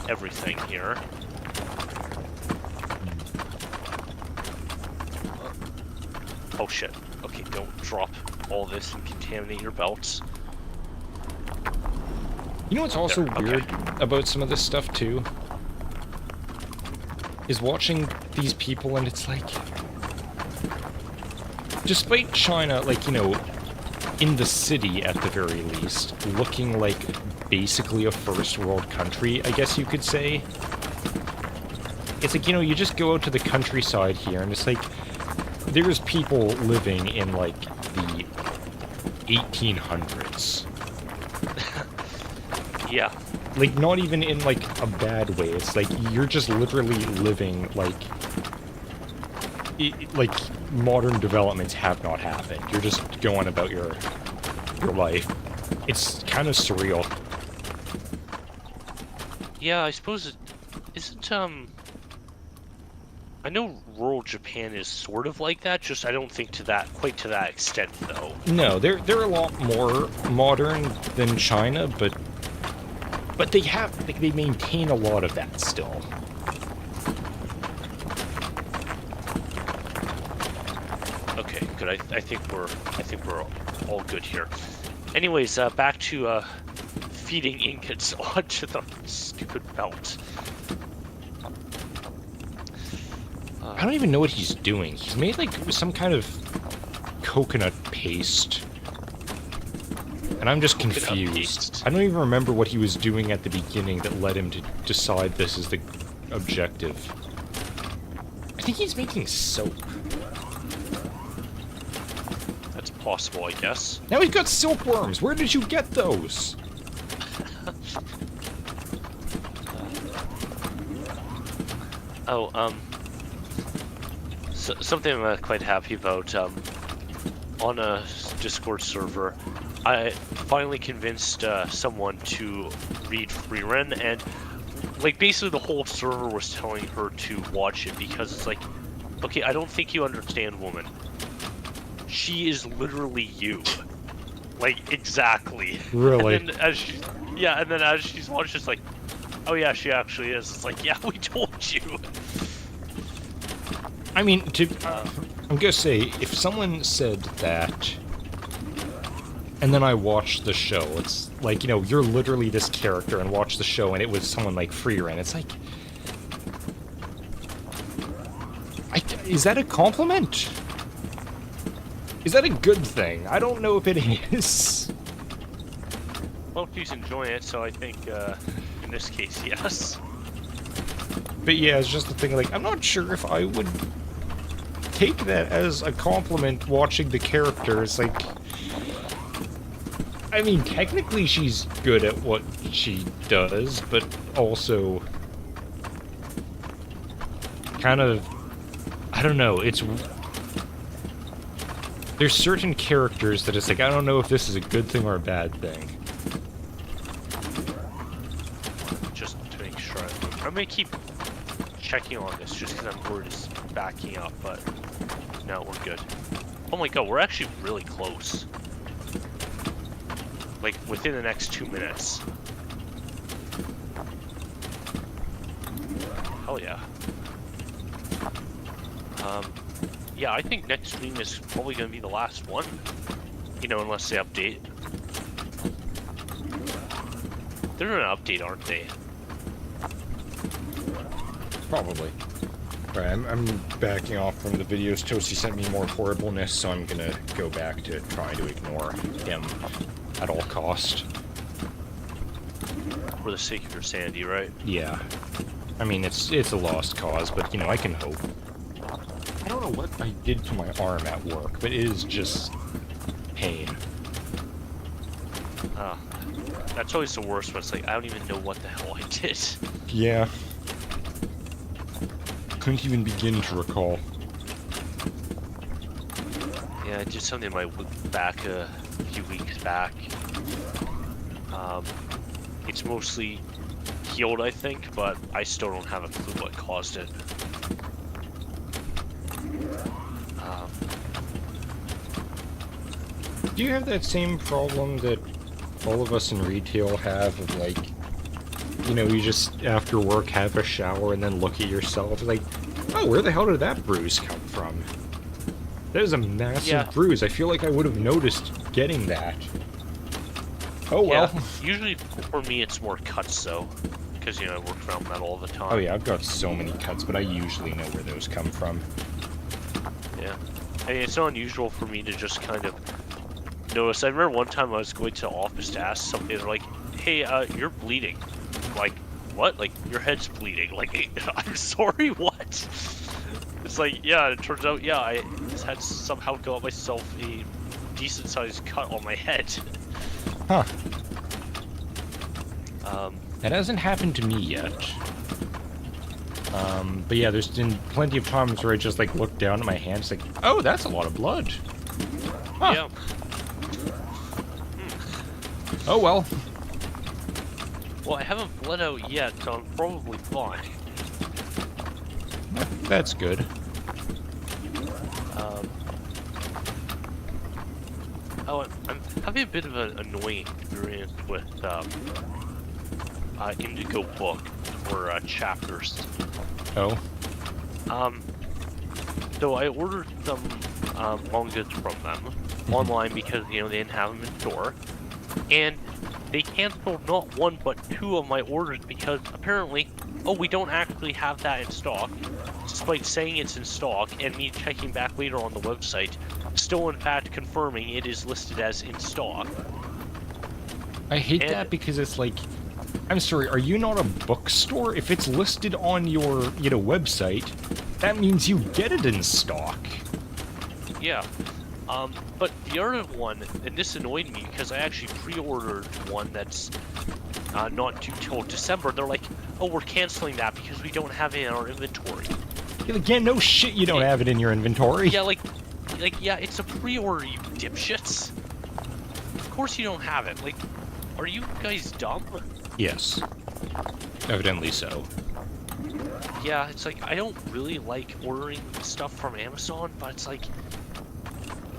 everything here. Oh shit. Okay, don't drop all this and contaminate your belts. You know what's also There, okay. weird about some of this stuff, too? Is watching these people, and it's like... Despite China, like, you know, in the city at the very least, looking like basically a first world country, I guess you could say. It's like, you know, you just go out to the countryside here, and it's like... There's people living in, like, the 1800s. Yeah. Like, not even in, like, a bad way. It's like, you're just literally living, like... like, modern developments have not happened. You're just going about your life. It's kind of surreal. Yeah, I suppose it isn't, I know rural Japan is sort of like that, just I don't think quite to that extent, though. No, they're a lot more modern than China, but they have, like, they maintain a lot of that still. Okay, good. I think we're all good here. Anyways, back to feeding ingots onto the stupid belt. I don't even know what he's doing. He's made, like, some kind of coconut paste. And I'm just confused. Paste. I don't even remember what he was doing at the beginning that led him to decide this is the objective. I think he's making soap. That's possible, I guess. Now he's got silkworms! Where did you get those? Oh, something I'm quite happy about, on a Discord server, I finally convinced someone to read Freeren, and, like, basically the whole server was telling her to watch it, because it's like, okay, I don't think you understand, woman. She is literally you. Like, exactly. Really? And then as she's watched, it's like, oh yeah, she actually is. It's like, yeah, we told you. I mean, I'm gonna say, if someone said that, and then I watched the show, it's like, you know, you're literally this character and watch the show, and it was someone like Freeren, it's like... is that a compliment? Is that a good thing? I don't know if it is. Well, she's enjoying it, so I think, in this case, yes. But yeah, it's just the thing, like, I'm not sure if I would take that as a compliment watching the characters, like... I mean, technically she's good at what she does, but also... kind of... I don't know, it's... There's certain characters that it's like, I don't know if this is a good thing or a bad thing. Just to make sure. I'm gonna keep checking on this just because I'm worried it's backing up, but no, we're good. Oh my god, we're actually really close. Like, within the next 2 minutes. Hell yeah. Yeah, I think next stream is probably going to be the last one. You know, unless they update. They're going to update, aren't they? Probably. Alright, I'm backing off from the videos. Toasty sent me more horribleness, so I'm gonna go back to trying to ignore him at all cost. For the sake of your sanity, right? Yeah. I mean, it's a lost cause, but, you know, I can hope. I don't know what I did to my arm at work, but it is just pain. That's always the worst when it's like, I don't even know what the hell I did. Yeah. Couldn't even begin to recall. Yeah, I did something back a few weeks back. It's mostly healed, I think, but I still don't have a clue what caused it. Do you have that same problem that all of us in retail have of, like, you know, you just, after work, have a shower and then look at yourself, like, oh, where the hell did that bruise come from? That is a massive bruise. I feel like I would have noticed getting that. Oh, well. Yeah, usually for me it's more cuts, though, because, you know, I work around metal all the time. Oh, yeah, I've got so many cuts, but I usually know where those come from. Yeah. I mean, it's not unusual for me to just kind of notice. I remember one time I was going to the office to ask somebody, they're like, hey, you're bleeding. I'm like, what? Like, your head's bleeding. Like, I'm sorry, what? It's like, yeah, it turns out, yeah, I had somehow got myself a decent-sized cut on my head. Huh. That hasn't happened to me yet. But yeah, there's been plenty of times where I just, like, look down at my hands, like, oh, that's a lot of blood. Huh. Yeah. Oh, well. Well, I haven't bled out yet, so I'm probably fine. That's good. Oh, I'm having a bit of an annoying experience with Indigo book or chapters. Oh. So I ordered some mangas from them online because, you know, they didn't have them in store, and they canceled not one but two of my orders because apparently, oh, we don't actually have that in stock, despite saying it's in stock and me checking back later on the website, still in fact confirming it is listed as in stock. I hate that because it's like, I'm sorry, are you not a bookstore? If it's listed on your, you know, website, that means you get it in stock. Yeah. But the other one, and this annoyed me because I actually pre-ordered one that's not due till December. They're like, oh, we're canceling that because we don't have it in our inventory. You're like, yeah, no shit, you don't have it in your inventory. Yeah, like, yeah, it's a pre-order, you dipshits. Of course you don't have it. Like, are you guys dumb? Yes. Evidently so. Yeah, it's like, I don't really like ordering stuff from Amazon, but it's like,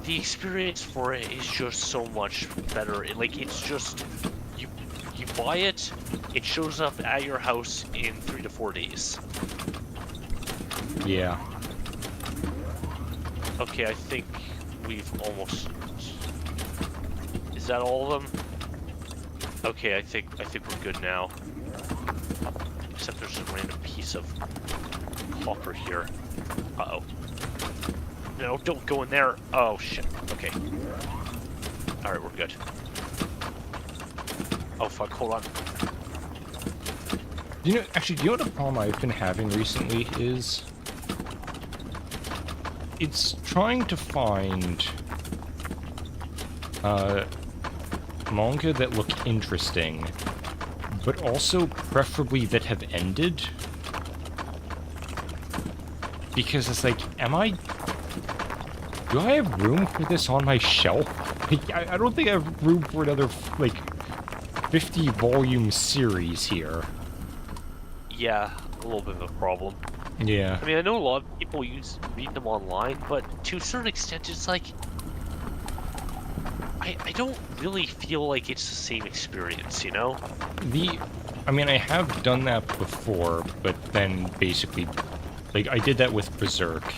the experience for it is just so much better. It's just, you buy it, it shows up at your house in 3 to 4 days. Yeah. Okay, I think we've almost... Is that all of them? Okay, I think we're good now. Except there's a random piece of copper here. Uh-oh. No, don't go in there. Oh, shit. Okay. Alright, we're good. Oh, fuck, hold on. You know, actually, do you know what the problem I've been having recently is? It's trying to find manga that look interesting, but also preferably that have ended. Because it's like, do I have room for this on my shelf? Like, I don't think I have room for another, like, 50-volume series here. Yeah, a little bit of a problem. Yeah. I mean, I know a lot of people read them online, but to a certain extent, it's like... I don't really feel like it's the same experience, you know? I mean, I have done that before, but then basically, like, I did that with Berserk,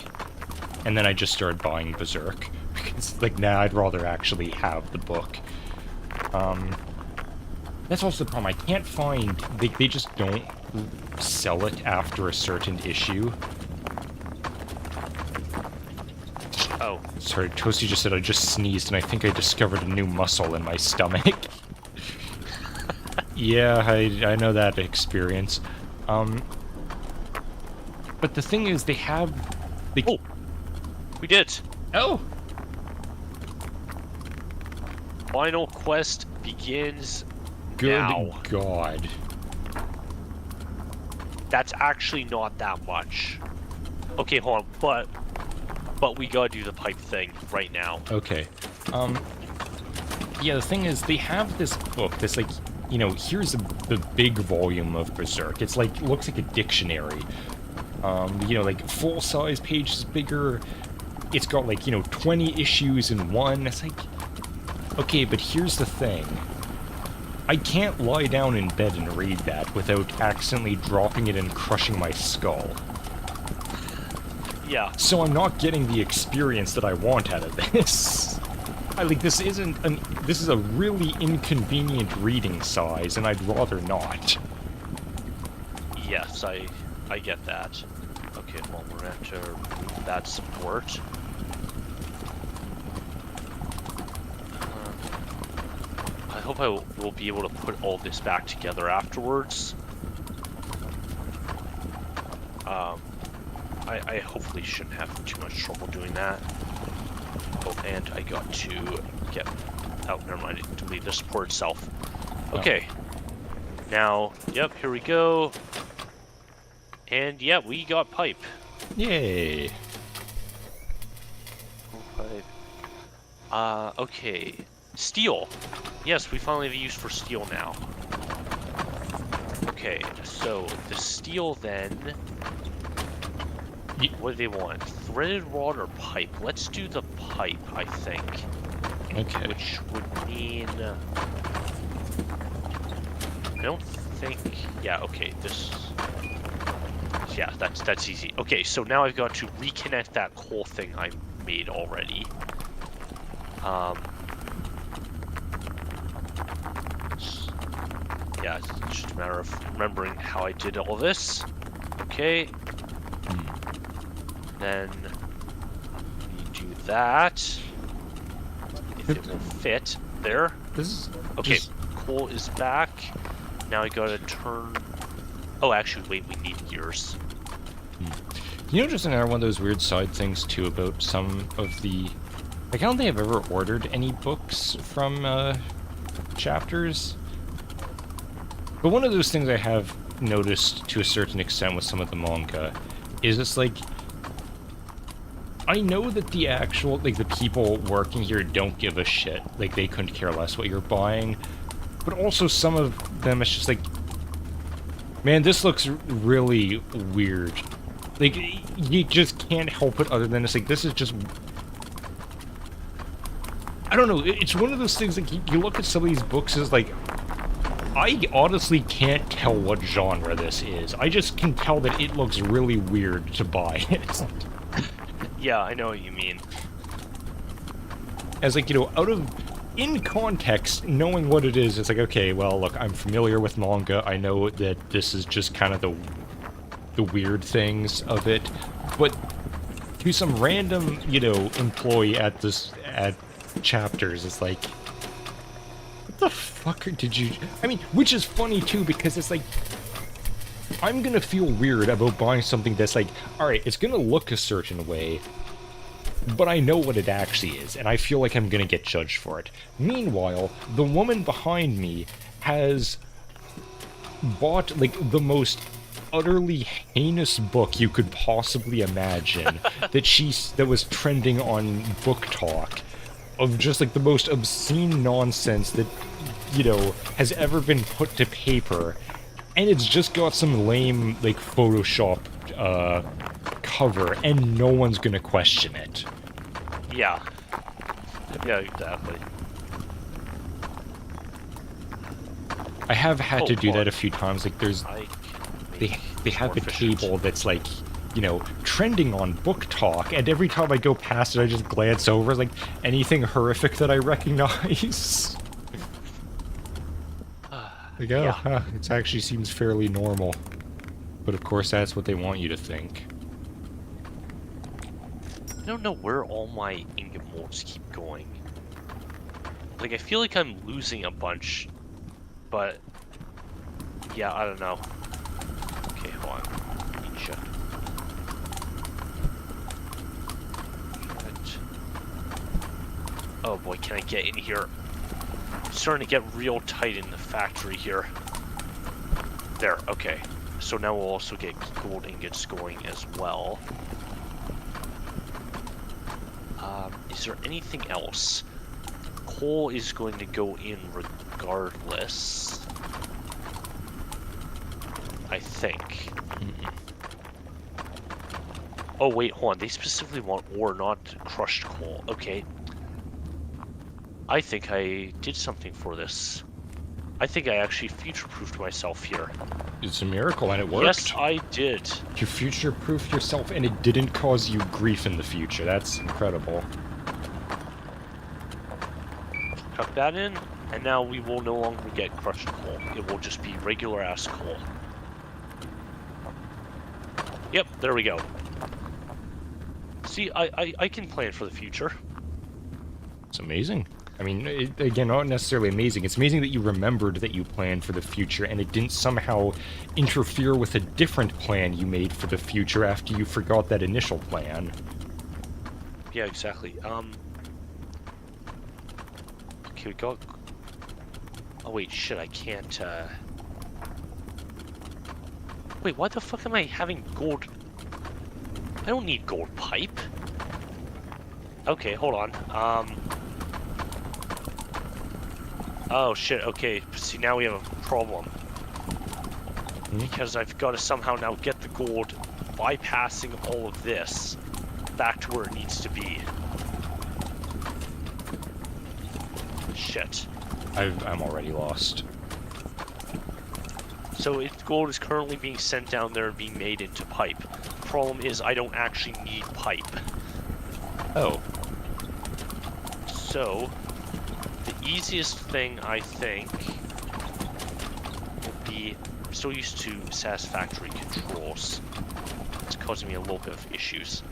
and then I just started buying Berserk, because, like, nah, I'd rather actually have the book. That's also the problem, I can't find, they just don't sell it after a certain issue. Oh. Sorry, Toasty just said I just sneezed and I think I discovered a new muscle in my stomach. Yeah, I know that experience. But the thing is, they have... Oh! We did it! Oh! Final quest begins good now. God. That's actually not that much. Okay, hold on, but we gotta do the pipe thing right now. Okay. Yeah, the thing is, they have this book that's like, you know, here's the big volume of Berserk. It's like, looks like a dictionary. You know, like, full-size pages bigger. It's got, like, you know, 20 issues in one. It's like, okay, but here's the thing. I can't lie down in bed and read that without accidentally dropping it and crushing my skull. Yeah. So I'm not getting the experience that I want out of this. This is a really inconvenient reading size, and I'd rather not. Yes, I get that. Okay, well, we're going to remove that support. I hope I will be able to put all this back together afterwards. I hopefully shouldn't have too much trouble doing that. Oh, and I got to get... Oh, never mind. Delete the support itself. Okay. Now, yep, here we go. And yeah, we got pipe. Yay. Pipe. Okay. Steel. Yes, we finally have a use for steel now. Okay, so the steel then... What do they want? Threaded rod or pipe? Let's do the pipe, I think. Okay. Which would mean... I don't think... Yeah, okay, this... Yeah, that's easy. Okay, so now I've got to reconnect that coal thing I made already. Yeah, it's just a matter of remembering how I did all this. Okay. Then we do that. If it will fit. There. This is Okay, just... coal is back. Now I gotta turn... Oh, actually, wait, we need gears. You know, just another one of those weird side things, too, about some of the... Like, I don't think I've ever ordered any books from, chapters. But one of those things I have noticed to a certain extent with some of the manga is it's like... I know that the actual, like, the people working here don't give a shit. Like, they couldn't care less what you're buying. But also some of them, it's just like... Man, this looks really weird. Like, you just can't help it other than it's like, this is just... I don't know, it's one of those things, like, you look at some of these books as, like... I honestly can't tell what genre this is. I just can tell that it looks really weird to buy it. Yeah, I know what you mean. As, like, you know, out of... In context, knowing what it is, it's like, okay, well, look, I'm familiar with manga. I know that this is just kind of the weird things of it. But to some random, you know, employee at Chapters, it's like... What the fuck did you... I mean, which is funny, too, because it's like... I'm gonna feel weird about buying something that's like, alright, it's gonna look a certain way, but I know what it actually is, and I feel like I'm gonna get judged for it. Meanwhile, the woman behind me has bought, like, the most utterly heinous book you could possibly imagine that was trending on Book Talk, of just, like, the most obscene nonsense that, you know, has ever been put to paper. And it's just got some lame, like, Photoshop, cover, and no one's gonna question it. Yeah. Yeah, exactly. I have had to do that a few times, like, there's... They have a table that's, like, you know, trending on Book Talk, and every time I go past it, I just glance over, like, anything horrific that I recognize. Like, oh, Yeah. huh, it actually seems fairly normal. But of course, that's what they want you to think. I don't know where all my ingot molds keep going. Like, I feel like I'm losing a bunch, but yeah, I don't know. Okay, hold on. Ninja. Right. Oh boy, can I get in here? starting to get real tight in the factory here. There, okay. So now we'll also get gold ingots going as well. Is there anything else? Coal is going to go in regardless. I think. Oh wait, hold on. They specifically want ore, not crushed coal. Okay. I think I did something for this. I think I actually future-proofed myself here. It's a miracle, and it worked. Yes, I did. You future-proofed yourself, and it didn't cause you grief in the future. That's incredible. Tuck that in, and now we will no longer get crushed coal. It will just be regular-ass coal. Yep, there we go. See, I can plan for the future. It's amazing. I mean, again, not necessarily amazing. It's amazing that you remembered that you planned for the future, and it didn't somehow interfere with a different plan you made for the future after you forgot that initial plan. Yeah, exactly. Okay, we got... Oh wait, shit, I can't, Wait, why the fuck am I having gold... I don't need gold pipe. Okay, hold on. Oh shit, okay. See, now we have a problem. Because I've got to somehow now get the gold, bypassing all of this, back to where it needs to be. Shit. I'm already lost. So gold is currently being sent down there and being made into pipe. Problem is, I don't actually need pipe. Oh. So, the easiest thing, I think, would be... I'm still used to satisfactory controls. It's causing me a little bit of issues.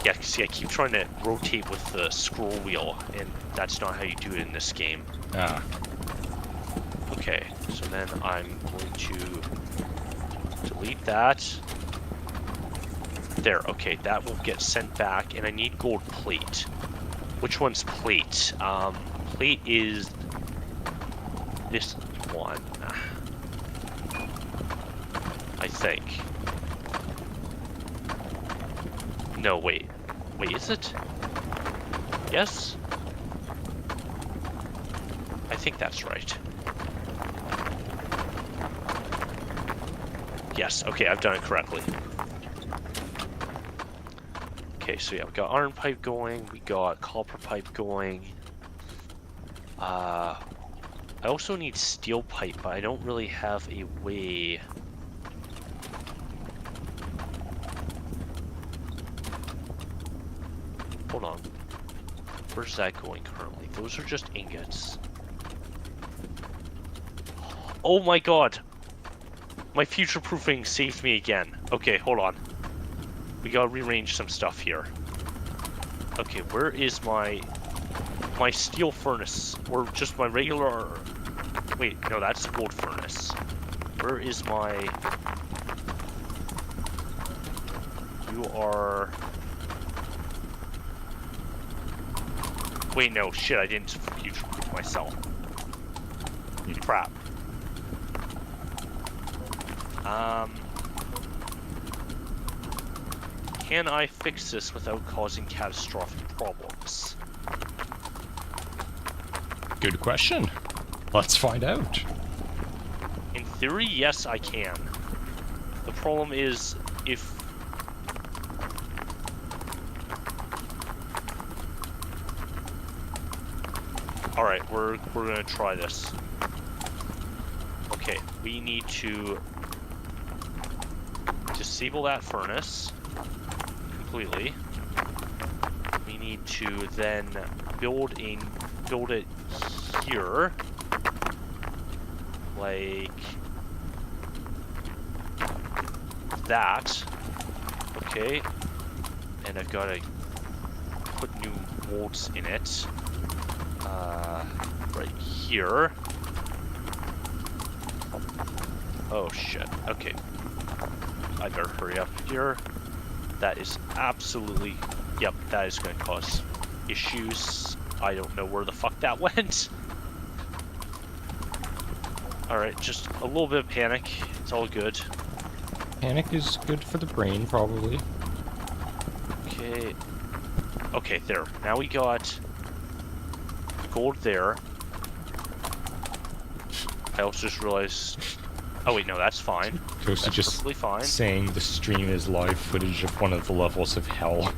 Yeah, see, I keep trying to rotate with the scroll wheel, and that's not how you do it in this game. Ah. Okay, so then I'm going to delete that. There, okay, that will get sent back, and I need gold plate. Which one's plate? Plate is this one. I think. No, wait. Wait, is it? Yes? I think that's right. Yes, okay, I've done it correctly. Okay, so yeah, we got iron pipe going, we got copper pipe going. I also need steel pipe, but I don't really have a way. Hold on. Where's that going currently? Those are just ingots. Oh my god! My future-proofing saved me again. Okay, hold on. We gotta rearrange some stuff here. Okay, where is my steel furnace? Or just my regular... Wait, no, that's the gold furnace. Where is my... You are... Wait, no, shit, I didn't future-proof myself. Crap. Can I fix this without causing catastrophic problems? Good question. Let's find out. In theory, yes, I can. The problem is if... Alright, we're gonna try this. Okay, we need to disable that furnace completely. We need to then build it here, like that. Okay, and I've got to put new molds in it. Right here. Oh shit. Okay. I better hurry up here. That is absolutely... Yep, that is going to cause issues. I don't know where the fuck that went. Alright, just a little bit of panic. It's all good. Panic is good for the brain, probably. Okay. Okay, there. Now we got gold there. I also just realized... Oh wait, no, that's fine. Toasty That's just perfectly fine. saying the stream is live footage of one of the levels of hell.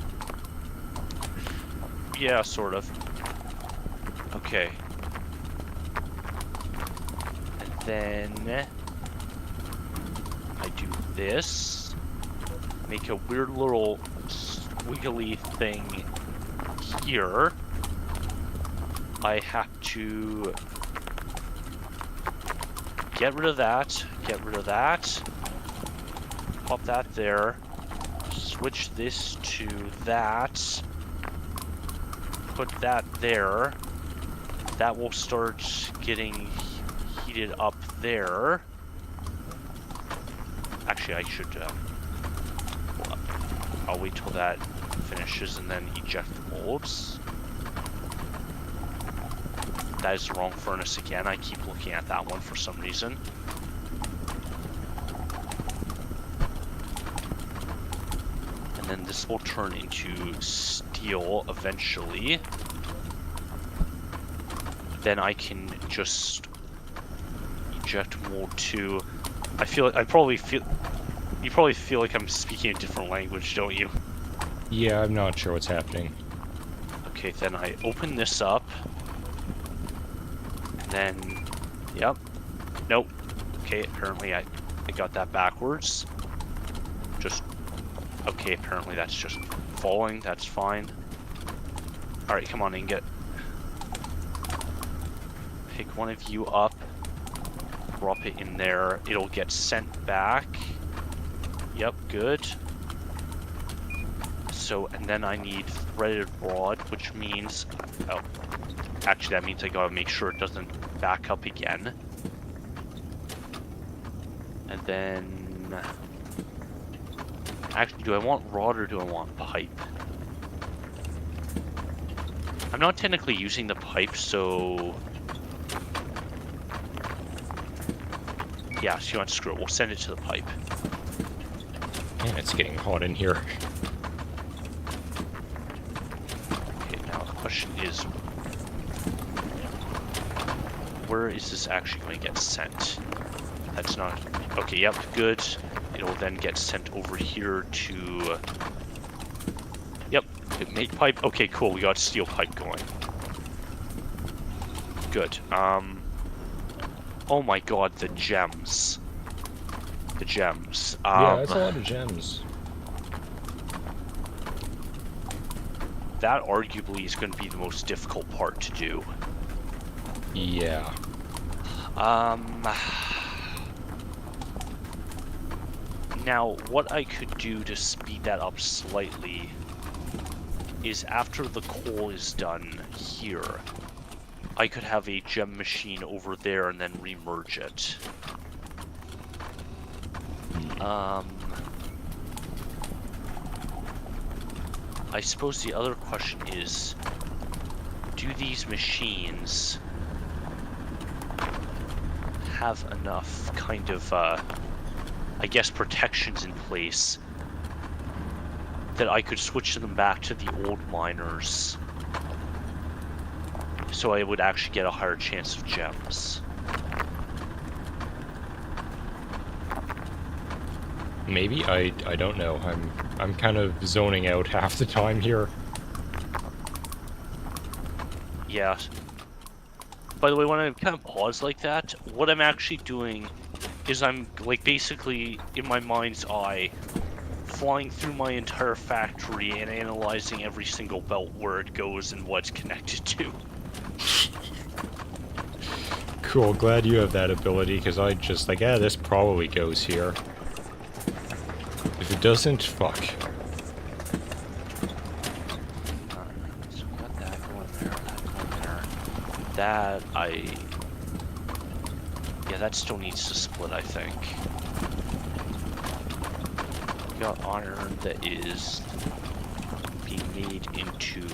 Yeah, sort of. Okay. And then... I do this. Make a weird little squiggly thing here. I have to get rid of that, get rid of that, pop that there, switch this to that, put that there. That will start getting heated up there. Actually, I should, I'll wait till that finishes and then eject the molds. That is the wrong furnace again. I keep looking at that one for some reason. And then this will turn into steel eventually. Then I can just eject mold 2. I feel like you probably feel like I'm speaking a different language, don't you? Yeah, I'm not sure what's happening. Okay, then I open this up. Then, yep. Nope. Okay, apparently I got that backwards. Just, okay, apparently that's just falling. That's fine. Alright, come on, Ingot. Pick one of you up. Drop it in there. It'll get sent back. Yep, good. So, and then I need threaded rod, which means... Oh. Actually, that means I gotta make sure it doesn't back up again. And then... Actually, do I want rod or do I want pipe? I'm not technically using the pipe, so... Yeah, so you want to screw it. We'll send it to the pipe. Man, it's getting hot in here. Okay, now the question is... Where is this actually going to get sent? That's not... Okay, yep, good. It'll then get sent over here to... Yep, make pipe. Okay, cool, we got steel pipe going. Good. Oh my god, the gems. The gems. Yeah, that's a lot of gems. That arguably is going to be the most difficult part to do. Yeah. Now, what I could do to speed that up slightly is after the coal is done here, I could have a gem machine over there and then remerge it. I suppose the other question is, do these machines have enough kind of, I guess, protections in place that I could switch them back to the old miners so I would actually get a higher chance of gems? Maybe? I don't know. I'm kind of zoning out half the time here. Yeah. By the way, when I kind of pause like that, what I'm actually doing is I'm, like, basically, in my mind's eye, flying through my entire factory and analyzing every single belt where it goes and what it's connected to. Cool, glad you have that ability, because I just like, this probably goes here. If it doesn't, fuck. So we got that going there, that going there. That, yeah, that still needs to split, I think. We got iron that is being made into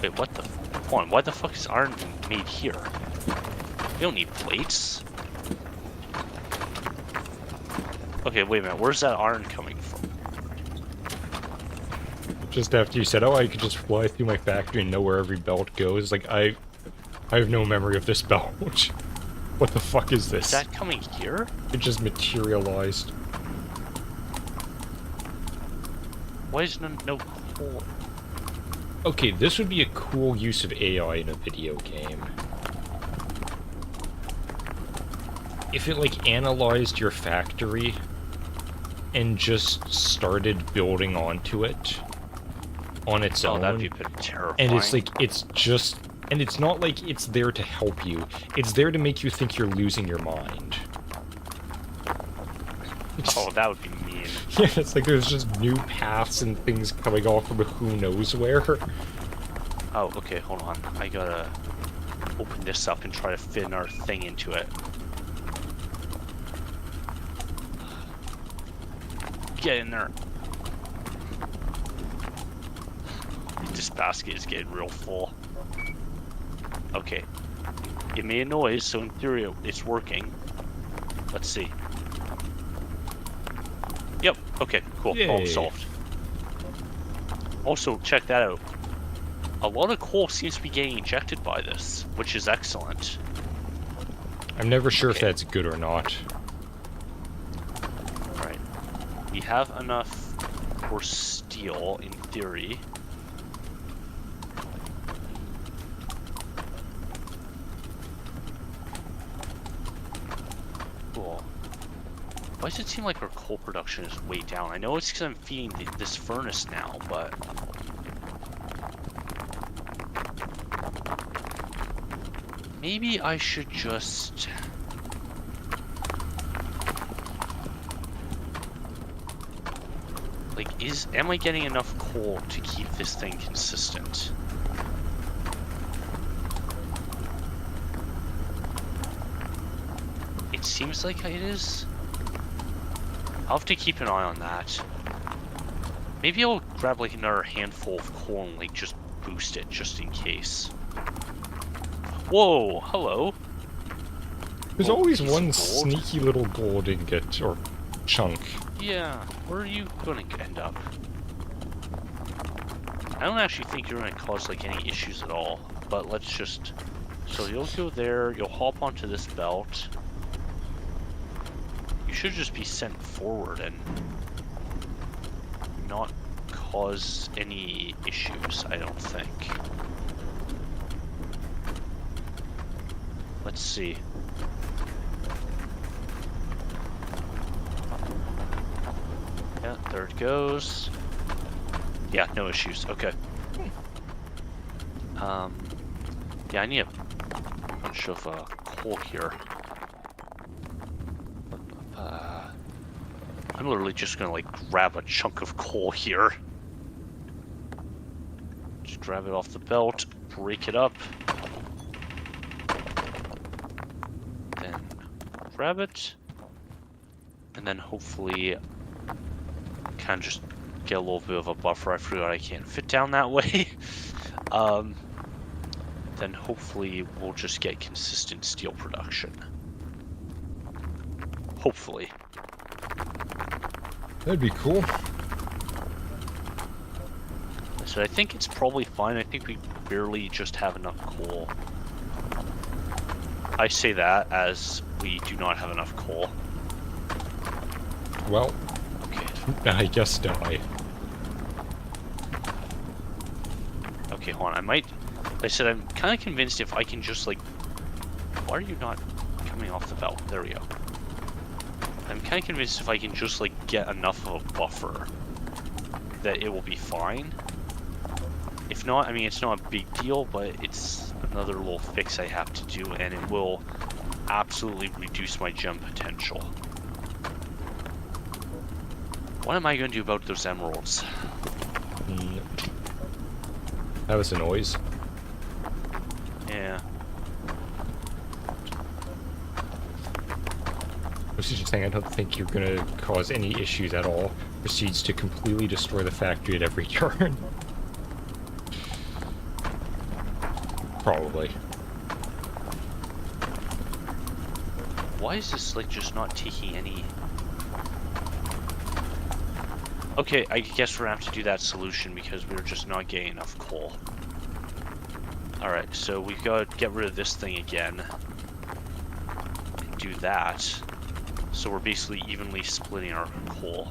Wait, what the? Hold on, why the fuck is iron made here? We don't need plates. Okay, wait a minute. Where's that iron coming from? Just after you said, oh, I could just fly through my factory and know where every belt goes, like, I have no memory of this belt. What the fuck is this? Is that coming here? It just materialized. Why is no coal? Okay, this would be a cool use of AI in a video game. If it, like, analyzed your factory and just started building onto it on its own. Oh, that'd be a bit terrifying. And it's like, it's just... And it's not like it's there to help you. It's there to make you think you're losing your mind. Oh, that would be mean. Yeah, it's like there's just new paths and things coming off from who knows where. Oh, okay, hold on. I gotta open this up and try to fit our thing into it. Get in there. This basket is getting real full. Okay. It made a noise, so in theory it's working. Let's see. Yep, okay, cool. Problem Yay. solved. Also, check that out. A lot of coal seems to be getting ejected by this, which is excellent. I'm never sure if Okay. that's good or not. Right. We have enough for steel, in theory. Cool. Why does it seem like our coal production is way down? I know it's because I'm feeding this furnace now, but... Maybe I should just... Like, am I getting enough coal to keep this thing consistent? It seems like it is. I'll have to keep an eye on that. Maybe I'll grab like another handful of coal and like just boost it just in case. Whoa, hello. There's Oh, always piece of one gold. sneaky little gold ingot, or chunk. Yeah, where are you gonna end up? I don't actually think you're gonna cause like any issues at all, but let's just... So you'll go there, you'll hop onto this belt. You should just be sent forward and not cause any issues, I don't think. Let's see. Yeah, there it goes. Yeah, no issues. Okay. Yeah, I need a bunch of coal here. I'm literally just gonna like grab a chunk of coal here. Just grab it off the belt, break it up. Then grab it. And then hopefully kind of just get a little bit of a buffer. I forgot I can't fit down that way. Then hopefully we'll just get consistent steel production. Hopefully. That'd be cool. So I think it's probably fine. I think we barely just have enough coal. I say that as we do not have enough coal. Well, Okay. I guess die. Okay, hold on. I might... Like I said, I'm kind of convinced if I can just, like... Why are you not coming off the belt? There we go. I'm kind of convinced if I can just, like, get enough of a buffer that it will be fine. If not, I mean, it's not a big deal, but it's another little fix I have to do, and it will absolutely reduce my gem potential. What am I going to do about those emeralds? That was a noise. Yeah. I was just saying, I don't think you're gonna cause any issues at all. Proceeds to completely destroy the factory at every turn. Why is this like just not taking any? Okay, I guess we're gonna have to do that solution because we're just not getting enough coal. Alright, so we've got to get rid of this thing again. And do that. So we're basically evenly splitting our coal.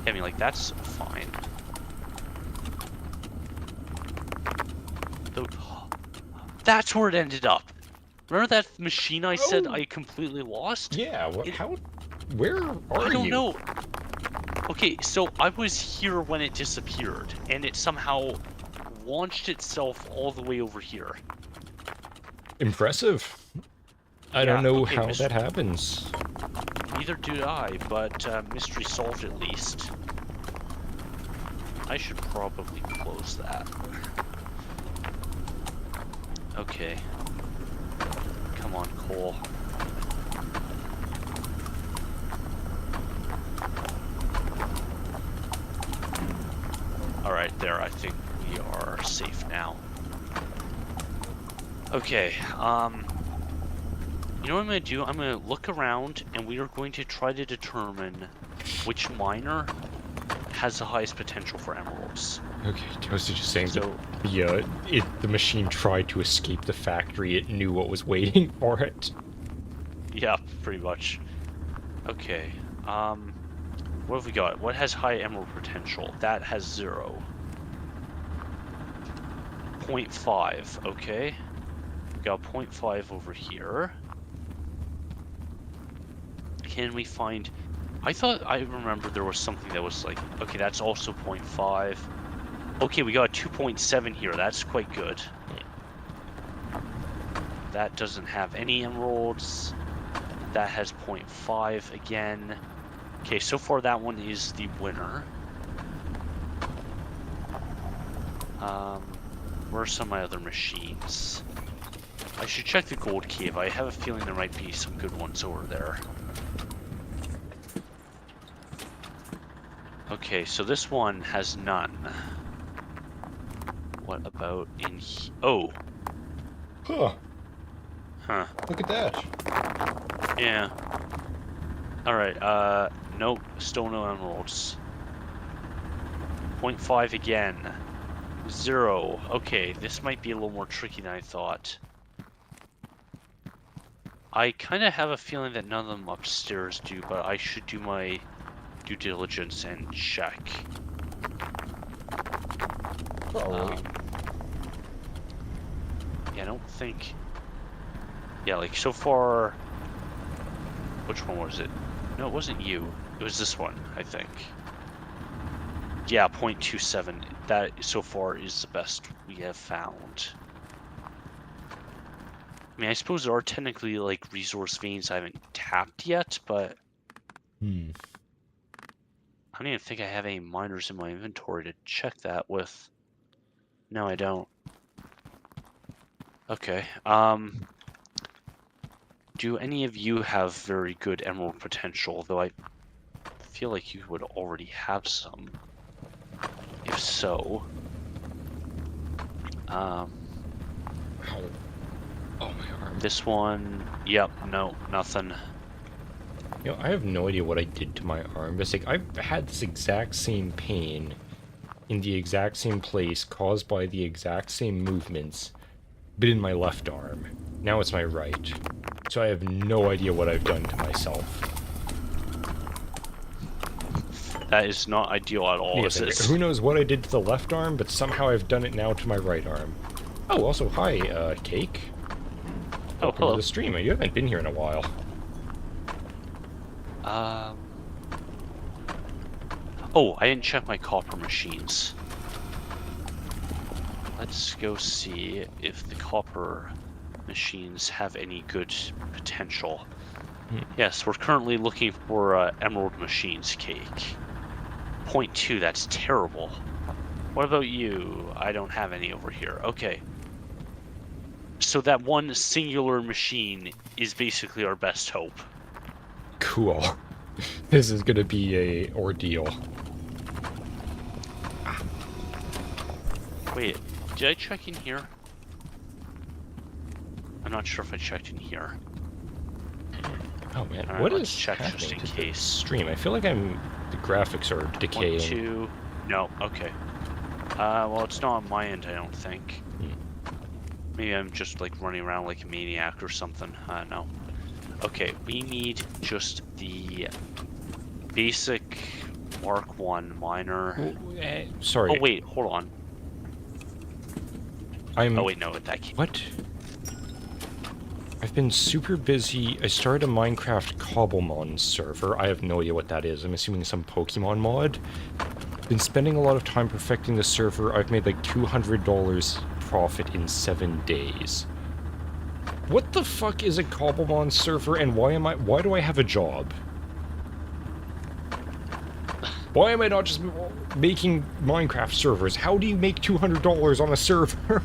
I mean, like, that's fine. That's where it ended up. Remember that machine I said I completely lost? Yeah, what, where are you? I don't know. Okay, so I was here when it disappeared, and it somehow launched itself all the way over here. Impressive. I Yeah, don't know okay, how that happens. Neither do I, but mystery solved at least. I should probably close that. Okay. Come on, coal. Alright, there, I think we are safe now. Okay, you know what I'm gonna do? I'm gonna look around, and we are going to try to determine which miner has the highest potential for emeralds. Okay, I was just saying So, that the machine tried to escape the factory. It knew what was waiting for it. yeah, pretty much. Okay, what have we got? What has high emerald potential? That has 0. 0.5, okay. We got 0.5 over here. Can we find... I thought I remember there was something that was like... Okay, that's also 0.5. Okay, we got 2.7 here. That's quite good. That doesn't have any emeralds. That has 0.5 again. Okay, so far that one is the winner. Where are some of my other machines? I should check the gold cave. I have a feeling there might be some good ones over there. Okay, so this one has none. What about in he- Oh! Huh. Huh. Look at that. Yeah. Alright, nope, still no emeralds. 0.5 again. 0. Okay, this might be a little more tricky than I thought. I kind of have a feeling that none of them upstairs do, but I should do my due diligence and check. Probably. Yeah, I don't think... Yeah, like, so far... Which one was it? No, it wasn't you. It was this one, I think. Yeah, 0.27. That, so far, is the best we have found. I mean, I suppose there are technically, like, resource veins I haven't tapped yet, but... I don't even think I have any miners in my inventory to check that with. No, I don't. Okay, do any of you have very good emerald potential? Though I feel like you would already have some. If so... Ow. Oh, my arm. This one... Yep, no, nothing. You know, I have no idea what I did to my arm. It's like, I've had this exact same pain in the exact same place caused by the exact same movements, but in my left arm. Now it's my right. So I have no idea what I've done to myself. That is not ideal at all, Yes, is it? who knows what I did to the left arm, but somehow I've done it now to my right arm. Oh, also, hi, Cake. Oh, Welcome hello. to the stream. You haven't been here in a while. Oh, I didn't check my copper machines. Let's go see if the copper machines have any good potential. Yes, we're currently looking for emerald machines, Cake. 0.2, that's terrible. What about you? I don't have any over here. Okay. So that one singular machine is basically our best hope. Cool. This is gonna be a ordeal. Wait, did I check in here? I'm not sure if I checked in here. Oh man, Alright, what let's is check just happening in to the case. stream? I feel like the graphics are decaying. 1, 2. No, okay. Well, it's not on my end, I don't think. Maybe I'm just like running around like a maniac or something. No. Okay, we need just the basic Mark 1 miner. Sorry. Oh wait, hold on. Oh wait, no, that can't. What? I've been super busy. I started a Minecraft Cobblemon server. I have no idea what that is. I'm assuming some Pokemon mod. Been spending a lot of time perfecting the server. I've made like $200 profit in 7 days. What the fuck is a Cobblemon server, and why do I have a job? Why am I not just making Minecraft servers? How do you make $200 on a server?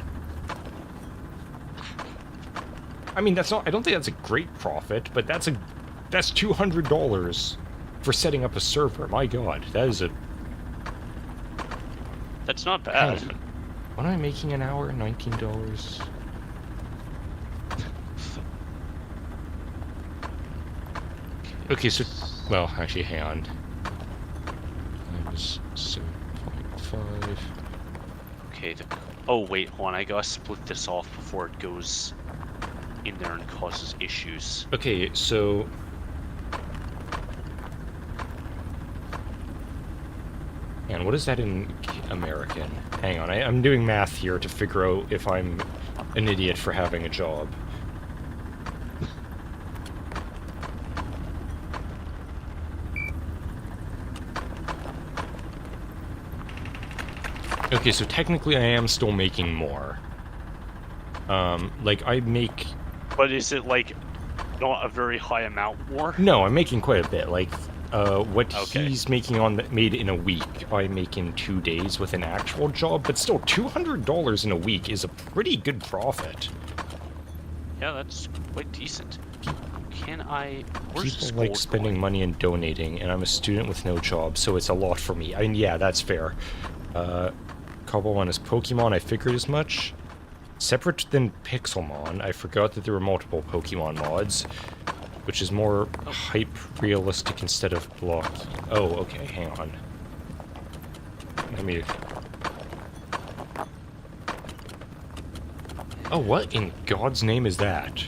I mean, I don't think that's a great profit, but that's $200 for setting up a server. My god, That's not bad. What am I making an hour? $19. Okay, so, well, actually, hang on. Times 7.5. Okay, oh wait, hold on, I gotta split this off before it goes in there and causes issues. Okay, so... And what is that in American? Hang on, I'm doing math here to figure out if I'm an idiot for having a job. Okay, so technically I am still making more. Like, I make... But is it, like, not a very high amount more? No, I'm making quite a bit. Like, what Okay. he's making made in a week, I make in 2 days with an actual job, but still, $200 in a week is a pretty good profit. Yeah, that's quite decent. Where's this People like gold spending going? money and donating, and I'm a student with no job, so it's a lot for me. I mean, yeah, that's fair. Cobblemon is Pokemon, I figured as much. Separate than Pixelmon, I forgot that there were multiple Pokemon mods, which is more hype realistic instead of blocky. Oh, okay, hang on. Let me... Oh, what in God's name is that?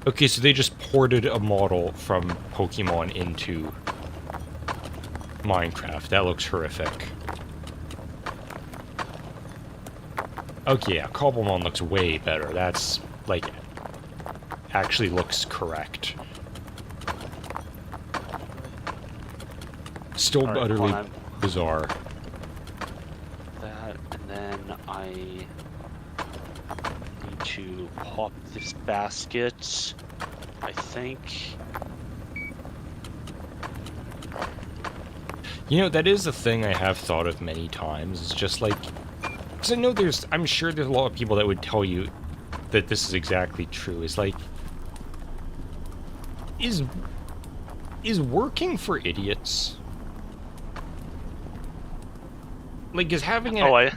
Okay, so they just ported a model from Pokemon into Minecraft. That looks horrific. Okay, yeah, Cobblemon looks way better. That's, like, actually looks correct. Still Alright, utterly hold on. bizarre. That, and then I need to pop this basket, I think. You know, that is a thing I have thought of many times. It's just like... Because I know I'm sure there's a lot of people that would tell you that this is exactly true. It's like... Is working for idiots? Like, is having Yeah.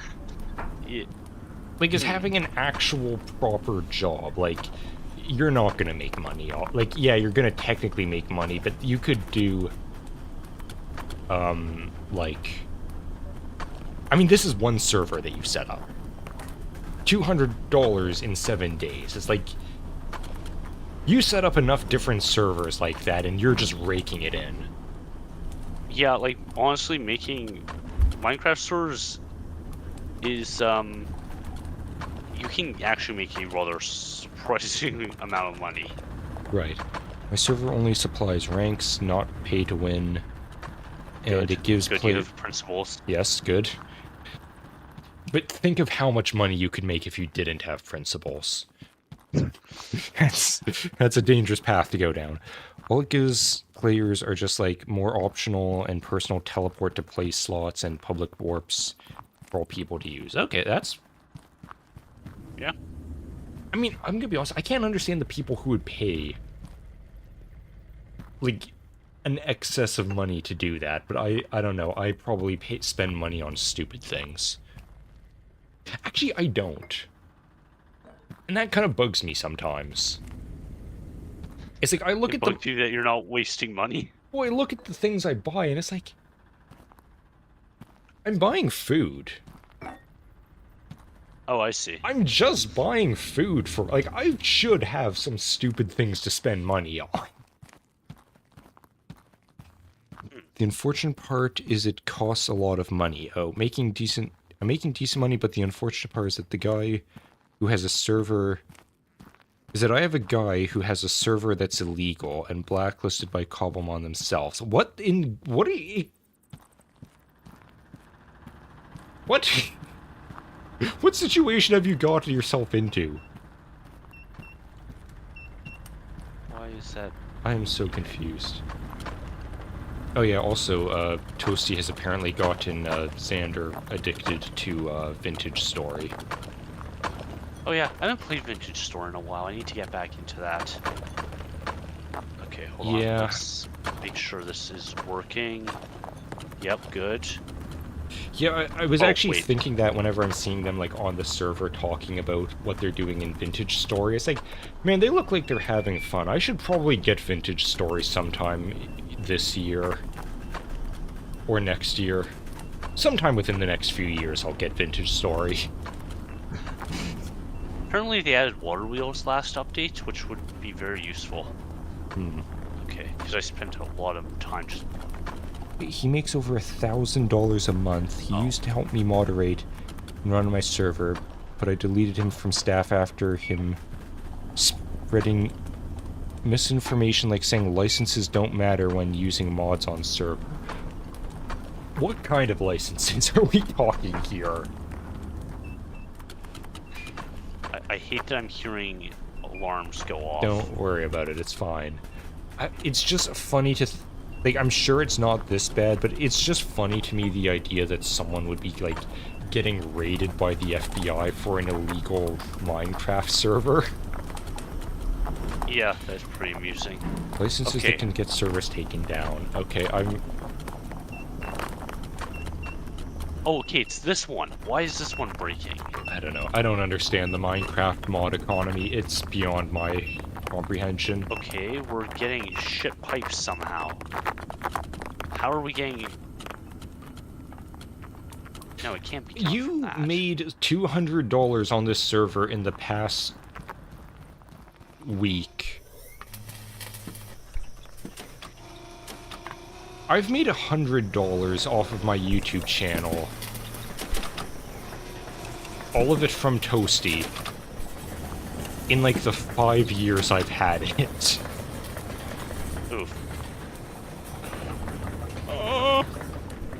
Like, is having an actual proper job, like, you're not gonna make money. Like, yeah, you're gonna technically make money, but you could do... like... I mean, this is one server that you set up. $200 in 7 days. It's like... You set up enough different servers like that, and you're just raking it in. Yeah, like, honestly, making Minecraft servers is, you can actually make a rather surprising amount of money. Right. My server only supplies ranks, not pay to win. And it gives good. You have principles. Yes, good. But think of how much money you could make if you didn't have principles. That's a dangerous path to go down. All it gives players are just like more optional and personal teleport to place slots and public warps for all people to use. Okay, that's... Yeah. I mean, I'm gonna be honest, I can't understand the people who would pay like an excess of money to do that, but I don't know, I probably spend money on stupid things. Actually, I don't. And that kind of bugs me sometimes. It's like, I look It at the... bugs you that you're not wasting money. Boy, look at the things I buy, and it's like... I'm buying food. Oh, I see. I'm just buying food for... Like, I should have some stupid things to spend money on. The unfortunate part is it costs a lot of money. Oh, I'm making decent money, but the unfortunate part is that the guy who has a server... Is that I have a guy who has a server that's illegal and blacklisted by Cobblemon themselves. What are you... What? What situation have you gotten yourself into? Why is that? I am so confused. Oh yeah, also, Toasty has apparently gotten, Xander addicted to, Vintage Story. Oh yeah, I haven't played Vintage Store in a while. I need to get back into that. Okay, hold on. Yeah. Let's make sure this is working. Yep, good. Yeah, I was Oh, actually wait. thinking that whenever I'm seeing them, like, on the server talking about what they're doing in Vintage Story. It's like, man, they look like they're having fun. I should probably get Vintage Story sometime this year. Or next year. Sometime within the next few years, I'll get Vintage Story. Apparently they added water wheels last update, which would be very useful. Hmm. Okay, because I spent a lot of time just... He makes over $1,000 a month. He used to help me moderate and run my server, but I deleted him from staff after him spreading misinformation like saying licenses don't matter when using mods on server. What kind of licenses are we talking here? I hate that I'm hearing alarms go off. Don't worry about it, it's fine. It's just funny to... Like, I'm sure it's not this bad, but it's just funny to me, the idea that someone would be, like, getting raided by the FBI for an illegal Minecraft server. Yeah, that's pretty amusing. Licenses Okay. that can get servers taken down. Okay, Oh, okay, it's this one. Why is this one breaking? I don't know. I don't understand the Minecraft mod economy. It's beyond my comprehension. Okay, we're getting shit pipes somehow. How are we getting... No, it can't be coming from You that. made $200 on this server in the past week. I've made $100 off of my YouTube channel. All of it from Toasty. In like the 5 years I've had it. Oof.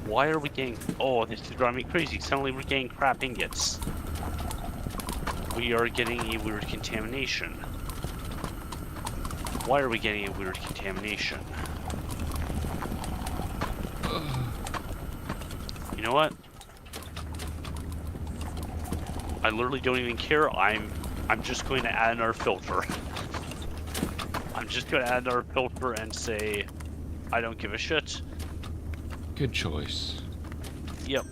Why are we getting... Oh, this is driving me crazy. Suddenly we're getting crap ingots. We are getting a weird contamination. Why are we getting a weird contamination? You know what? I literally don't even care. I'm just going to add our filter. I'm just going to add our filter and say, I don't give a shit. Good choice. Yep.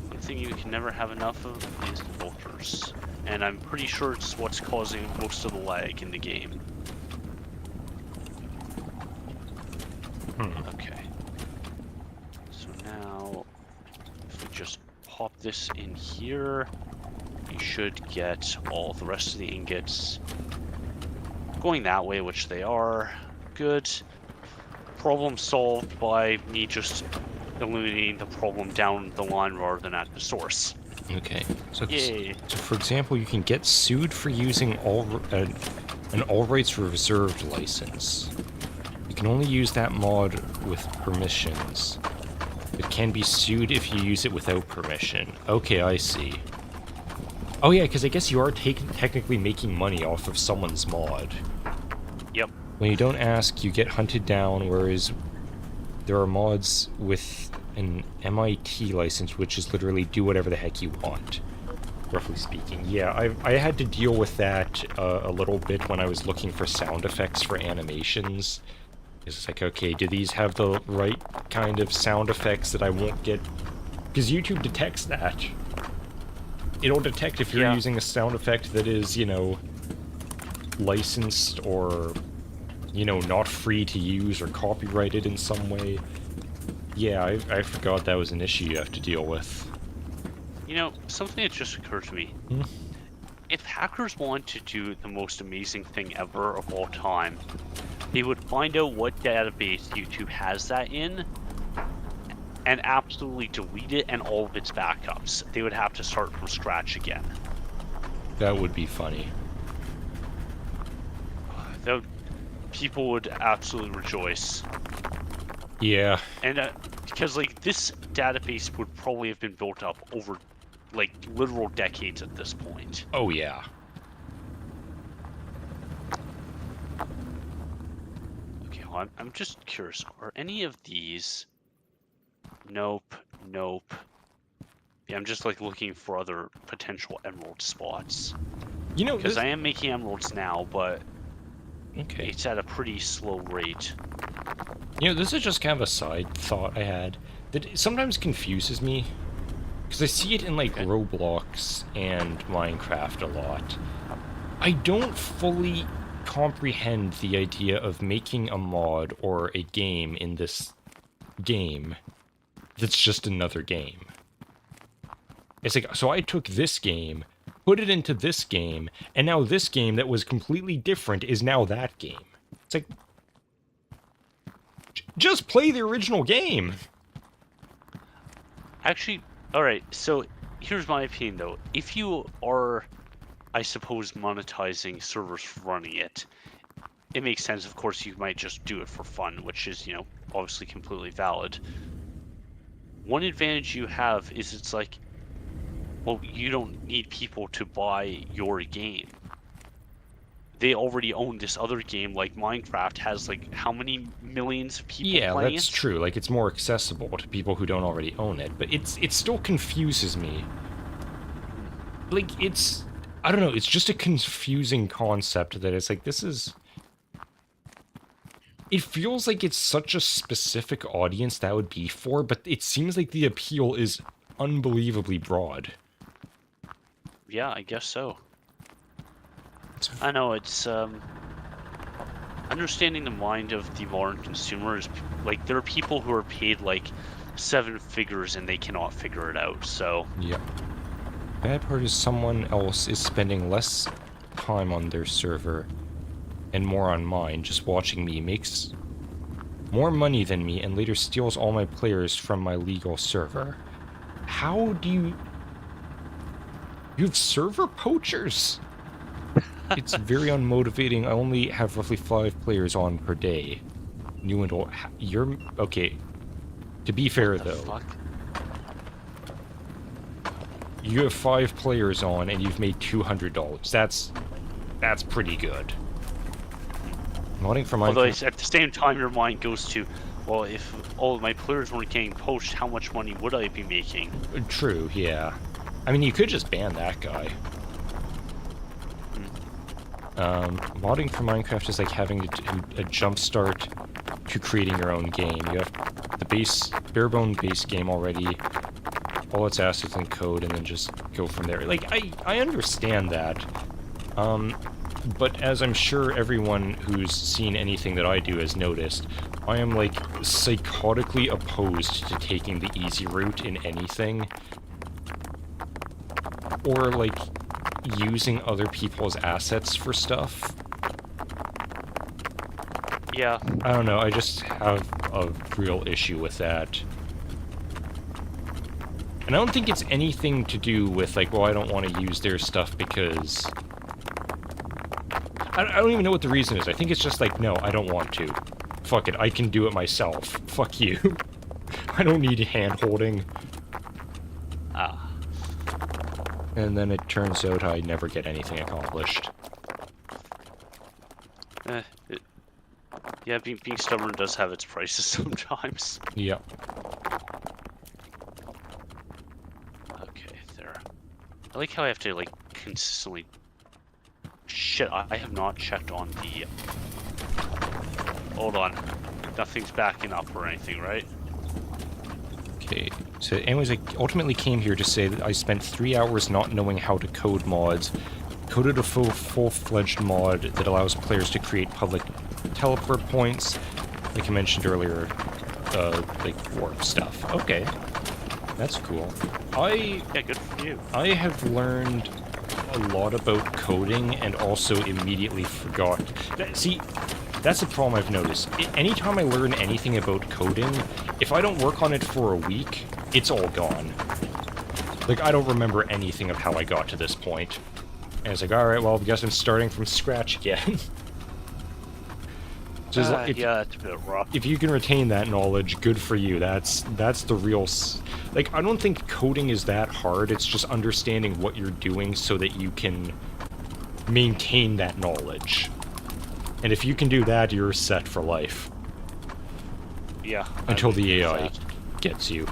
One thing you can never have enough of is filters. And I'm pretty sure it's what's causing most of the lag in the game. Okay. So now, if we just pop this in here, we should get all the rest of the ingots going that way, which they are. Good. Problem solved by me just eliminating the problem down the line rather than at the source. Okay. So, Yay. so for example, you can get sued for using an all rights reserved license. You can only use that mod with permissions. It can be sued if you use it without permission. Okay, I see. Oh yeah, because I guess you are technically making money off of someone's mod. Yep. When you don't ask, you get hunted down, whereas there are mods with an MIT license, which is literally do whatever the heck you want, roughly speaking. Yeah, I had to deal with that a little bit when I was looking for sound effects for animations. It's like, okay, do these have the right kind of sound effects that I won't get? Because YouTube detects that. it'll detect if you're Yeah. using a sound effect that is, you know, licensed or, you know, not free to use or copyrighted in some way. Yeah, I forgot that was an issue you have to deal with. You know, something that just occurred to me. Hmm? If hackers want to do the most amazing thing ever of all time, they would find out what database YouTube has that in and absolutely delete it and all of its backups. They would have to start from scratch again. That would be funny. That people would absolutely rejoice. Yeah. And because like this database would probably have been built up over like literal decades at this point. Oh, yeah. Okay, well, I'm just curious. Are any of these? Nope. Nope. Yeah, I'm just like looking for other potential emerald spots. You know, Because I am making emeralds now, but okay. it's at a pretty slow rate. You know, this is just kind of a side thought I had that it sometimes confuses me. Because I see it in, like, Okay. Roblox and Minecraft a lot. I don't fully comprehend the idea of making a mod or a game in this game that's just another game. It's like, so I took this game, put it into this game, and now this game that was completely different is now that game. It's like, just play the original game. Actually, alright, so here's my opinion though. If you are, I suppose, monetizing servers for running it, it makes sense. Of course, you might just do it for fun, which is, you know, obviously completely valid. One advantage you have is it's like, well, you don't need people to buy your game. They already own this other game, like Minecraft has like how many millions of people Yeah, playing that's it? true. Like, it's more accessible to people who don't already own it, but it still confuses me. Like, it's... I don't know, it's just a confusing concept that it's like, this is... It feels like it's such a specific audience that would be for, but it seems like the appeal is unbelievably broad. Yeah, I guess so. I know, it's understanding the mind of the modern consumer is like there are people who are paid like 7 figures and they cannot figure it out. So Yep. Bad part is someone else is spending less time on their server and more on mine, just watching me, makes more money than me, and later steals all my players from my legal server. How do you... You have server poachers? It's very unmotivating. I only have roughly 5 players on per day. New and old. You're... Okay. To be fair, what the though, fuck? you have 5 players on and you've made $200. That's pretty good. Modding for Although Minecraft... at the same time your mind goes to, well, if all of my players weren't getting poached, how much money would I be making? True, yeah. I mean, you could just ban that guy. Modding for Minecraft is like having a jump start to creating your own game. You have the bare-bone base game already, all its assets and code, and then just go from there. Like, I understand that. But as I'm sure everyone who's seen anything that I do has noticed, I am, like, psychotically opposed to taking the easy route in anything. Or, like, using other people's assets for stuff. Yeah. I don't know, I just have a real issue with that. And I don't think it's anything to do with, like, well, I don't want to use their stuff because... I don't even know what the reason is. I think it's just like, no, I don't want to. Fuck it, I can do it myself. Fuck you. I don't need hand-holding. Ah. And then it turns out I never get anything accomplished. Yeah, being stubborn does have its prices sometimes. Yep. Okay, there. I like how I have to, like, consistently... Shit, I have not checked on the... Hold on. Nothing's backing up or anything, right? Okay, so anyways, I ultimately came here to say that I spent 3 hours not knowing how to code mods, coded a full-fledged mod that allows players to create public teleport points, like I mentioned earlier, like warp stuff. Okay, that's cool. Yeah, good for you. I have learned a lot about coding and also immediately forgot. See, that's the problem I've noticed. Anytime I learn anything about coding, if I don't work on it for a week, it's all gone. Like, I don't remember anything of how I got to this point. And it's like, alright, well, I guess I'm starting from scratch again. Just, yeah, it's a bit rough. if you can retain that knowledge, good for you. That's the real... Like, I don't think coding is that hard. It's just understanding what you're doing so that you can maintain that knowledge. And if you can do that, you're set for life. Yeah. Until the AI gets you.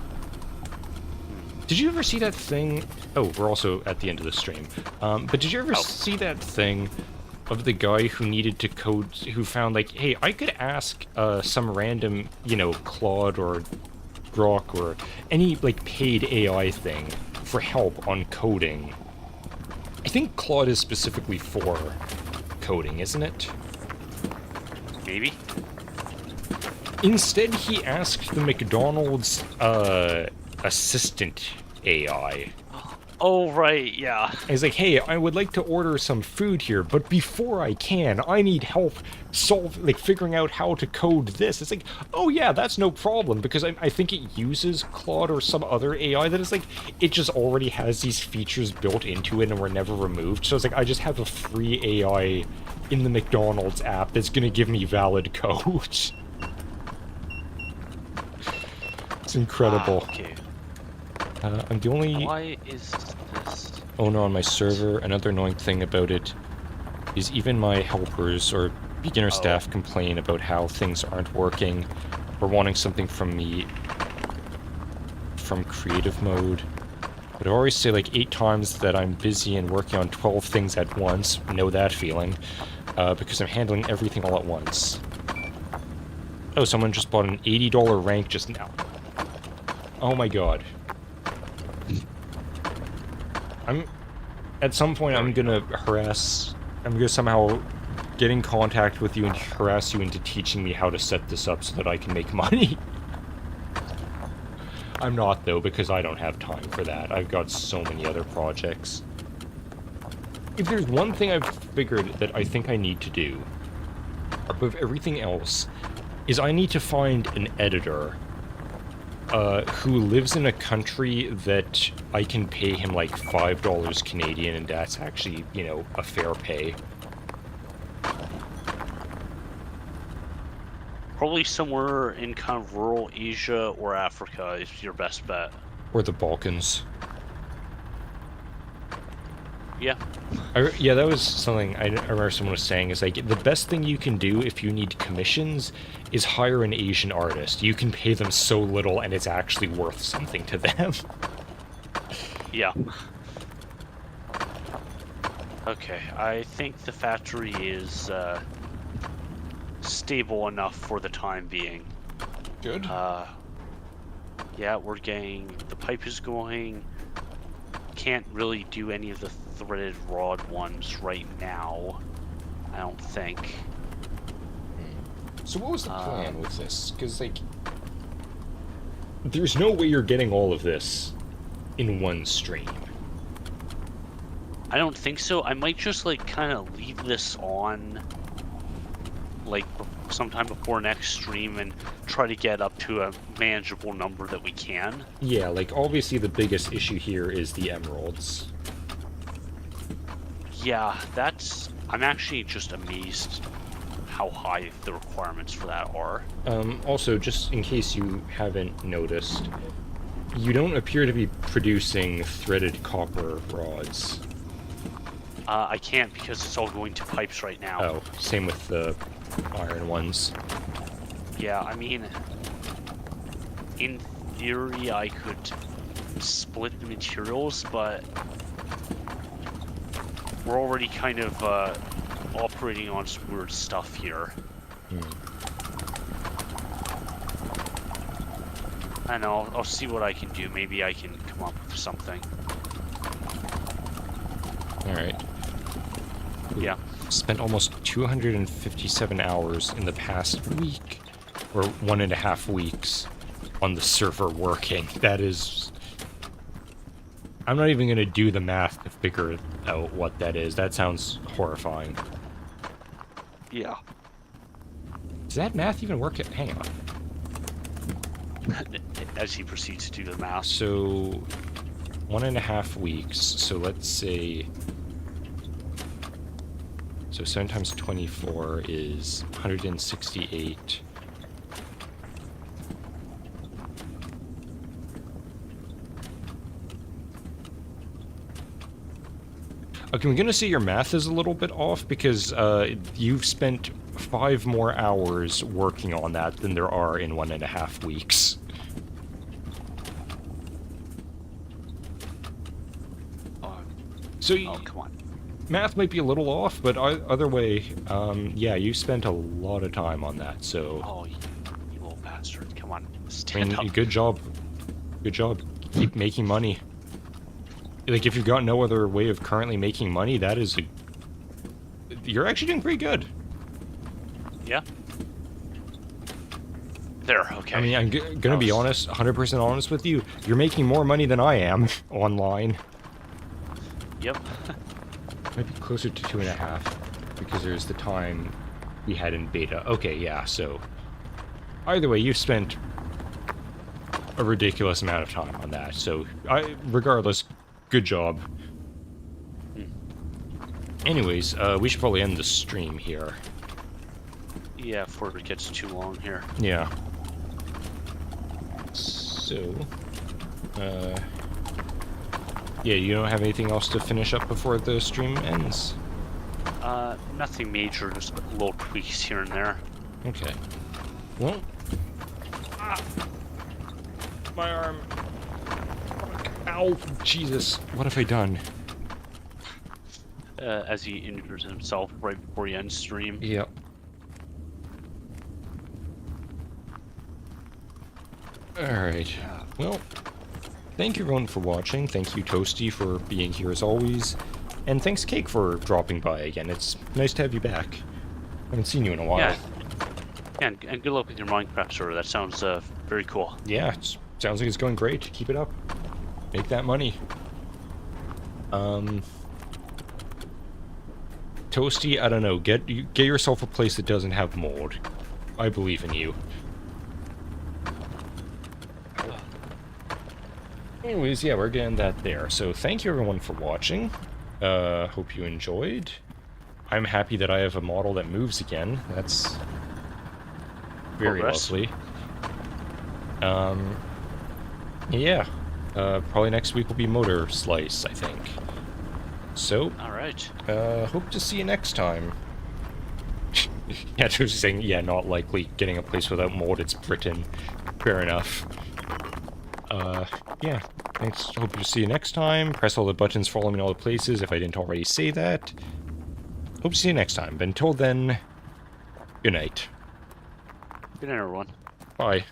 Did you ever see that thing... Oh, we're also at the end of the stream. But did you ever see that thing of the guy who needed to code... Who found, like, hey, I could ask some random, you know, Claude or Grok or any, like, paid AI thing for help on coding. I think Claude is specifically for coding, isn't it? Maybe. Instead, he asked the McDonald's assistant AI. Oh, right, yeah. He's like, hey, I would like to order some food here, but before I can, I need help figuring out how to code this. It's like, oh yeah, that's no problem, because I think it uses Claude or some other AI that is like, it just already has these features built into it and were never removed. So it's like, I just have a free AI in the McDonald's app that's gonna give me valid code. It's incredible. Okay. I'm the only Why is this... owner on my server. Another annoying thing about it is even my helpers or beginner staff complain about how things aren't working or wanting something from me from creative mode. But I always say like 8 times that I'm busy and working on 12 things at once. Know that feeling. Because I'm handling everything all at once. Oh, someone just bought an $80 rank just now. Oh my god. At some point, I'm gonna somehow get in contact with you and harass you into teaching me how to set this up so that I can make money. I'm not, though, because I don't have time for that. I've got so many other projects. If there's one thing I've figured that I think I need to do, above everything else, is I need to find an editor who lives in a country that I can pay him like $5 Canadian, and that's actually, you know, a fair pay. Probably somewhere in kind of rural Asia or Africa is your best bet. Or the Balkans. Yeah. Yeah, that was something I remember someone was saying, is like, the best thing you can do if you need commissions is hire an Asian artist. You can pay them so little and it's actually worth something to them. Yeah. Okay, I think the factory is stable enough for the time being. Good. Yeah, we're getting... the pipe is going. Can't really do any of the threaded rod ones right now, I don't think. So what was the plan with this? Because, like, there's no way you're getting all of this in one stream. I don't think so. I might just, like, kind of leave this on, like, sometime before next stream and try to get up to a manageable number that we can. Yeah, like, obviously the biggest issue here is the emeralds. Yeah, that's... I'm actually just amazed how high the requirements for that are. Also, just in case you haven't noticed, you don't appear to be producing threaded copper rods. I can't because it's all going to pipes right now. Oh, same with the iron ones. Yeah, I mean, in theory I could split the materials, but we're already kind of operating on some weird stuff here. I know. I'll see what I can do. Maybe I can come up with something. Alright. Yeah. Spent almost 257 hours in the past week, or 1.5 weeks, on the server working. That is... I'm not even going to do the math to figure out what that is. That sounds horrifying. Yeah. Does that math even work? Hang on. As he proceeds to do the math. So, 1.5 weeks. So let's say... So 7 times 24 is 168. Okay, I'm gonna say your math is a little bit off because you've spent 5 more hours working on that than there are in 1.5 weeks. So Oh, come on. math might be a little off, but other way, yeah, you spent a lot of time on that, so... Oh, you little bastard. Come on. I Stand mean, up. good job. Good job. Keep making money. Like, if you've got no other way of currently making money, that is a... You're actually doing pretty good. Yeah? There, okay. I mean, I'm gonna be honest, 100% honest with you, you're making more money than I am online. Yep. Might be closer to 2.5, because there's the time we had in beta. Okay, yeah, so... Either way, you've spent a ridiculous amount of time on that, so... regardless, good job. Anyways, we should probably end the stream here. Yeah, before it gets too long here. Yeah. So... yeah, you don't have anything else to finish up before the stream ends? Nothing major, just little tweaks here and there. Okay. Well... Ah! My arm... Ow! Jesus, what have I done? As he injures himself right before he ends stream. Yep. Alright. Well, thank you everyone for watching. Thank you, Toasty, for being here as always. And thanks, Cake, for dropping by again. It's nice to have you back. I haven't seen you in a while. Yeah. And good luck with your Minecraft server. That sounds very cool. Yeah, sounds like it's going great. Keep it up. Make that money. Toasty, I don't know. Get yourself a place that doesn't have mold. I believe in you. Anyways, yeah, we're getting that there. So thank you everyone for watching. Hope you enjoyed. I'm happy that I have a model that moves again. That's very Progress. lovely. Yeah. Probably next week will be Motor Slice, I think. So, Alright. hope to see you next time. Yeah, just saying, yeah, not likely. Getting a place without mold, it's Britain. Fair enough. Yeah. Thanks. Hope to see you next time. Press all the buttons, follow me in all the places if I didn't already say that. Hope to see you next time. But until then, good night. Good night, everyone. Bye.